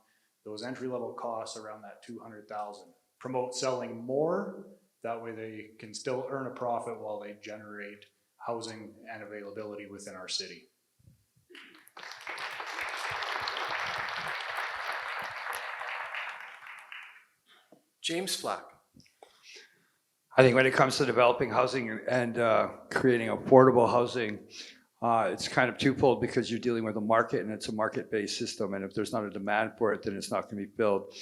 those entry-level costs around that $200,000. Promote selling more, that way they can still earn a profit while they generate housing and availability within our city. James Flack. I think when it comes to developing housing and creating affordable housing, it's kind of twofold because you're dealing with a market and it's a market-based system. And if there's not a demand for it, then it's not going to be built.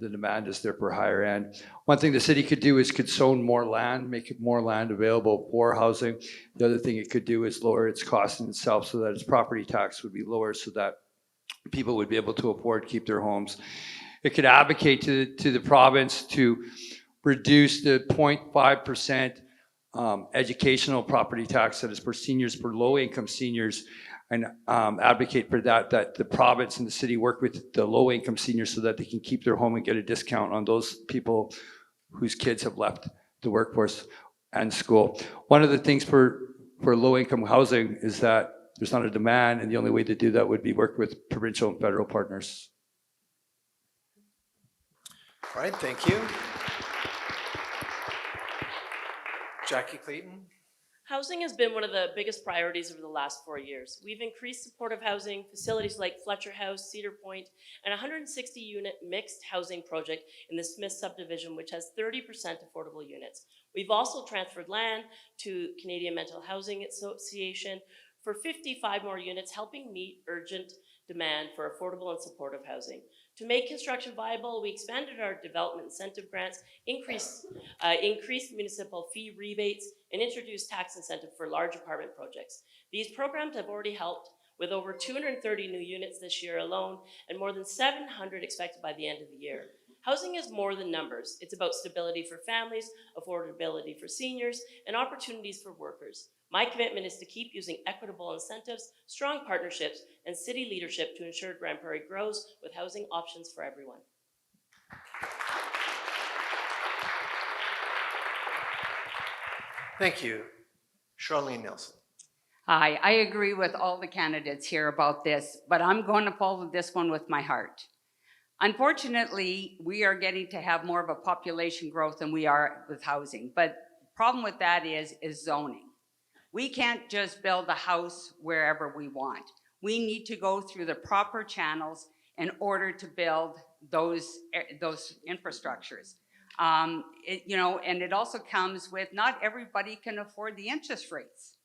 The demand is there for higher end. One thing the city could do is could zone more land, make it more land available for housing. The other thing it could do is lower its cost in itself so that its property tax would be lower so that people would be able to afford to keep their homes. It could advocate to the province to reduce the 0.5% educational property tax that is for seniors, for low-income seniors, and advocate for that the province and the city work with the low-income seniors so that they can keep their home and get a discount on those people whose kids have left the workforce and school. One of the things for low-income housing is that there's not a demand, and the only way to do that would be work with provincial and federal partners. All right, thank you. Jackie Clayton. Housing has been one of the biggest priorities over the last 4 years. We've increased supportive housing, facilities like Fletcher House, Cedar Point, and a 160-unit mixed housing project in the Smith subdivision, which has 30% affordable units. We've also transferred land to Canadian Mental Housing Association for 55 more units, helping meet urgent demand for affordable and supportive housing. To make construction viable, we expanded our development incentive grants, increased municipal fee rebates, and introduced tax incentive for large apartment projects. These programs have already helped with over 230 new units this year alone, and more than 700 expected by the end of the year. Housing is more than numbers. It's about stability for families, affordability for seniors, and opportunities for workers. My commitment is to keep using equitable incentives, strong partnerships, and city leadership to ensure Grande Prairie grows with housing options for everyone. Thank you. Charlene Nelson. Hi, I agree with all the candidates here about this, but I'm going to follow this one with my heart. Unfortunately, we are getting to have more of a population growth than we are with housing, but the problem with that is zoning. We can't just build a house wherever we want. We need to go through the proper channels in order to build those infrastructures. And it also comes with not everybody can afford the interest rates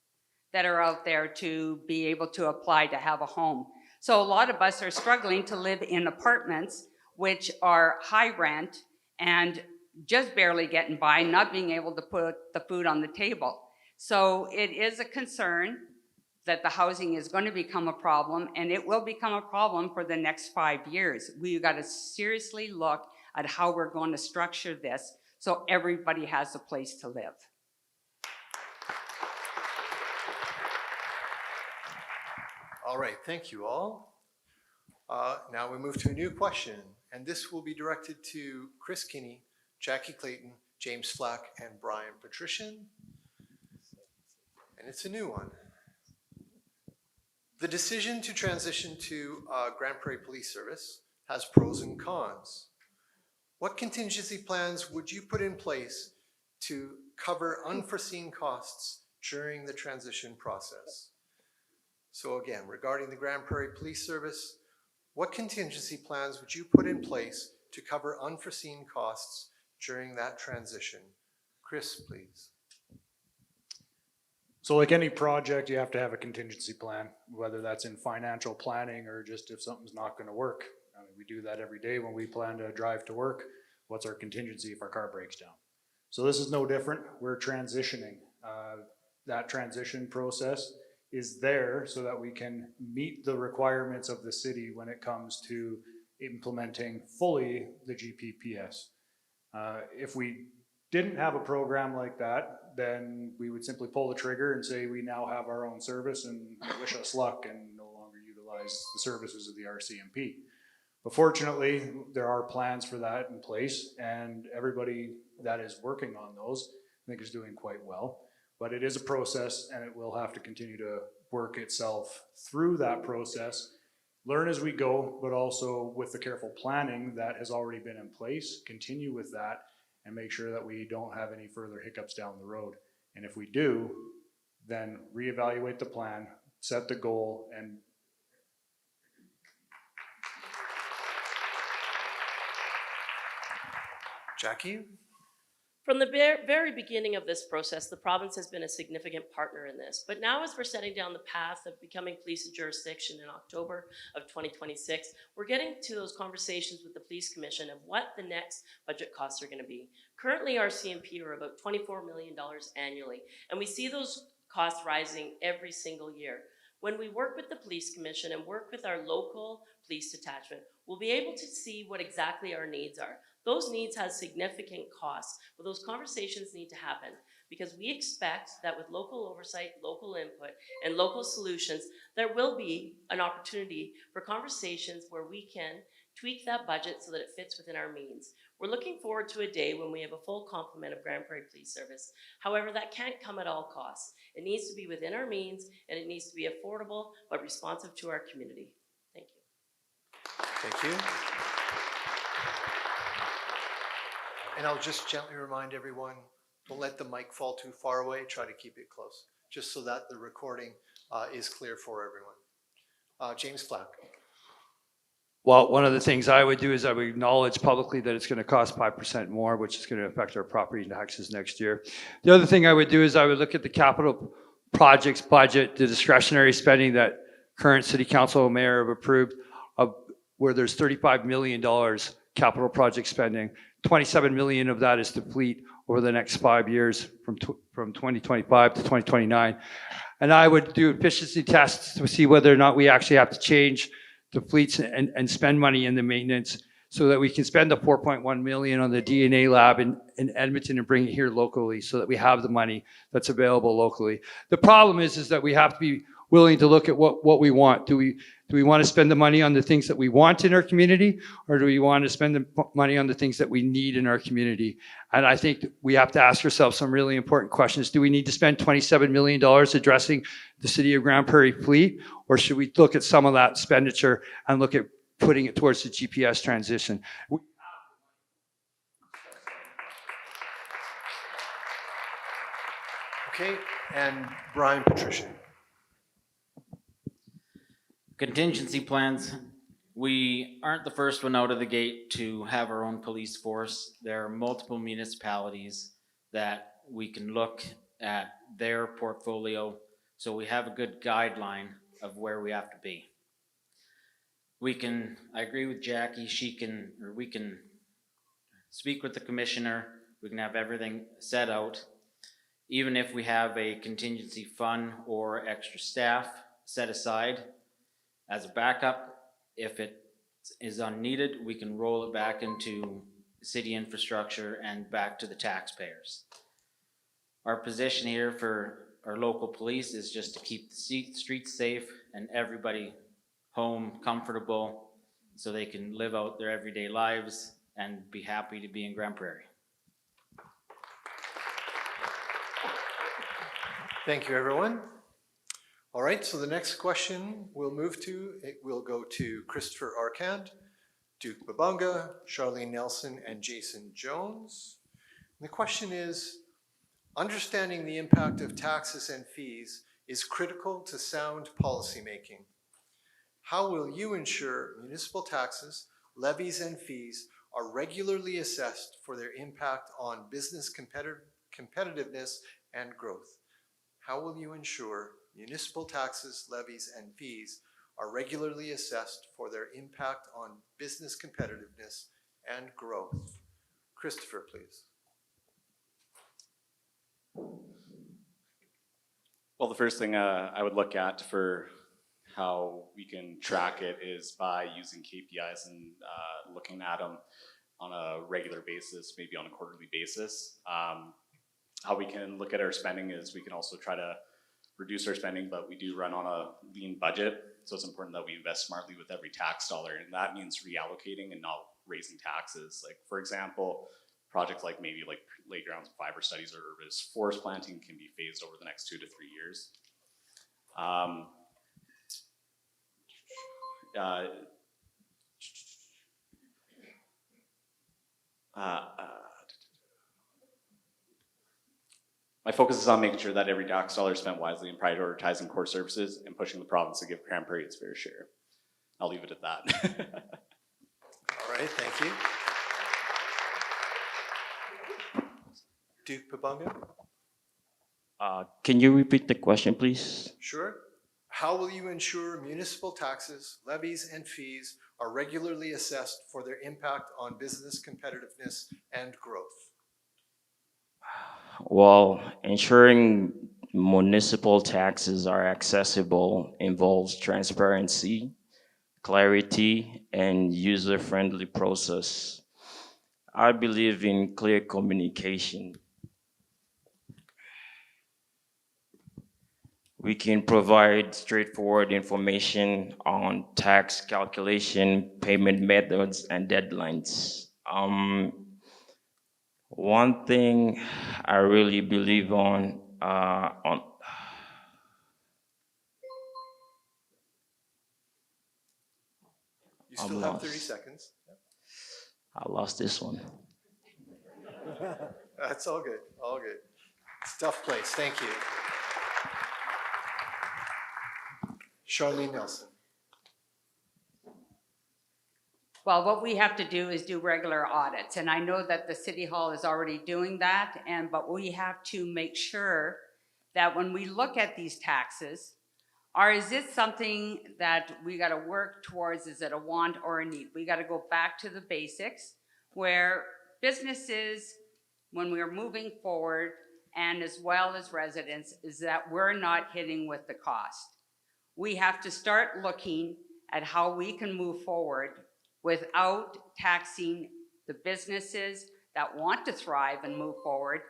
that are out there to be able to apply to have a home. So a lot of us are struggling to live in apartments which are high rent and just barely getting by, not being able to put the food on the table. So it is a concern that the housing is going to become a problem, and it will become a problem for the next 5 years. We've got to seriously look at how we're going to structure this so everybody has a place to live. All right, thank you all. Now we move to a new question, and this will be directed to Chris Kinney, Jackie Clayton, James Flack, and Brian Patrician. And it's a new one. The decision to transition to Grande Prairie Police Service has pros and cons. What contingency plans would you put in place to cover unforeseen costs during the transition process? So again, regarding the Grande Prairie Police Service, what contingency plans would you put in place to cover unforeseen costs during that transition? Chris, please. So like any project, you have to have a contingency plan, whether that's in financial planning or just if something's not going to work. I mean, we do that every day when we plan to drive to work. What's our contingency if our car breaks down? So this is no different. We're transitioning. That transition process is there so that we can meet the requirements of the city when it comes to implementing fully the GPPS. If we didn't have a program like that, then we would simply pull the trigger and say we now have our own service and wish us luck and no longer utilize the services of the RCMP. But fortunately, there are plans for that in place, and everybody that is working on those, I think, is doing quite well. But it is a process, and it will have to continue to work itself through that process, learn as we go, but also with the careful planning that has already been in place, continue with that, and make sure that we don't have any further hiccups down the road. And if we do, then reevaluate the plan, set the goal, and Jackie? From the very beginning of this process, the province has been a significant partner in this. But now as we're setting down the path of becoming police jurisdiction in October of 2026, we're getting to those conversations with the Police Commission of what the next budget costs are going to be. Currently, our CMP are about $24 million annually, and we see those costs rising every single year. When we work with the Police Commission and work with our local police detachment, we'll be able to see what exactly our needs are. Those needs have significant costs, but those conversations need to happen because we expect that with local oversight, local input, and local solutions, there will be an opportunity for conversations where we can tweak that budget so that it fits within our means. We're looking forward to a day when we have a full complement of Grande Prairie Police Service. However, that can't come at all costs. It needs to be within our means, and it needs to be affordable but responsive to our community. Thank you. Thank you. And I'll just gently remind everyone, don't let the mic fall too far away. Try to keep it close, just so that the recording is clear for everyone. James Flack. Well, one of the things I would do is I would acknowledge publicly that it's going to cost 5% more, which is going to affect our property taxes next year. The other thing I would do is I would look at the capital projects budget, the discretionary spending that current city council and mayor have approved, where there's $35 million capital project spending. 27 million of that is to fleet over the next 5 years from 2025 to 2029. And I would do efficiency tests to see whether or not we actually have to change the fleets and spend money in the maintenance so that we can spend the 4.1 million on the DNA lab in Edmonton and bring it here locally so that we have the money that's available locally. The problem is that we have to be willing to look at what we want. Do we want to spend the money on the things that we want in our community, or do we want to spend the money on the things that we need in our community? And I think we have to ask ourselves some really important questions. Do we need to spend $27 million addressing the city of Grande Prairie fleet, or should we look at some of that expenditure and look at putting it towards the GPS transition? Okay, and Brian Patricia. Contingency plans. We aren't the first one out of the gate to have our own police force. There are multiple municipalities that we can look at their portfolio, so we have a good guideline of where we have to be. I agree with Jackie, we can speak with the commissioner, we can have everything set out. Even if we have a contingency fund or extra staff set aside as a backup, if it is unneeded, we can roll it back into city infrastructure and back to the taxpayers. Our position here for our local police is just to keep the streets safe and everybody home comfortable so they can live out their everyday lives and be happy to be in Grande Prairie. Thank you, everyone. All right, so the next question we'll go to Christopher Arcand, Duke Babunga, Charlene Nelson, and Jason Jones. And the question is, understanding the impact of taxes and fees is critical to sound policymaking. How will you ensure municipal taxes, levies, and fees are regularly assessed for their impact on business competitiveness and growth? How will you ensure municipal taxes, levies, and fees are regularly assessed for their impact on business competitiveness and growth? Christopher, please. Well, the first thing I would look at for how we can track it is by using KPIs and looking at them on a regular basis, maybe on a quarterly basis. How we can look at our spending is we can also try to reduce our spending, but we do run on a lean budget. So it's important that we invest smartly with every tax dollar. And that means reallocating and not raising taxes. Like, for example, projects like maybe like playgrounds, fiber studies, or urbanist forest planting can be phased over the next 2 to 3 years. My focus is on making sure that every tax dollar is spent wisely and prioritizing core services and pushing the province to give Grande Prairie its fair share. I'll leave it at that. All right, thank you. Duke Babunga? Can you repeat the question, please? Sure. How will you ensure municipal taxes, levies, and fees are regularly assessed for their impact on business competitiveness and growth? Well, ensuring municipal taxes are accessible involves transparency, clarity, and user-friendly process. I believe in clear communication. We can provide straightforward information on tax calculation, payment methods, and deadlines. One thing I really believe on You still have 30 seconds. I lost this one. That's all good, all good. It's a tough place, thank you. Charlene Nelson. Well, what we have to do is do regular audits, and I know that the City Hall is already doing that, but we have to make sure that when we look at these taxes, is it something that we gotta work towards? Is it a want or a need? We gotta go back to the basics where businesses, when we're moving forward, and as well as residents, is that we're not hitting with the cost. We have to start looking at how we can move forward without taxing the businesses that want to thrive and move forward,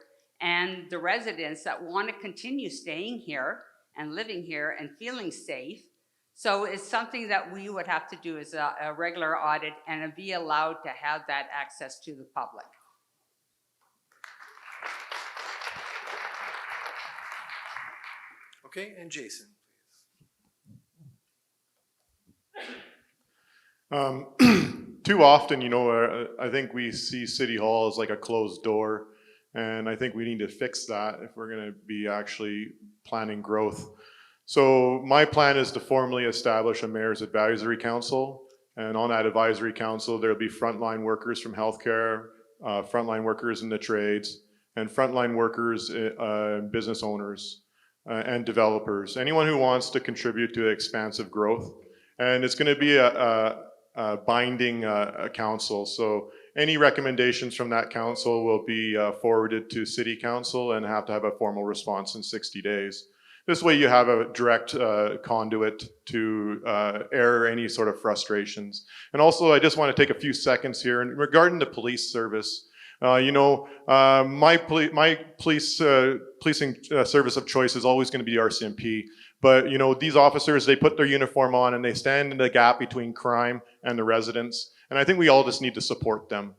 and the residents that want to continue staying here and living here and feeling safe. So it's something that we would have to do as a regular audit and be allowed to have that access to the public. Okay, and Jason. Too often, you know, I think we see City Hall as like a closed door, and I think we need to fix that if we're going to be actually planning growth. So my plan is to formally establish a Mayor's Advisory Council, and on that advisory council, there'll be frontline workers from healthcare, frontline workers in the trades, and frontline workers, business owners, and developers. Anyone who wants to contribute to expansive growth, and it's going to be a binding council. So any recommendations from that council will be forwarded to City Council and have to have a formal response in 60 days. This way you have a direct conduit to air any sort of frustrations. And also I just want to take a few seconds here and regarding the police service. You know, my policing service of choice is always going to be RCMP. But you know, these officers, they put their uniform on and they stand in the gap between crime and the residents. And I think we all just need to support them.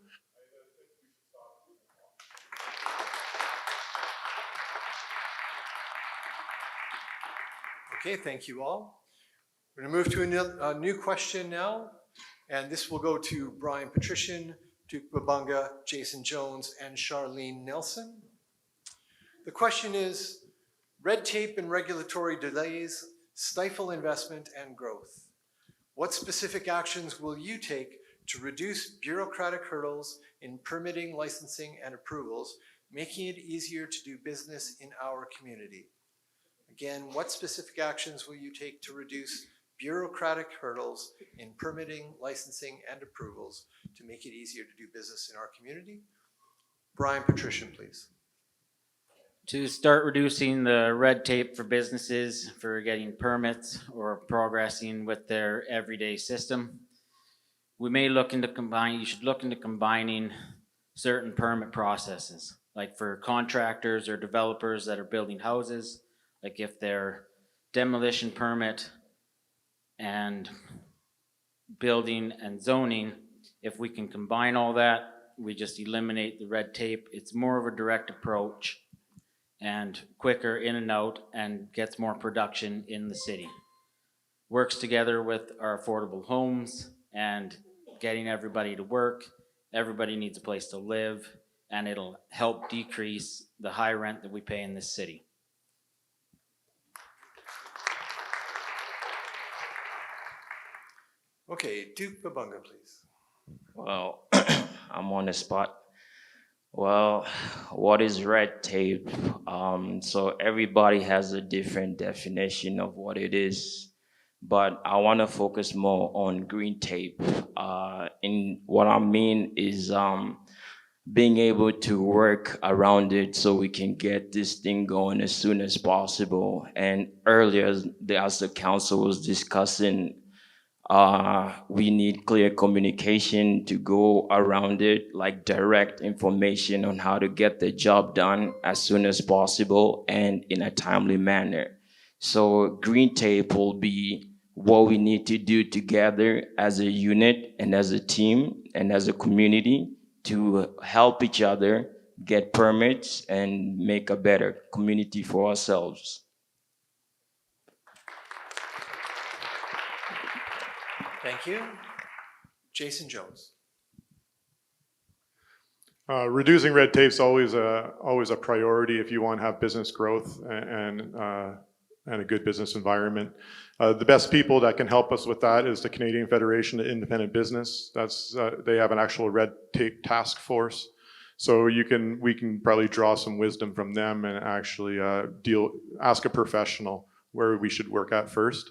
Okay, thank you all. We're gonna move to a new question now. And this will go to Brian Patrician, Duke Babunga, Jason Jones, and Charlene Nelson. The question is, red tape and regulatory delays stifle investment and growth. What specific actions will you take to reduce bureaucratic hurdles in permitting, licensing, and approvals, making it easier to do business in our community? Again, what specific actions will you take to reduce bureaucratic hurdles in permitting, licensing, and approvals to make it easier to do business in our community? Brian Patrician, please. To start reducing the red tape for businesses for getting permits or progressing with their everyday system, we may look into you should look into combining certain permit processes, like for contractors or developers that are building houses, like if their demolition permit and building and zoning, if we can combine all that, we just eliminate the red tape. It's more of a direct approach and quicker in and out and gets more production in the city. Works together with our affordable homes and getting everybody to work. Everybody needs a place to live, and it'll help decrease the high rent that we pay in this city. Okay, Duke Babunga, please. Well, I'm on the spot. Well, what is red tape? So everybody has a different definition of what it is, but I want to focus more on green tape. And what I mean is being able to work around it so we can get this thing going as soon as possible. And earlier, as the council was discussing, We need clear communication to go around it, like direct information on how to get the job done as soon as possible and in a timely manner. So green tape will be what we need to do together as a unit and as a team and as a community to help each other get permits and make a better community for ourselves. Thank you. Jason Jones. Reducing red tape is always a priority if you want to have business growth and a good business environment. The best people that can help us with that is the Canadian Federation of Independent Business. They have an actual red tape task force. So we can probably draw some wisdom from them and actually ask a professional where we should work at first.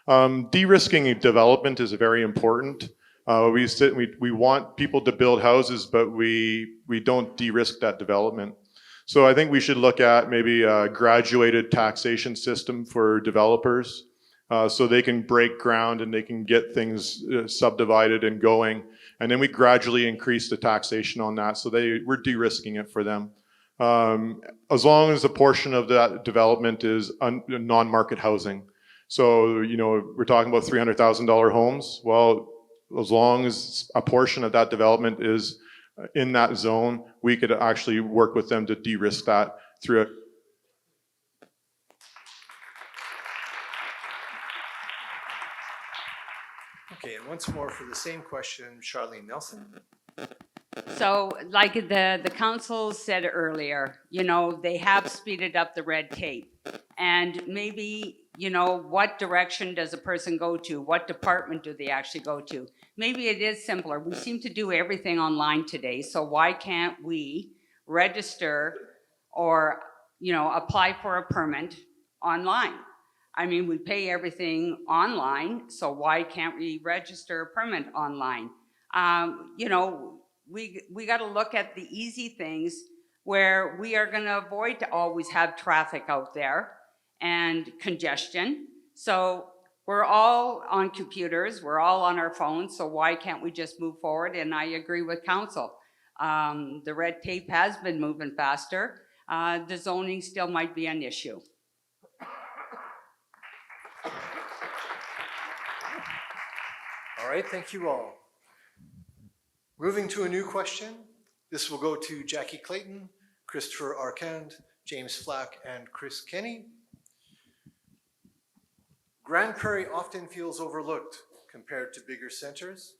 De-risking development is very important. We want people to build houses, but we don't de-risk that development. So I think we should look at maybe a graduated taxation system for developers, so they can break ground and they can get things subdivided and going. And then we gradually increase the taxation on that, so we're de-risking it for them. As long as a portion of that development is non-market housing. So, we're talking about $300,000 homes. Well, as long as a portion of that development is in that zone, we could actually work with them to de-risk that through it. Okay, and once more for the same question, Charlene Nelson. So like the council said earlier, they have speeded up the red tape. And maybe, what direction does a person go to? What department do they actually go to? Maybe it is simpler. We seem to do everything online today. So why can't we register or, apply for a permit online? I mean, we pay everything online, so why can't we register a permit online? We got to look at the easy things where we are going to avoid to always have traffic out there and congestion. So we're all on computers, we're all on our phones, so why can't we just move forward? And I agree with council. The red tape has been moving faster. The zoning still might be an issue. All right, thank you all. Moving to a new question. This will go to Jackie Clayton, Christopher Arcand, James Flack, and Chris Kenny. Grande Prairie often feels overlooked compared to bigger centers.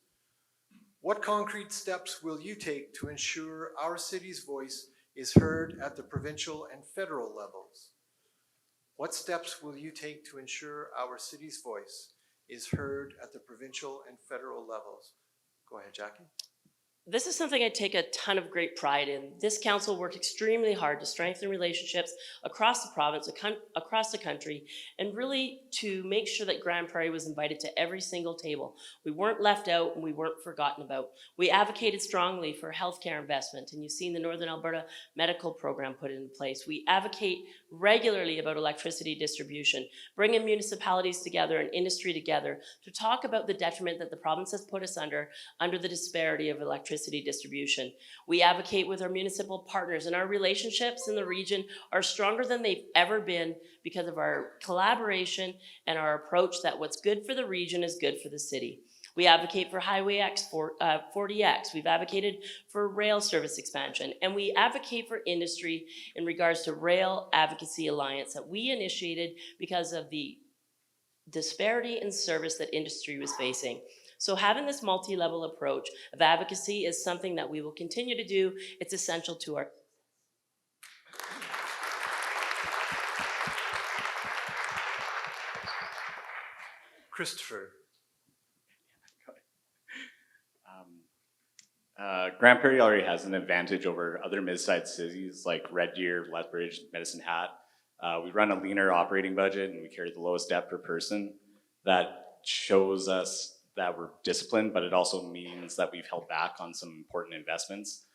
What concrete steps will you take to ensure our city's voice is heard at the provincial and federal levels? What steps will you take to ensure our city's voice is heard at the provincial and federal levels? Go ahead, Jackie. This is something I take a ton of great pride in. This council worked extremely hard to strengthen relationships across the province, across the country, and really to make sure that Grande Prairie was invited to every single table. We weren't left out and we weren't forgotten about. We advocated strongly for healthcare investment, and you've seen the Northern Alberta Medical Program put into place. We advocate regularly about electricity distribution, bringing municipalities together and industry together to talk about the detriment that the province has put us under the disparity of electricity distribution. We advocate with our municipal partners, and our relationships in the region are stronger than they've ever been because of our collaboration and our approach that what's good for the region is good for the city. We advocate for Highway 40X. We've advocated for rail service expansion, and we advocate for industry in regards to Rail Advocacy Alliance that we initiated because of the disparity in service that industry was facing. So having this multi-level approach of advocacy is something that we will continue to do. It's essential to our... Christopher. Grande Prairie already has an advantage over other mid-sized cities like Red Deer, Lethbridge, Medicine Hat. We run a leaner operating budget and we carry the lowest debt per person. That shows us that we're disciplined, but it also means that we've held back on some important investments.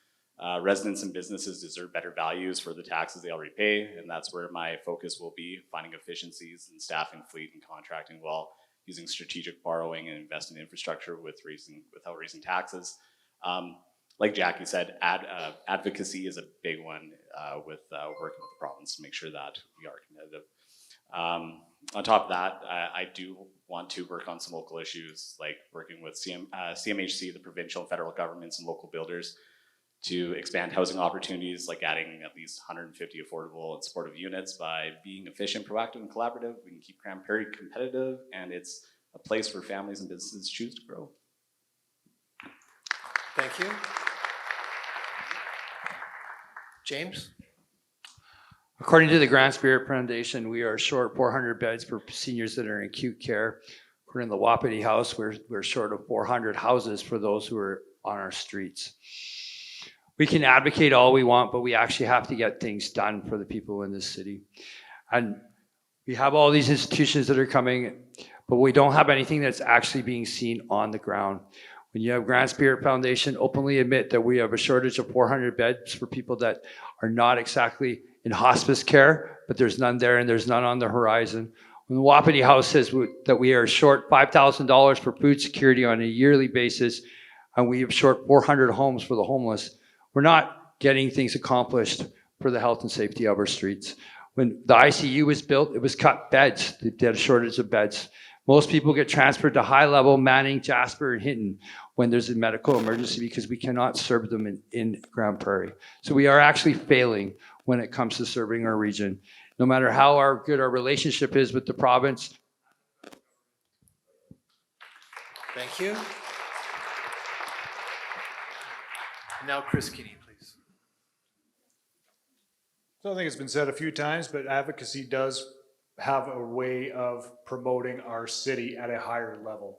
Residents and businesses deserve better values for the taxes they already pay, and that's where my focus will be, finding efficiencies in staffing, fleet, and contracting while using strategic borrowing and investing in infrastructure without raising taxes. Like Jackie said, advocacy is a big one with working with the province to make sure that we are competitive. On top of that, I do want to work on some local issues, like working with CMHC, the provincial and federal governments and local builders to expand housing opportunities, like adding at least 150 affordable and supportive units. By being efficient, proactive, and collaborative, we can keep Grande Prairie competitive, and it's a place where families and businesses choose to grow. Thank you. James? According to the Grande Prairie Foundation, we are short 400 beds for seniors that are in acute care. According to the Wapiti House, we're short of 400 houses for those who are on our streets. We can advocate all we want, but we actually have to get things done for the people in this city. And we have all these institutions that are coming, but we don't have anything that's actually being seen on the ground. When you have Grande Prairie Foundation openly admit that we have a shortage of 400 beds for people that are not exactly in hospice care, but there's none there and there's none on the horizon. When the Wapiti House says that we are short $5,000 for food security on a yearly basis, and we have short 400 homes for the homeless, we're not getting things accomplished for the health and safety of our streets. When the ICU was built, it was cut beds. They had a shortage of beds. Most people get transferred to high level Manning, Jasper, and Hinton when there's a medical emergency because we cannot serve them in Grande Prairie. So we are actually failing when it comes to serving our region. No matter how good our relationship is with the province. Thank you. Now Chris Kinney, please. So I think it's been said a few times, but advocacy does have a way of promoting our city at a higher level.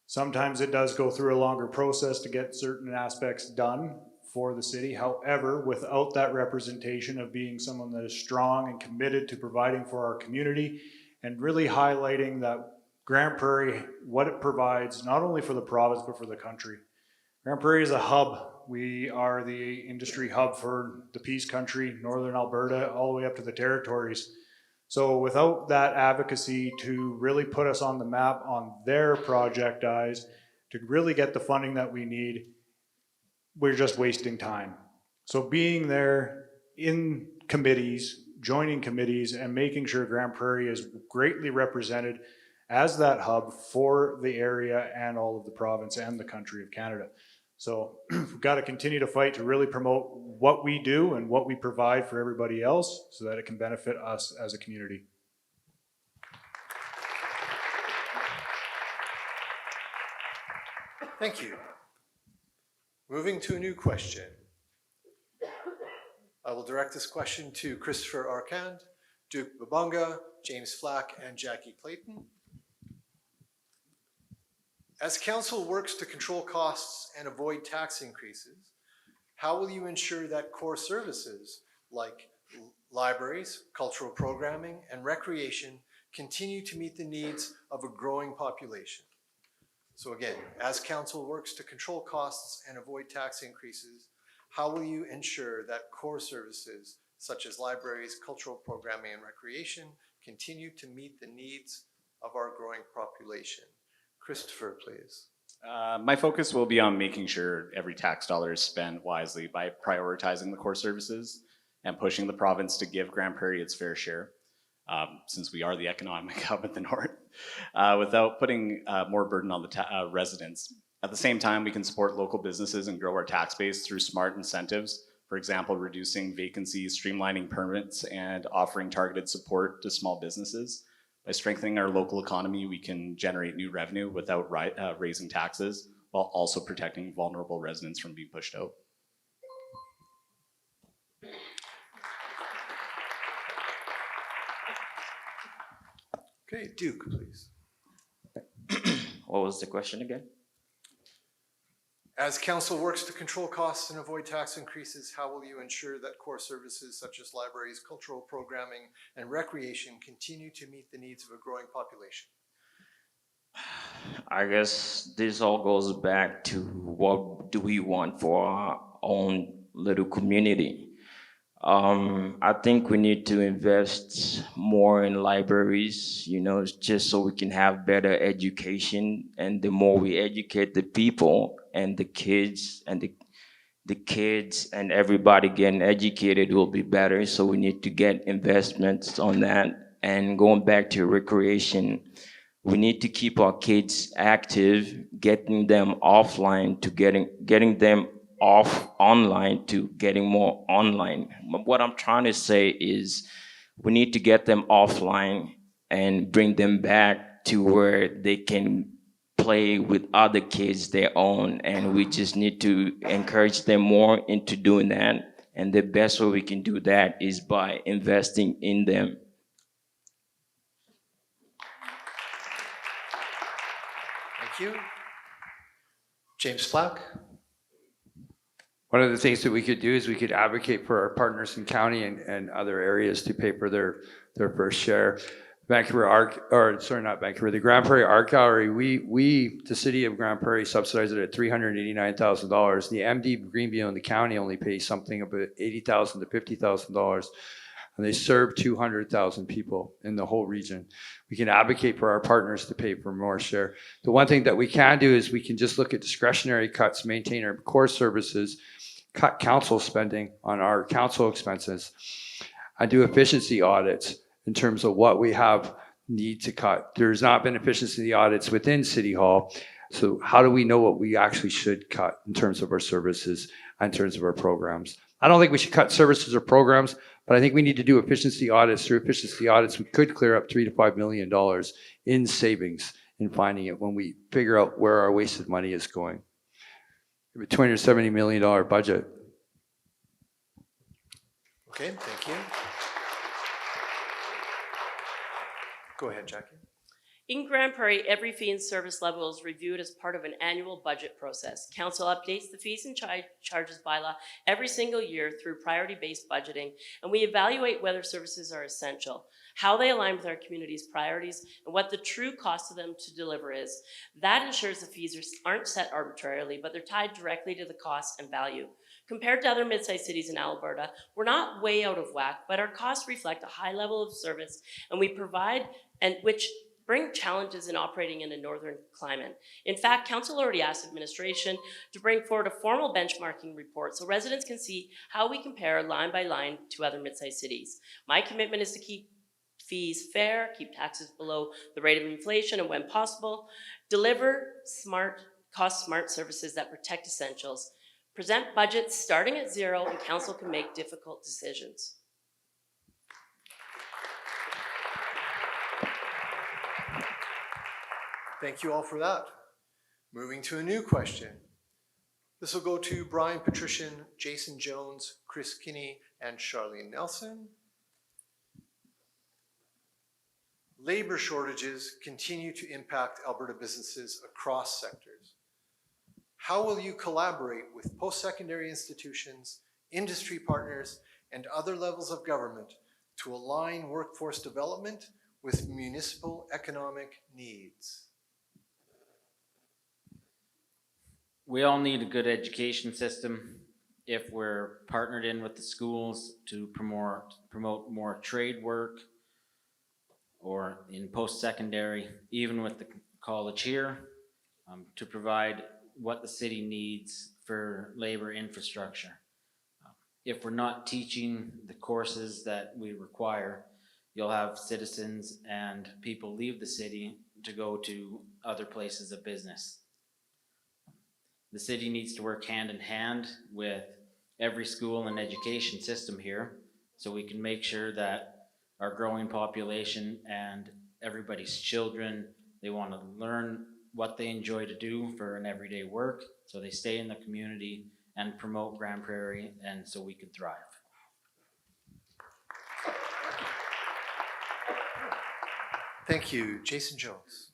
Sometimes it does go through a longer process to get certain aspects done for the city. However, without that representation of being someone that is strong and committed to providing for our community and really highlighting that Grande Prairie, what it provides, not only for the province, but for the country. Grande Prairie is a hub. We are the industry hub for the Peace Country, Northern Alberta, all the way up to the territories. So without that advocacy to really put us on the map on their project eyes, to really get the funding that we need, we're just wasting time. So being there in committees, joining committees, and making sure Grande Prairie is greatly represented as that hub for the area and all of the province and the country of Canada. So we've got to continue to fight to really promote what we do and what we provide for everybody else so that it can benefit us as a community. Thank you. Moving to a new question. I will direct this question to Christopher Arcand, Duke Babunga, James Flack, and Jackie Clayton. As council works to control costs and avoid tax increases, how will you ensure that core services like libraries, cultural programming, and recreation continue to meet the needs of a growing population? So again, as council works to control costs and avoid tax increases, how will you ensure that core services such as libraries, cultural programming, and recreation continue to meet the needs of our growing population? Christopher, please. My focus will be on making sure every tax dollar is spent wisely by prioritizing the core services and pushing the province to give Grande Prairie its fair share, since we are the economic hub in the north, without putting more burden on the residents. At the same time, we can support local businesses and grow our tax base through smart incentives. For example, reducing vacancies, streamlining permits, and offering targeted support to small businesses. By strengthening our local economy, we can generate new revenue without raising taxes, while also protecting vulnerable residents from being pushed out. Okay, Duke, please. What was the question again? As council works to control costs and avoid tax increases, how will you ensure that core services such as libraries, cultural programming, and recreation continue to meet the needs of a growing population? I guess this all goes back to what do we want for our own little community. I think we need to invest more in libraries, just so we can have better education. And the more we educate the people and the kids and the kids and everybody getting educated will be better. So we need to get investments on that. And going back to recreation, we need to keep our kids active, getting them offline to getting them off online to getting more online. What I'm trying to say is we need to get them offline and bring them back to where they can play with other kids their own, and we just need to encourage them more into doing that. And the best way we can do that is by investing in them. Thank you. James Black. One of the things that we could do is we could advocate for our partners in county and other areas to pay for their first share. The Grande Prairie Art Gallery, the city of Grande Prairie subsidized it at $389,000. The MD Greenview and the county only pay something about $80,000 to $50,000. And they serve 200,000 people in the whole region. We can advocate for our partners to pay for more share. The one thing that we can do is we can just look at discretionary cuts, maintain our core services, cut council spending on our council expenses, and do efficiency audits in terms of what we need to cut. There's not been efficiency audits within City Hall. So how do we know what we actually should cut in terms of our services, in terms of our programs? I don't think we should cut services or programs, but I think we need to do efficiency audits. Through efficiency audits, we could clear up $3 to $5 million in savings in finding it when we figure out where our wasted money is going. We have a $270 million budget. Okay, thank you. Go ahead, Jackie. In Grande Prairie, every fee and service level is reviewed as part of an annual budget process. Council updates the fees and charges bylaw every single year through priority-based budgeting, and we evaluate whether services are essential, how they align with our community's priorities, and what the true cost of them to deliver is. That ensures the fees aren't set arbitrarily, but they're tied directly to the cost and value. Compared to other mid-sized cities in Alberta, we're not way out of whack, but our costs reflect a high level of service, and we provide, and which bring challenges in operating in a northern climate. In fact, Council already asked administration to bring forward a formal benchmarking report so residents can see how we compare line by line to other mid-sized cities. My commitment is to keep fees fair, keep taxes below the rate of inflation, and when possible, deliver cost-smart services that protect essentials. Present budgets starting at zero, and Council can make difficult decisions. Thank you all for that. Moving to a new question. This will go to Brian Patrician, Jason Jones, Chris Kinney, and Charlene Nelson. Labor shortages continue to impact Alberta businesses across sectors. How will you collaborate with post-secondary institutions, industry partners, and other levels of government to align workforce development with municipal economic needs? We all need a good education system. If we're partnered in with the schools to promote more trade work, or in post-secondary, even with the college here, to provide what the city needs for labor infrastructure. If we're not teaching the courses that we require, you'll have citizens and people leave the city to go to other places of business. The city needs to work hand in hand with every school and education system here so we can make sure that our growing population and everybody's children, they want to learn what they enjoy to do for an everyday work, so they stay in the community and promote Grande Prairie, and so we can thrive. Thank you. Jason Jones.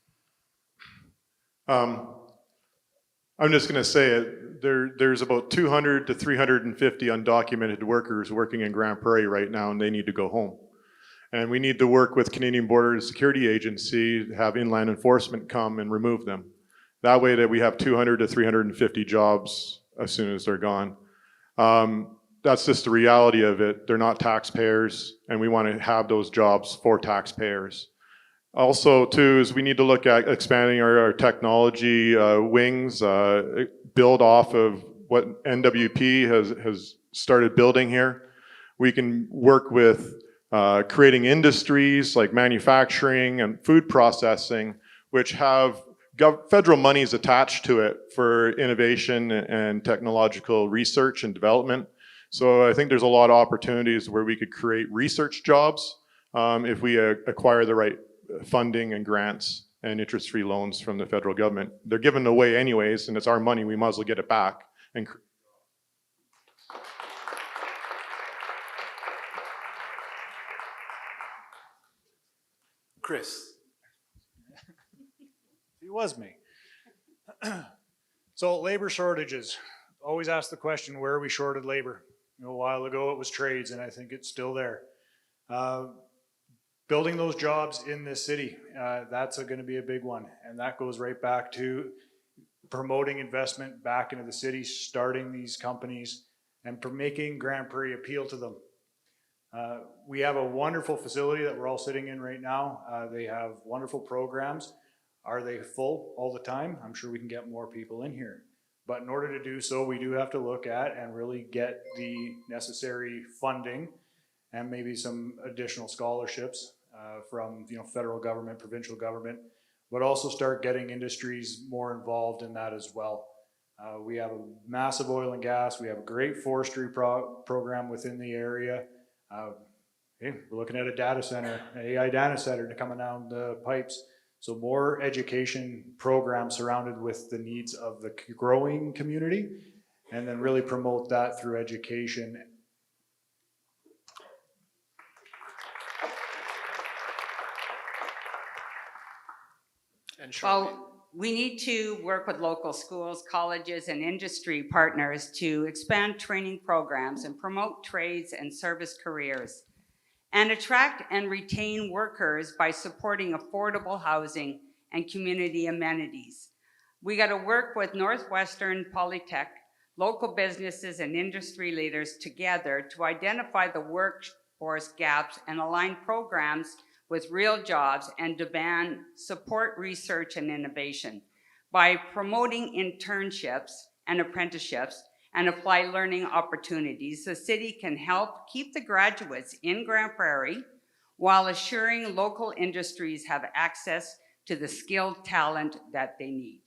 I'm just going to say it. There's about 200 to 350 undocumented workers working in Grande Prairie right now, and they need to go home. And we need to work with Canadian Border Security Agency to have inland enforcement come and remove them. That way that we have 200 to 350 jobs as soon as they're gone. that's just the reality of it. They're not taxpayers, and we want to have those jobs for taxpayers. Also, too, is we need to look at expanding our technology wings, build off of what NWP has started building here. We can work with creating industries like manufacturing and food processing, which have federal monies attached to it for innovation and technological research and development. So I think there's a lot of opportunities where we could create research jobs if we acquire the right funding and grants and interest-free loans from the federal government. They're given away anyways, and it's our money, we might as well get it back. And Chris. It was me. So labor shortages. Always ask the question, where are we shorted labor? You know, a while ago it was trades, and I think it's still there. Building those jobs in this city, that's going to be a big one. And that goes right back to promoting investment back into the city, starting these companies, and for making Grande Prairie appeal to them. We have a wonderful facility that we're all sitting in right now. They have wonderful programs. Are they full all the time? I'm sure we can get more people in here. But in order to do so, we do have to look at and really get the necessary funding and maybe some additional scholarships from federal government, provincial government, but also start getting industries more involved in that as well. We have a massive oil and gas. We have a great forestry program within the area. We're looking at a data center, an AI data center coming down the pipes. So more education programs surrounded with the needs of the growing community, and then really promote that through education. Well, we need to work with local schools, colleges, and industry partners to expand training programs and promote trades and service careers, and attract and retain workers by supporting affordable housing and community amenities. We got to work with Northwestern Polytech, local businesses and industry leaders together to identify the workforce gaps and align programs with real jobs and demand support research and innovation. By promoting internships and apprenticeships and apply learning opportunities, the city can help keep the graduates in Grande Prairie while assuring local industries have access to the skilled talent that they need.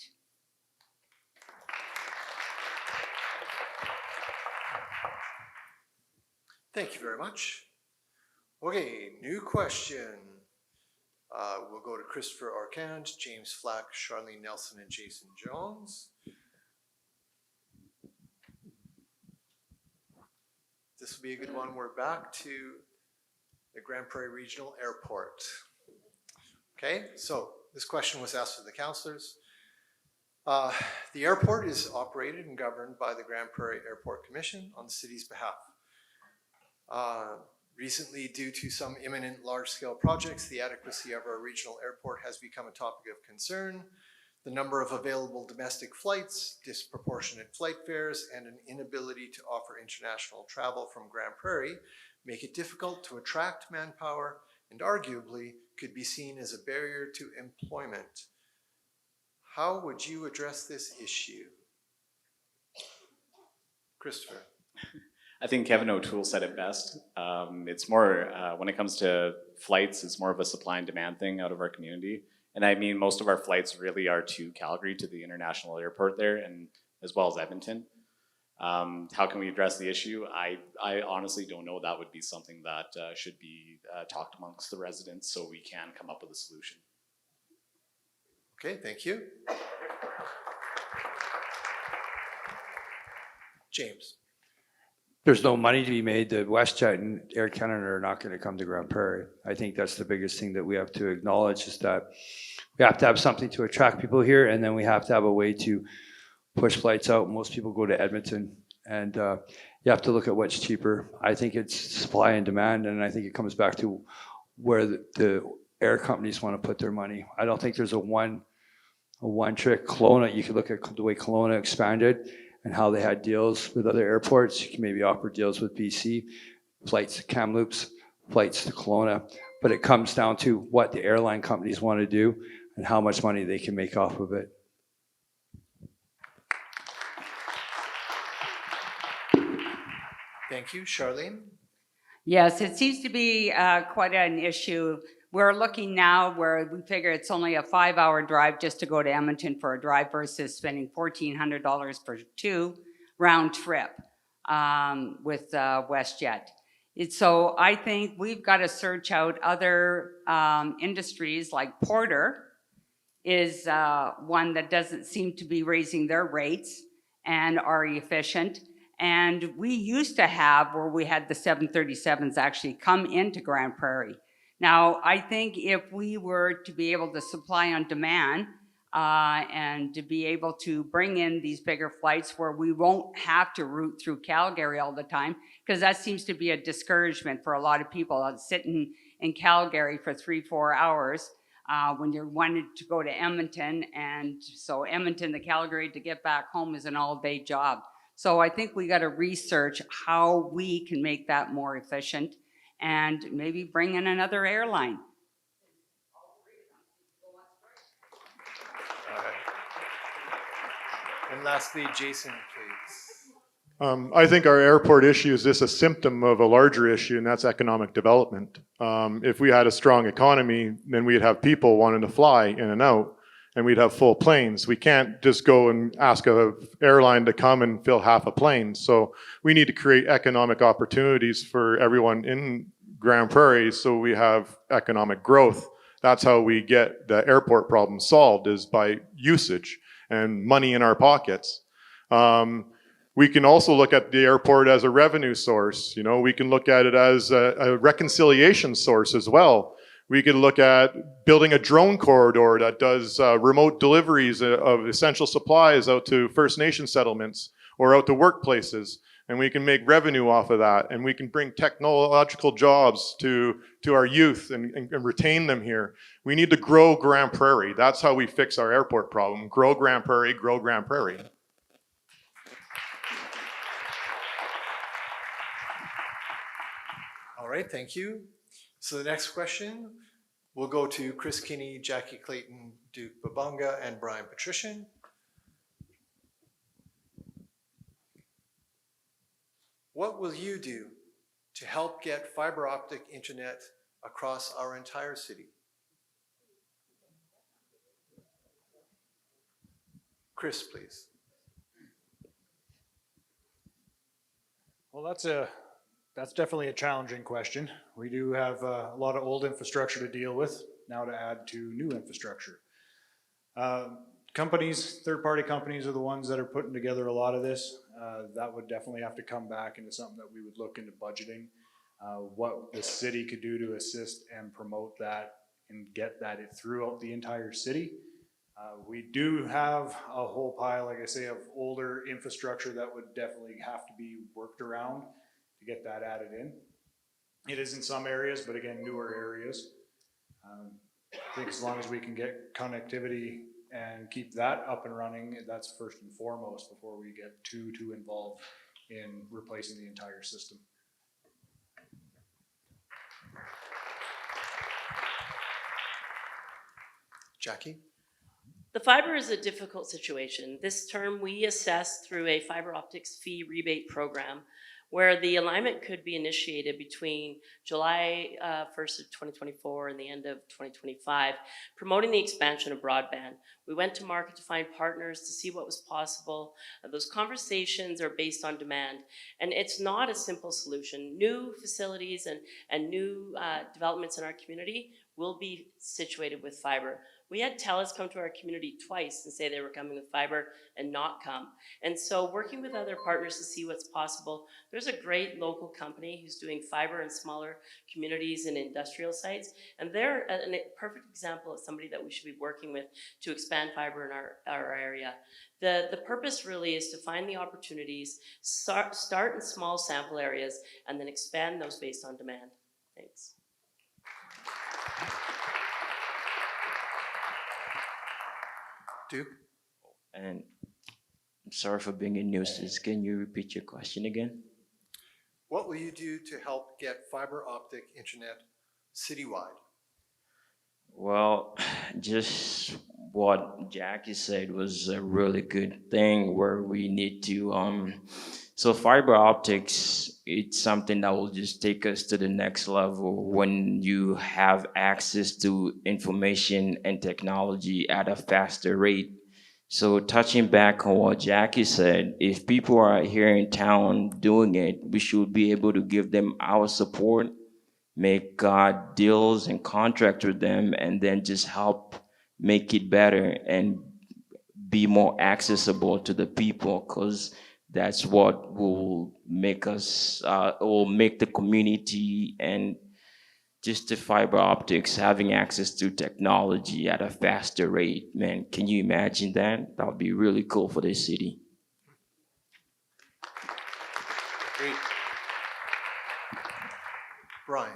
Thank you very much. Okay, new question. We'll go to Christopher Arcand, James Flack, Charlene Nelson, and Jason Jones. This will be a good one. We're back to the Grande Prairie Regional Airport. Okay, so this question was asked of the councillors. The airport is operated and governed by the Grande Prairie Airport Commission on the city's behalf. Recently, due to some imminent large-scale projects, the adequacy of our regional airport has become a topic of concern. The number of available domestic flights, disproportionate flight fares, and an inability to offer international travel from Grande Prairie make it difficult to attract manpower and arguably could be seen as a barrier to employment. How would you address this issue? Christopher. I think Kevin O'Toole said it best. It's more, when it comes to flights, it's more of a supply and demand thing out of our community. And I mean, most of our flights really are to Calgary, to the international airport there, and as well as Edmonton. How can we address the issue? I honestly don't know. That would be something that should be talked amongst the residents so we can come up with a solution. Okay, thank you. James. There's no money to be made. The WestJet and Air Canada are not going to come to Grande Prairie. I think that's the biggest thing that we have to acknowledge, is that we have to have something to attract people here, and then we have to have a way to push flights out. Most people go to Edmonton, and you have to look at what's cheaper. I think it's supply and demand, and I think it comes back to where the air companies want to put their money. I don't think there's a one trick. Kelowna, you could look at the way Kelowna expanded, and how they had deals with other airports. You can maybe offer deals with BC, flights to Kamloops, flights to Kelowna, but it comes down to what the airline companies want to do and how much money they can make off of it. Thank you. Charlene? Yes, it seems to be quite an issue. We're looking now where we figure it's only a 5-hour drive just to go to Edmonton for a drive versus spending $1,400 for 2 round trip with WestJet. So I think we've got to search out other industries, like Porter is one that doesn't seem to be raising their rates and are efficient. And we used to have where we had the 737s actually come into Grande Prairie. Now, I think if we were to be able to supply on demand and to be able to bring in these bigger flights where we won't have to route through Calgary all the time, because that seems to be a discouragement for a lot of people sitting in Calgary for 3-4 hours when you're wanting to go to Edmonton. And so Edmonton to Calgary to get back home is an all-day job. So I think we got to research how we can make that more efficient and maybe bring in another airline. And lastly, Jason, please. I think our airport issue is just a symptom of a larger issue, and that's economic development. If we had a strong economy, then we'd have people wanting to fly in and out, and we'd have full planes. We can't just go and ask an airline to come and fill half a plane. So we need to create economic opportunities for everyone in Grande Prairie so we have economic growth. That's how we get the airport problem solved, is by usage and money in our pockets. We can also look at the airport as a revenue source. You know, we can look at it as a reconciliation source as well. We could look at building a drone corridor that does remote deliveries of essential supplies out to First Nation settlements or out to workplaces. And we can make revenue off of that. And we can bring technological jobs to our youth and retain them here. We need to grow Grande Prairie. That's how we fix our airport problem. Grow Grande Prairie, grow Grande Prairie. All right, thank you. So the next question will go to Chris Kinney, Jackie Clayton, Duke Babunga, and Brian Patrician. What will you do to help get fiber optic internet across our entire city? Chris, please. Well, that's definitely a challenging question. We do have a lot of old infrastructure to deal with, now to add to new infrastructure. Companies, third-party companies are the ones that are putting together a lot of this. That would definitely have to come back into something that we would look into budgeting, what the city could do to assist and promote that and get that throughout the entire city. We do have a whole pile, like I say, of older infrastructure that would definitely have to be worked around to get that added in. It is in some areas, but again, newer areas. I think as long as we can get connectivity and keep that up and running, that's first and foremost before we get too involved in replacing the entire system. Jackie? The fiber is a difficult situation. This term we assessed through a fiber optics fee rebate program where the alignment could be initiated between July 1st of 2024 and the end of 2025, promoting the expansion of broadband. We went to market to find partners to see what was possible. Those conversations are based on demand, and it's not a simple solution. New facilities and new developments in our community will be situated with fiber. We had TELUS come to our community twice and say they were coming with fiber and not come. And so working with other partners to see what's possible, there's a great local company who's doing fiber in smaller communities and industrial sites. And they're a perfect example of somebody that we should be working with to expand fiber in our area. The purpose really is to find the opportunities, start in small sample areas, and then expand those based on demand. Thanks. Duke? And I'm sorry for being a nuisance. Can you repeat your question again? What will you do to help get fiber optic internet citywide? Well, just what Jackie said was a really good thing where we need to, so fiber optics, it's something that will just take us to the next level when you have access to information and technology at a faster rate. So touching back on what Jackie said, if people are here in town doing it, we should be able to give them our support, make deals and contracts with them, and then just help make it better and be more accessible to the people, because that's what will make us, will make the community and just the fiber optics, having access to technology at a faster rate. Man, can you imagine that? That would be really cool for this city. Great. Brian.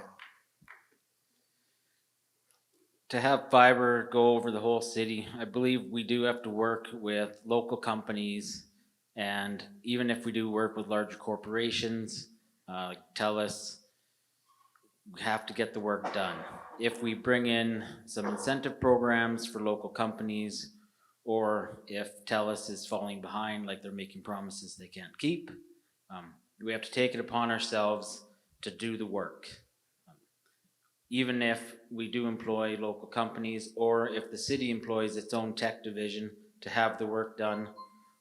To have fiber go over the whole city, I believe we do have to work with local companies, and even if we do work with larger corporations, like TELUS, we have to get the work done. If we bring in some incentive programs for local companies, or if TELUS is falling behind, like they're making promises they can't keep, we have to take it upon ourselves to do the work. Even if we do employ local companies, or if the city employs its own tech division to have the work done,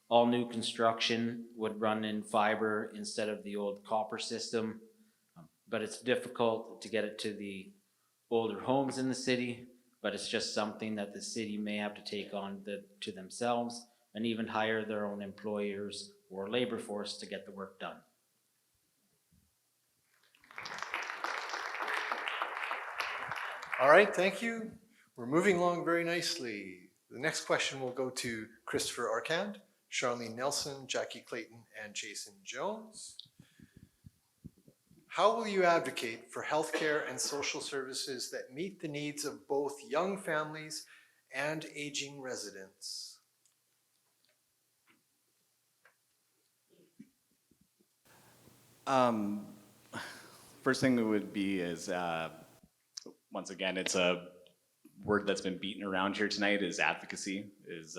all new construction would run in fiber instead of the old copper system. But it's difficult to get it to the older homes in the city, but it's just something that the city may have to take on to themselves, and even hire their own employers or labor force to get the work done. All right, thank you. We're moving along very nicely. The next question will go to Christopher Arcand, Charlene Nelson, Jackie Clayton, and Jason Jones. How will you advocate for healthcare and social services that meet the needs of both young families and aging residents? First thing it would be is, once again, it's a word that's been beaten around here tonight, is advocacy, is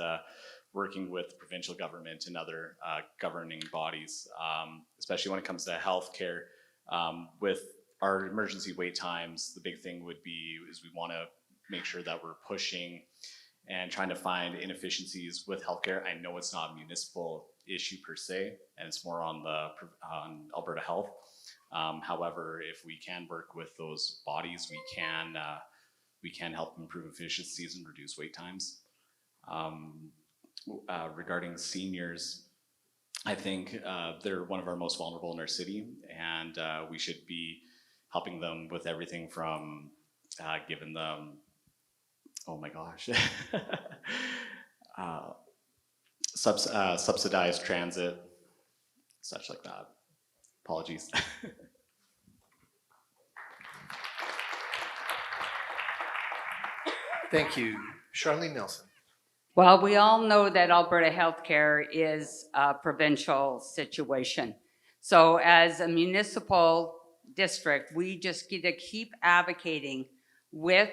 working with provincial government and other governing bodies, especially when it comes to healthcare. With our emergency wait times, the big thing would be is we want to make sure that we're pushing and trying to find inefficiencies with healthcare. I know it's not a municipal issue per se, and it's more on on Alberta Health. However, if we can work with those bodies, we can help improve efficiencies and reduce wait times. Regarding seniors, I think they're one of our most vulnerable in our city, and we should be helping them with everything from giving them, oh my gosh, subsidized transit, such like that. Apologies. Thank you. Charlene Nelson. Well, we all know that Alberta healthcare is a provincial situation. So as a municipal district, we just get to keep advocating with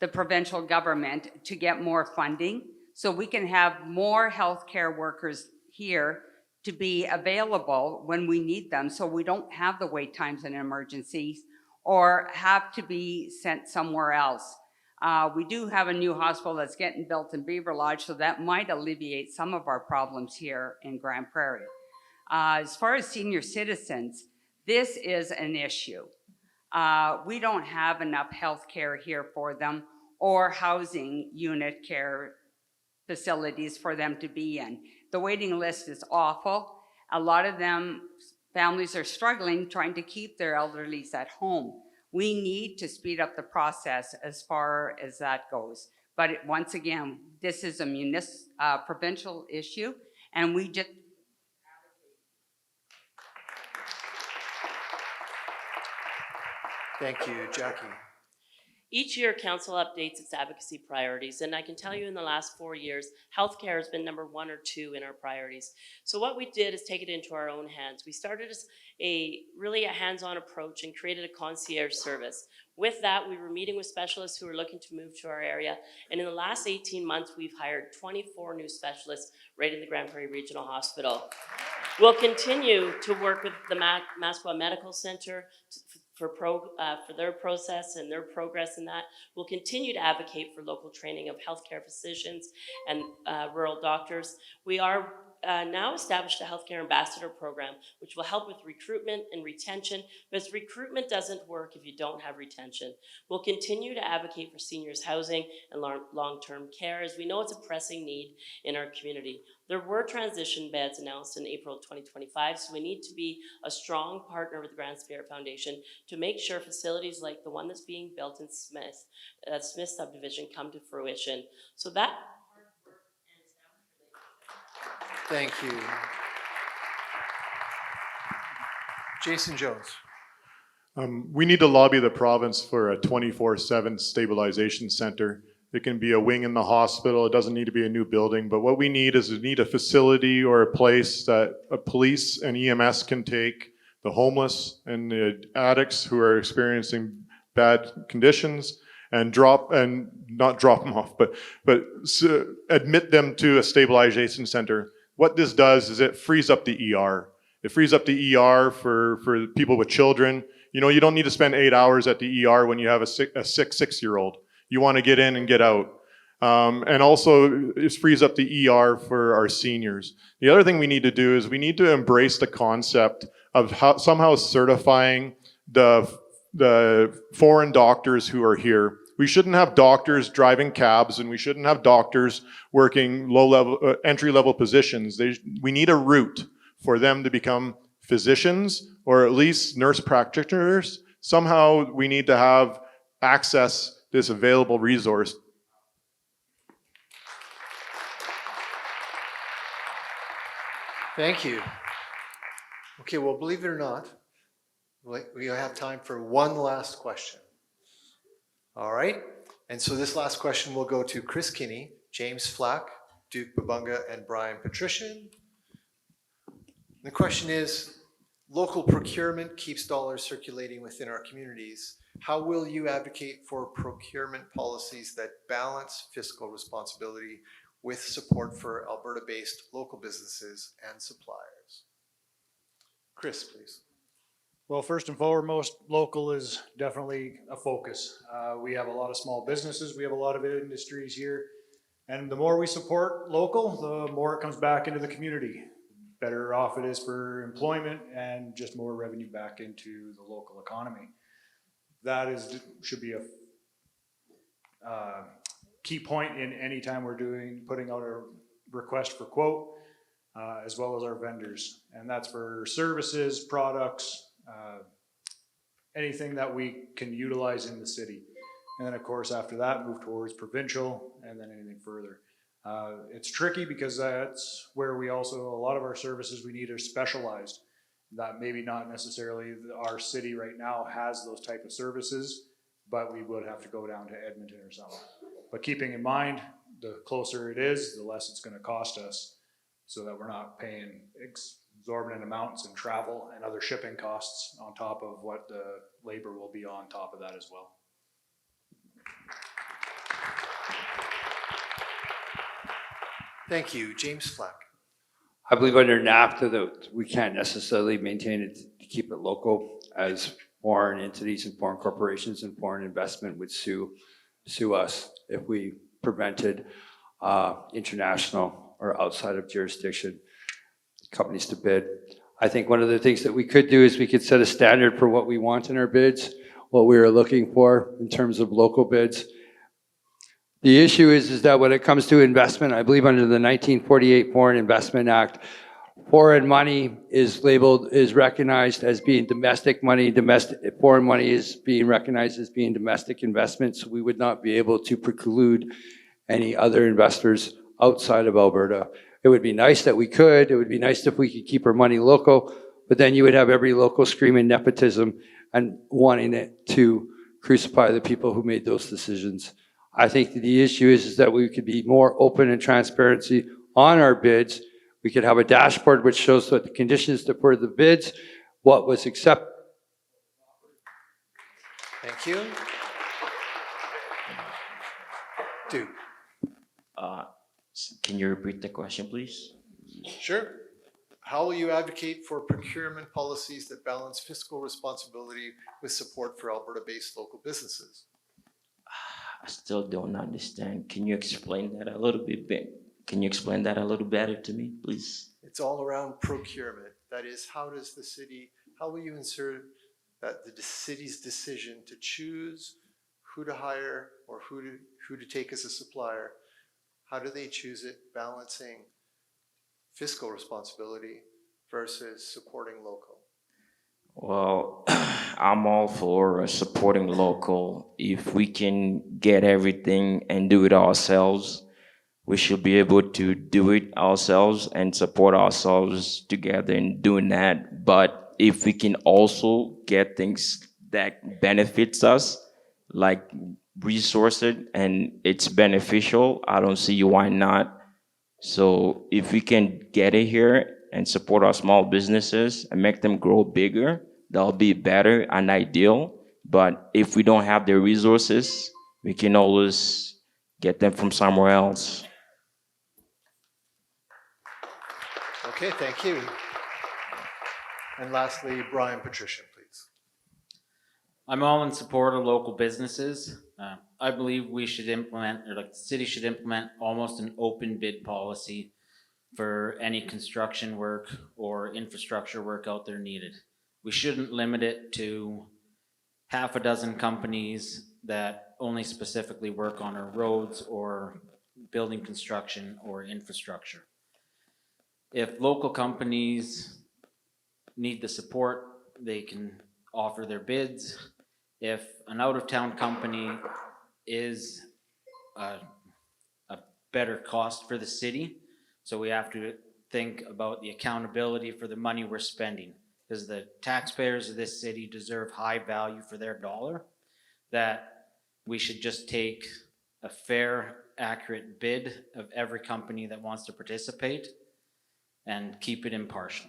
the provincial government to get more funding so we can have more healthcare workers here to be available when we need them, so we don't have the wait times in emergencies or have to be sent somewhere else. We do have a new hospital that's getting built in Beaver Lodge, so that might alleviate some of our problems here in Grande Prairie. As far as senior citizens, this is an issue. We don't have enough health care here for them or housing unit care facilities for them to be in. The waiting list is awful. A lot of them, families are struggling trying to keep their elderlies at home. We need to speed up the process as far as that goes. But once again, this is a provincial issue, and we just... Thank you, Jackie. Each year, Council updates its advocacy priorities, and I can tell you in the last 4 years, healthcare has been number 1 or 2 in our priorities. So what we did is take it into our own hands. We started as really a hands-on approach and created a concierge service. With that, we were meeting with specialists who were looking to move to our area, and in the last 18 months, we've hired 24 new specialists right in the Grande Prairie Regional Hospital. We'll continue to work with the Municipal Medical Center for their process and their progress in that. We'll continue to advocate for local training of healthcare physicians and rural doctors. We are now established a healthcare ambassador program, which will help with recruitment and retention, because recruitment doesn't work if you don't have retention. We'll continue to advocate for seniors housing and long-term care, as we know it's a pressing need in our community. There were transition beds announced in April 2025, so we need to be a strong partner with the Grand Spirit Foundation to make sure facilities like the one that's being built in Smith subdivision come to fruition. So that Thank you. Jason Jones. We need to lobby the province for a 24/7 stabilization center. It can be a wing in the hospital. It doesn't need to be a new building, but what we need is a facility or a place that a police and EMS can take the homeless and the addicts who are experiencing bad conditions and not drop them off, but admit them to a stabilization center. What this does is it frees up the ER. It frees up the ER for people with children. You know, you don't need to spend 8 hours at the ER when you have a sick 6-year-old. You want to get in and get out. And also, it frees up the ER for our seniors. The other thing we need to do is we need to embrace the concept of somehow certifying the foreign doctors who are here. We shouldn't have doctors driving cabs, and we shouldn't have doctors working low-level, entry-level positions. We need a route for them to become physicians or at least nurse practitioners. Somehow we need to have access to this available resource. Thank you. Okay, well, believe it or not, we have time for one last question. All right, and so this last question will go to Chris Kinney, James Flack, Duke Babunga, and Brian Patrician. The question is, local procurement keeps dollars circulating within our communities. How will you advocate for procurement policies that balance fiscal responsibility with support for Alberta-based local businesses and suppliers? Chris, please. Well, first and foremost, local is definitely a focus. We have a lot of small businesses, we have a lot of industries here, and the more we support local, the more it comes back into the community. Better off it is for employment and just more revenue back into the local economy. That should be a key point in any time we're putting out a request for quote, as well as our vendors. And that's for services, products, anything that we can utilize in the city. And then of course after that move towards provincial and then anything further. It's tricky because that's where a lot of our services we need are specialized. That maybe not necessarily our city right now has those type of services, but we would have to go down to Edmonton or something. But keeping in mind, the closer it is, the less it's going to cost us, so that we're not paying exorbitant amounts in travel and other shipping costs on top of what the labor will be on top of that as well. Thank you. James Flack. I believe under NAFTA that we can't necessarily maintain it to keep it local, as foreign entities and foreign corporations and foreign investment would sue us if we prevented international or outside of jurisdiction companies to bid. I think one of the things that we could do is we could set a standard for what we want in our bids, what we are looking for in terms of local bids. The issue is that when it comes to investment, I believe under the 1948 Foreign Investment Act, foreign money is recognized as being domestic money. Foreign money is being recognized as being domestic investment, so we would not be able to preclude any other investors outside of Alberta. It would be nice that we could. It would be nice if we could keep our money local, but then you would have every local screaming nepotism and wanting it to crucify the people who made those decisions. I think that the issue is that we could be more open and transparency on our bids. We could have a dashboard which shows what the conditions that were the bids, what was accepted. Thank you. Duke. Can you repeat the question, please? Sure. How will you advocate for procurement policies that balance fiscal responsibility with support for Alberta-based local businesses? I still don't understand. Can you explain that a little bit? Can you explain that a little better to me, please? It's all around procurement. That is, how will you ensure that the city's decision to choose who to hire or who to take as a supplier, how do they choose it, balancing fiscal responsibility versus supporting local? Well, I'm all for supporting local. If we can get everything and do it ourselves, we should be able to do it ourselves and support ourselves together in doing that. But if we can also get things that benefits us, like resources, and it's beneficial, I don't see why not. So if we can get it here and support our small businesses and make them grow bigger, that'll be better and ideal. But if we don't have the resources, we can always get them from somewhere else. Okay, thank you. And lastly, Brian Patrician, please. I'm all in support of local businesses. I believe we should implement, or like the city should implement, almost an open bid policy for any construction work or infrastructure work out there needed. We shouldn't limit it to half a dozen companies that only specifically work on our roads or building construction or infrastructure. If local companies need the support, they can offer their bids. If an out-of-town company is a better cost for the city, so we have to think about the accountability for the money we're spending, because the taxpayers of this city deserve high value for their dollar, that we should just take a fair, accurate bid of every company that wants to participate and keep it impartial.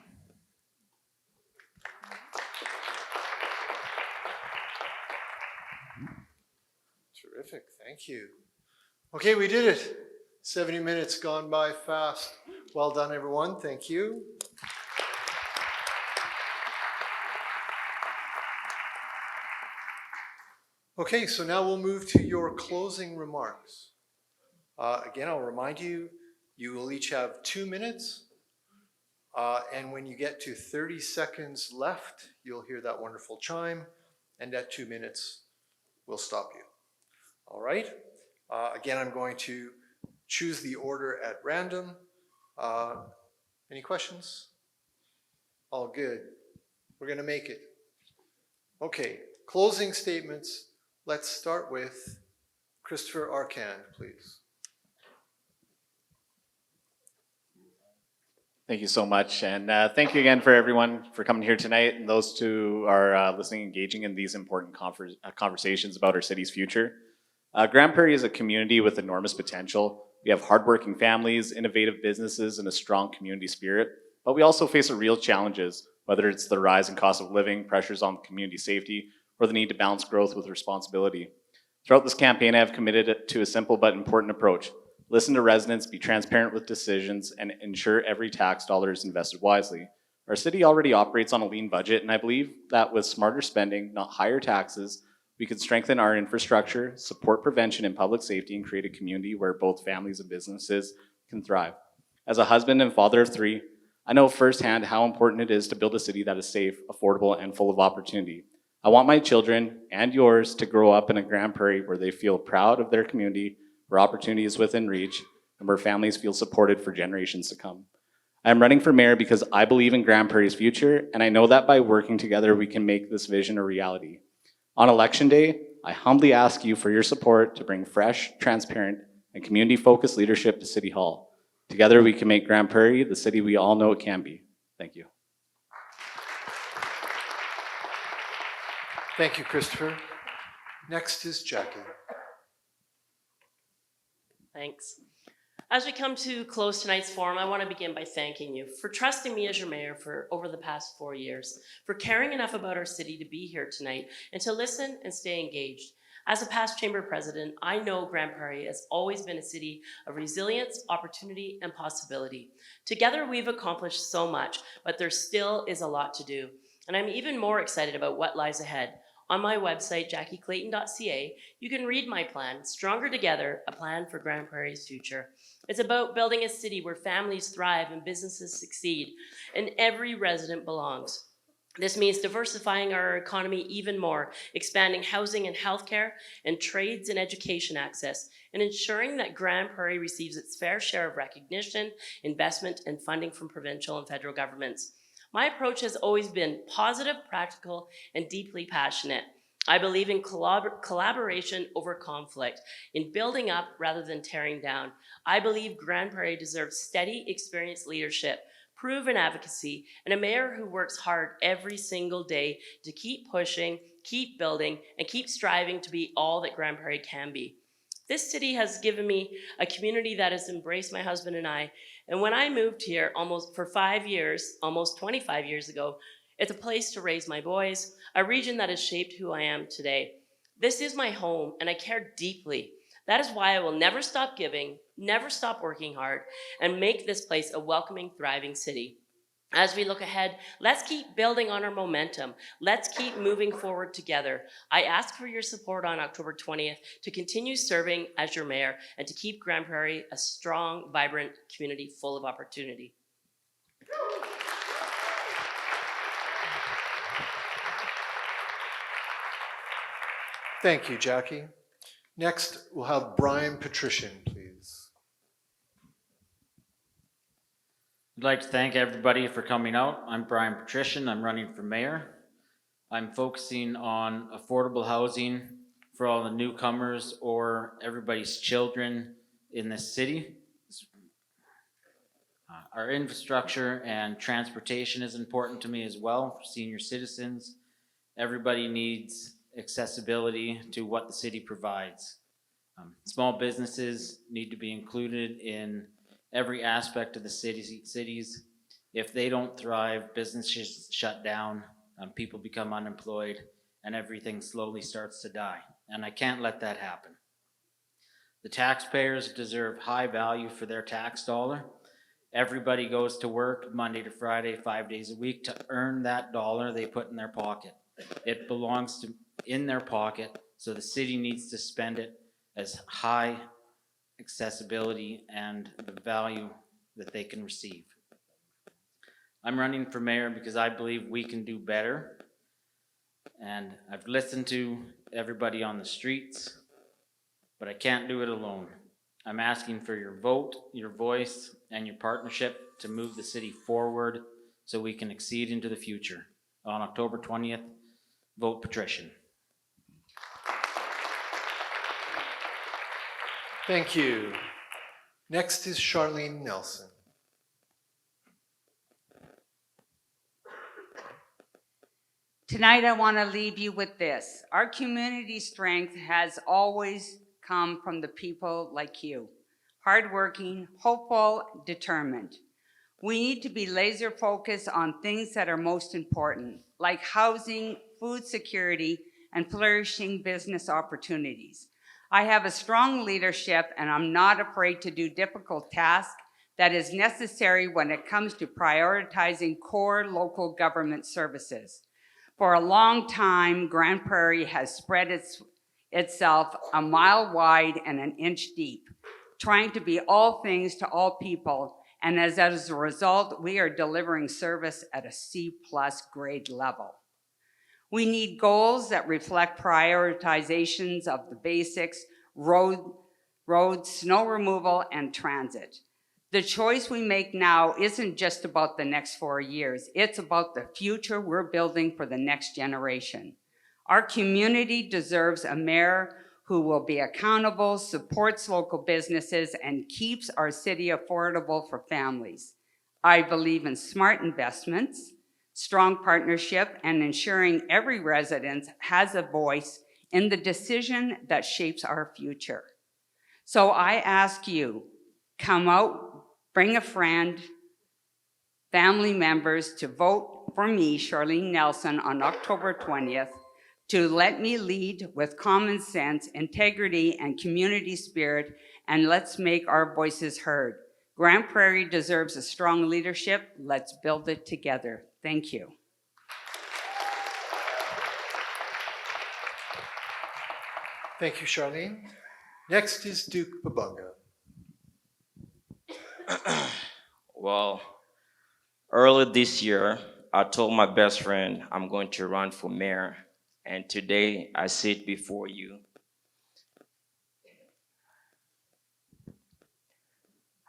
Terrific, thank you. Okay, we did it. 70 minutes gone by fast. Well done, everyone, thank you. Okay, so now we'll move to your closing remarks. Again, I'll remind you, you will each have 2 minutes. And when you get to 30 seconds left, you'll hear that wonderful chime. And at 2 minutes, we'll stop you. All right? Again, I'm going to choose the order at random. Any questions? All good. We're going to make it. Okay, closing statements. Let's start with Christopher Arcand, please. Thank you so much. And thank you again for everyone for coming here tonight and those who are listening, engaging in these important conversations about our city's future. Grande Prairie is a community with enormous potential. We have hardworking families, innovative businesses, and a strong community spirit. But we also face real challenges, whether it's the rise in cost of living, pressures on community safety, or the need to balance growth with responsibility. Throughout this campaign, I have committed to a simple but important approach. Listen to residents, be transparent with decisions, and ensure every tax dollar is invested wisely. Our city already operates on a lean budget, and I believe that with smarter spending, not higher taxes, we could strengthen our infrastructure, support prevention and public safety, and create a community where both families and businesses can thrive. As a husband and father of 3, I know firsthand how important it is to build a city that is safe, affordable, and full of opportunity. I want my children and yours to grow up in a Grande Prairie where they feel proud of their community, where opportunity is within reach, and where families feel supported for generations to come. I am running for mayor because I believe in Grande Prairie's future, and I know that by working together, we can make this vision a reality. On election day, I humbly ask you for your support to bring fresh, transparent, and community-focused leadership to City Hall. Together, we can make Grande Prairie the city we all know it can be. Thank you. Thank you, Christopher. Next is Jackie. Thanks. As we come to close tonight's forum, I want to begin by thanking you for trusting me as your mayor for over the past 4 years, for caring enough about our city to be here tonight and to listen and stay engaged. As a past chamber president, I know Grande Prairie has always been a city of resilience, opportunity, and possibility. Together, we've accomplished so much, but there still is a lot to do. And I'm even more excited about what lies ahead. On my website, jackieclayton.ca, you can read my plan, Stronger Together, a plan for Grande Prairie's future. It's about building a city where families thrive and businesses succeed, and every resident belongs. This means diversifying our economy even more, expanding housing and healthcare, and trades and education access, and ensuring that Grande Prairie receives its fair share of recognition, investment, and funding from provincial and federal governments. My approach has always been positive, practical, and deeply passionate. I believe in collaboration over conflict, in building up rather than tearing down. I believe Grande Prairie deserves steady, experienced leadership, proven advocacy, and a mayor who works hard every single day to keep pushing, keep building, and keep striving to be all that Grande Prairie can be. This city has given me a community that has embraced my husband and I. And when I moved here for 5 years, almost 25 years ago, it's a place to raise my boys, a region that has shaped who I am today. This is my home, and I care deeply. That is why I will never stop giving, never stop working hard, and make this place a welcoming, thriving city. As we look ahead, let's keep building on our momentum. Let's keep moving forward together. I ask for your support on October 20th to continue serving as your mayor and to keep Grande Prairie a strong, vibrant community full of opportunity. Thank you, Jackie. Next, we'll have Brian Patrician, please. I'd like to thank everybody for coming out. I'm Brian Patrician. I'm running for mayor. I'm focusing on affordable housing for all the newcomers or everybody's children in this city. Our infrastructure and transportation is important to me as well for senior citizens. Everybody needs accessibility to what the city provides. Small businesses need to be included in every aspect of the cities. If they don't thrive, businesses shut down, people become unemployed, and everything slowly starts to die. And I can't let that happen. The taxpayers deserve high value for their tax dollar. Everybody goes to work Monday to Friday, 5 days a week to earn that dollar they put in their pocket. It belongs in their pocket, so the city needs to spend it as high accessibility and the value that they can receive. I'm running for mayor because I believe we can do better. And I've listened to everybody on the streets, but I can't do it alone. I'm asking for your vote, your voice, and your partnership to move the city forward so we can exceed into the future. On October 20th, vote Patrician. Thank you. Next is Charlene Nelson. Tonight, I want to leave you with this. Our community strength has always come from the people like you. Hardworking, hopeful, determined. We need to be laser focused on things that are most important, like housing, food security, and flourishing business opportunities. I have a strong leadership, and I'm not afraid to do difficult tasks that is necessary when it comes to prioritizing core local government services. For a long time, Grande Prairie has spread itself a mile wide and an inch deep, trying to be all things to all people, and as a result, we are delivering service at a C+ grade level. We need goals that reflect prioritizations of the basics, roads, snow removal, and transit. The choice we make now isn't just about the next 4 years, it's about the future we're building for the next generation. Our community deserves a mayor who will be accountable, supports local businesses, and keeps our city affordable for families. I believe in smart investments, strong partnership, and ensuring every resident has a voice in the decision that shapes our future. So I ask you, come out, bring a friend, family members to vote for me, Charlene Nelson, on October 20th, to let me lead with common sense, integrity, and community spirit, and let's make our voices heard. Grande Prairie deserves a strong leadership. Let's build it together. Thank you. Thank you, Charlene. Next is Duke Babunga. Well, earlier this year, I told my best friend I'm going to run for mayor, and today I sit before you.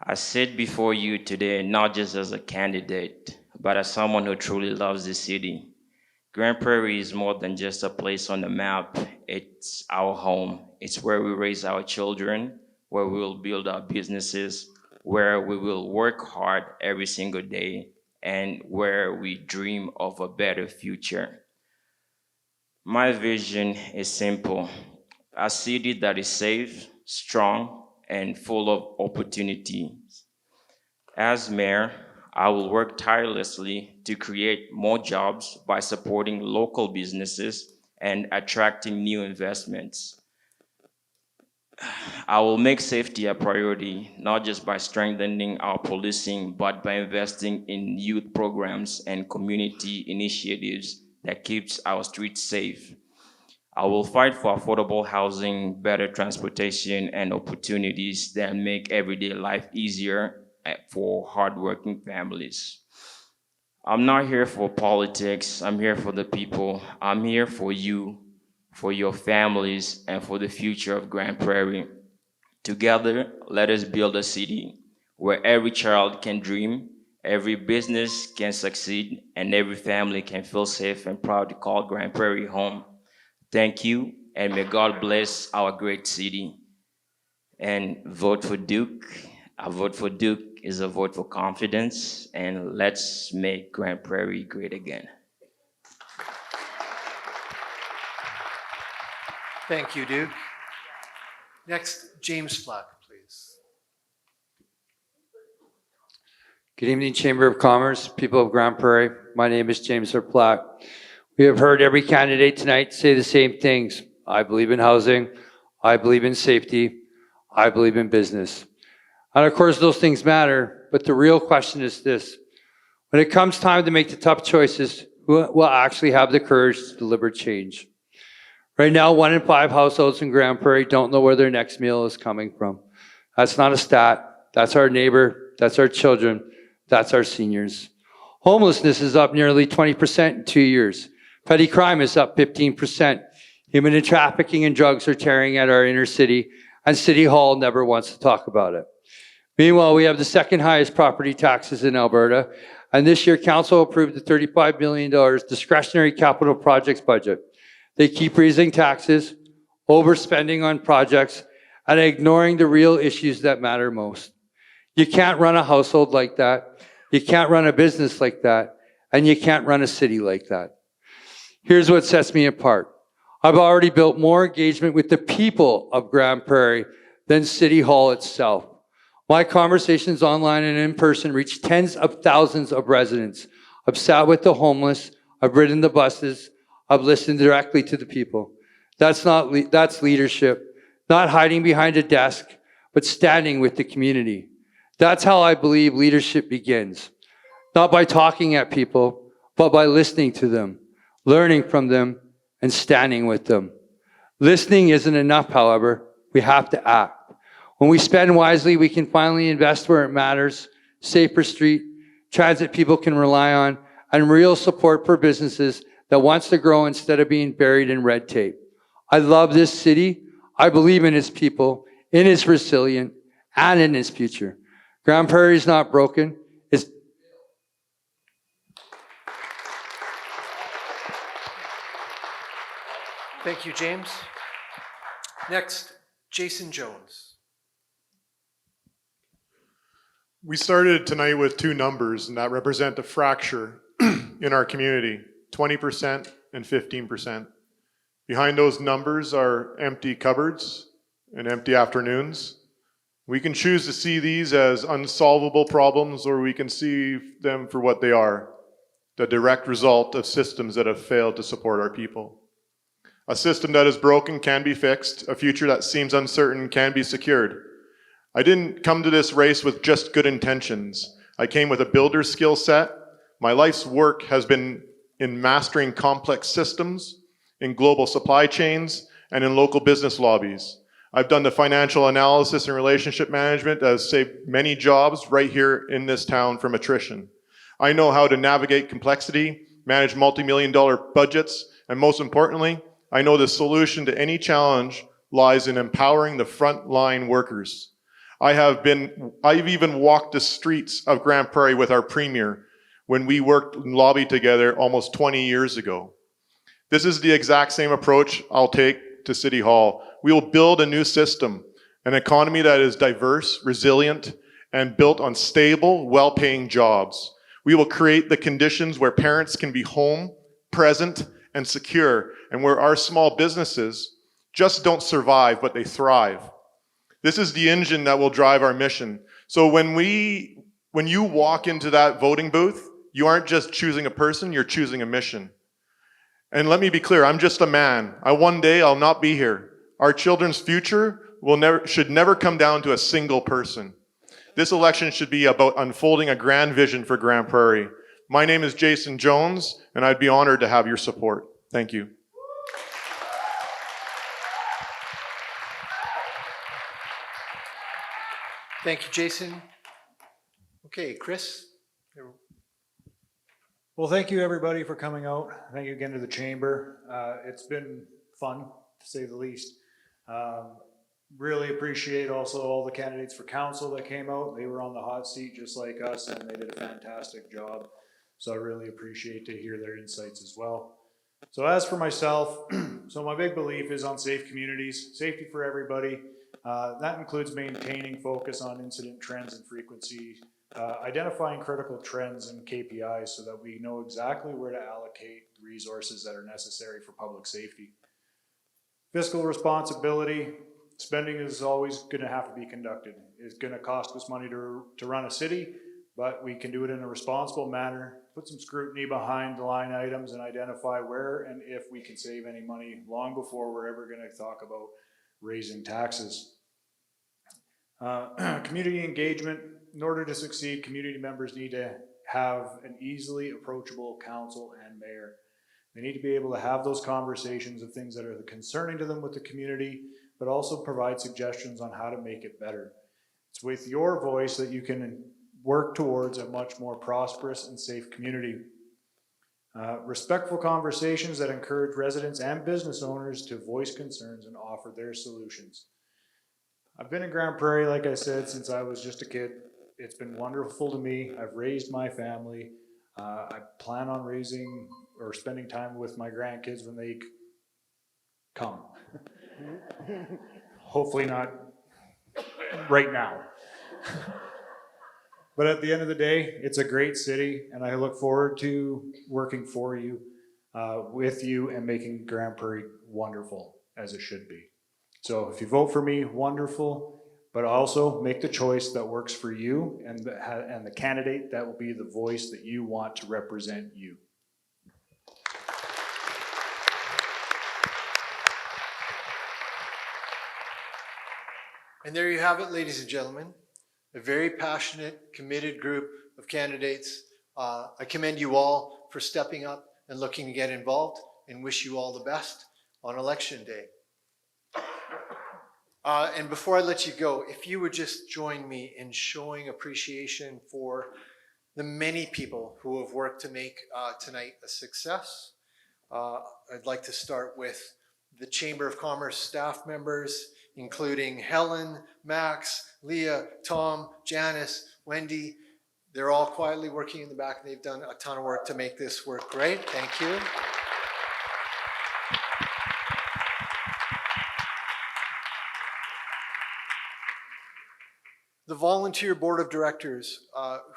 I sit before you today not just as a candidate, but as someone who truly loves the city. Grande Prairie is more than just a place on the map. It's our home. It's where we raise our children, where we will build our businesses, where we will work hard every single day, and where we dream of a better future. My vision is simple: a city that is safe, strong, and full of opportunities. As mayor, I will work tirelessly to create more jobs by supporting local businesses and attracting new investments. I will make safety a priority, not just by strengthening our policing, but by investing in youth programs and community initiatives that keeps our streets safe. I will fight for affordable housing, better transportation, and opportunities that make everyday life easier for hardworking families. I'm not here for politics. I'm here for the people. I'm here for you, for your families, and for the future of Grande Prairie. Together, let us build a city where every child can dream, every business can succeed, and every family can feel safe and proud to call Grande Prairie home. Thank you, and may God bless our great city. And vote for Duke. A vote for Duke is a vote for confidence, and let's make Grande Prairie great again. Thank you, Duke. Next, James Flack, please. Good evening, Chamber of Commerce, people of Grande Prairie. My name is James Plack. We have heard every candidate tonight say the same things. I believe in housing. I believe in safety. I believe in business. And of course, those things matter, but the real question is this. When it comes time to make the tough choices, who will actually have the courage to deliver change? Right now, 1 in 5 households in Grande Prairie don't know where their next meal is coming from. That's not a stat. That's our neighbor. That's our children. That's our seniors. Homelessness is up nearly 20% in 2 years. Petty crime is up 15%. Human trafficking and drugs are tearing at our inner city, and City Hall never wants to talk about it. Meanwhile, we have the second highest property taxes in Alberta, and this year Council approved the $35 billion discretionary capital projects budget. They keep raising taxes, overspending on projects, and ignoring the real issues that matter most. You can't run a household like that, you can't run a business like that, and you can't run a city like that. Here's what sets me apart. I've already built more engagement with the people of Grande Prairie than City Hall itself. My conversations online and in person reach tens of thousands of residents. I've sat with the homeless, I've ridden the buses, I've listened directly to the people. That's leadership, not hiding behind a desk, but standing with the community. That's how I believe leadership begins. Not by talking at people, but by listening to them, learning from them, and standing with them. Listening isn't enough, however. We have to act. When we spend wisely, we can finally invest where it matters, safer street, transit people can rely on, and real support for businesses that wants to grow instead of being buried in red tape. I love this city. I believe in its people, in its resilience, and in its future. Grande Prairie is not broken. It's Thank you, James. Next, Jason Jones. We started tonight with 2 numbers, and that represent a fracture in our community, 20% and 15%. Behind those numbers are empty cupboards and empty afternoons. We can choose to see these as unsolvable problems, or we can see them for what they are, the direct result of systems that have failed to support our people. A system that is broken can be fixed. A future that seems uncertain can be secured. I didn't come to this race with just good intentions. I came with a builder's skill set. My life's work has been in mastering complex systems, in global supply chains, and in local business lobbies. I've done the financial analysis and relationship management that has saved many jobs right here in this town from attrition. I know how to navigate complexity, manage multi-million-dollar budgets, and most importantly, I know the solution to any challenge lies in empowering the frontline workers. I've even walked the streets of Grande Prairie with our premier when we worked and lobbied together almost 20 years ago. This is the exact same approach I'll take to City Hall. We will build a new system, an economy that is diverse, resilient, and built on stable, well-paying jobs. We will create the conditions where parents can be home, present, and secure, and where our small businesses just don't survive, but they thrive. This is the engine that will drive our mission. So when you walk into that voting booth, you aren't just choosing a person, you're choosing a mission. And let me be clear, I'm just a man. One day I'll not be here. Our children's future should never come down to a single person. This election should be about unfolding a grand vision for Grande Prairie. My name is Jason Jones, and I'd be honored to have your support. Thank you. Thank you, Jason. Okay, Chris. Well, thank you everybody for coming out. Thank you again to the chamber. It's been fun, to say the least. Really appreciate also all the candidates for council that came out. They were on the hot seat just like us, and they did a fantastic job. So I really appreciate to hear their insights as well. So as for myself, so my big belief is on safe communities, safety for everybody. That includes maintaining focus on incident trends and frequency, identifying critical trends and KPIs so that we know exactly where to allocate resources that are necessary for public safety. Fiscal responsibility, spending is always going to have to be conducted. It's going to cost us money to run a city, but we can do it in a responsible manner, put some scrutiny behind the line items and identify where and if we can save any money long before we're ever going to talk about raising taxes. Community engagement. In order to succeed, community members need to have an easily approachable council and mayor. They need to be able to have those conversations of things that are concerning to them with the community, but also provide suggestions on how to make it better. It's with your voice that you can work towards a much more prosperous and safe community. Respectful conversations that encourage residents and business owners to voice concerns and offer their solutions. I've been in Grande Prairie, like I said, since I was just a kid. It's been wonderful to me. I've raised my family. I plan on raising or spending time with my grandkids when they come. Hopefully not right now. But at the end of the day, it's a great city, and I look forward to working for you, with you, and making Grande Prairie wonderful as it should be. So if you vote for me, wonderful, but also make the choice that works for you and the candidate that will be the voice that you want to represent you. And there you have it, ladies and gentlemen. A very passionate, committed group of candidates. I commend you all for stepping up and looking to get involved, and wish you all the best on election day. And before I let you go, if you would just join me in showing appreciation for the many people who have worked to make tonight a success. I'd like to start with the Chamber of Commerce staff members, including Helen, Max, Leah, Tom, Janice, Wendy. They're all quietly working in the back. They've done a ton of work to make this work great. Thank you. The volunteer board of directors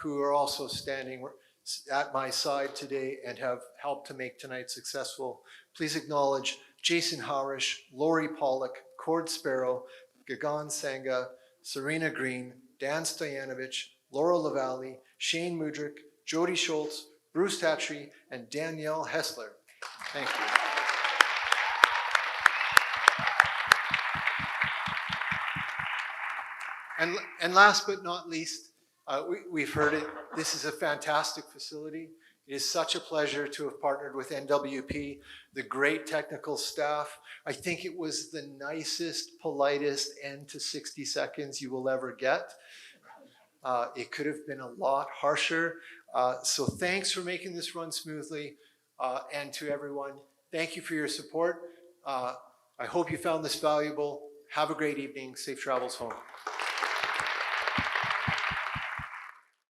who are also standing at my side today and have helped to make tonight successful. Please acknowledge Jason Howrish, Lori Pollock, Cord Sparrow, Gagan Sangha, Serena Green, Dan Stoyanovich, Laura Lavallee, Shane Mudrick, Jody Schultz, Bruce Tatry, and Danielle Hessler. Thank you. And last but not least, we've heard it, this is a fantastic facility. It is such a pleasure to have partnered with NWP, the great technical staff. I think it was the nicest, politest end to 60 seconds you will ever get. It could have been a lot harsher. So thanks for making this run smoothly. And to everyone, thank you for your support. I hope you found this valuable. Have a great evening. Safe travels home.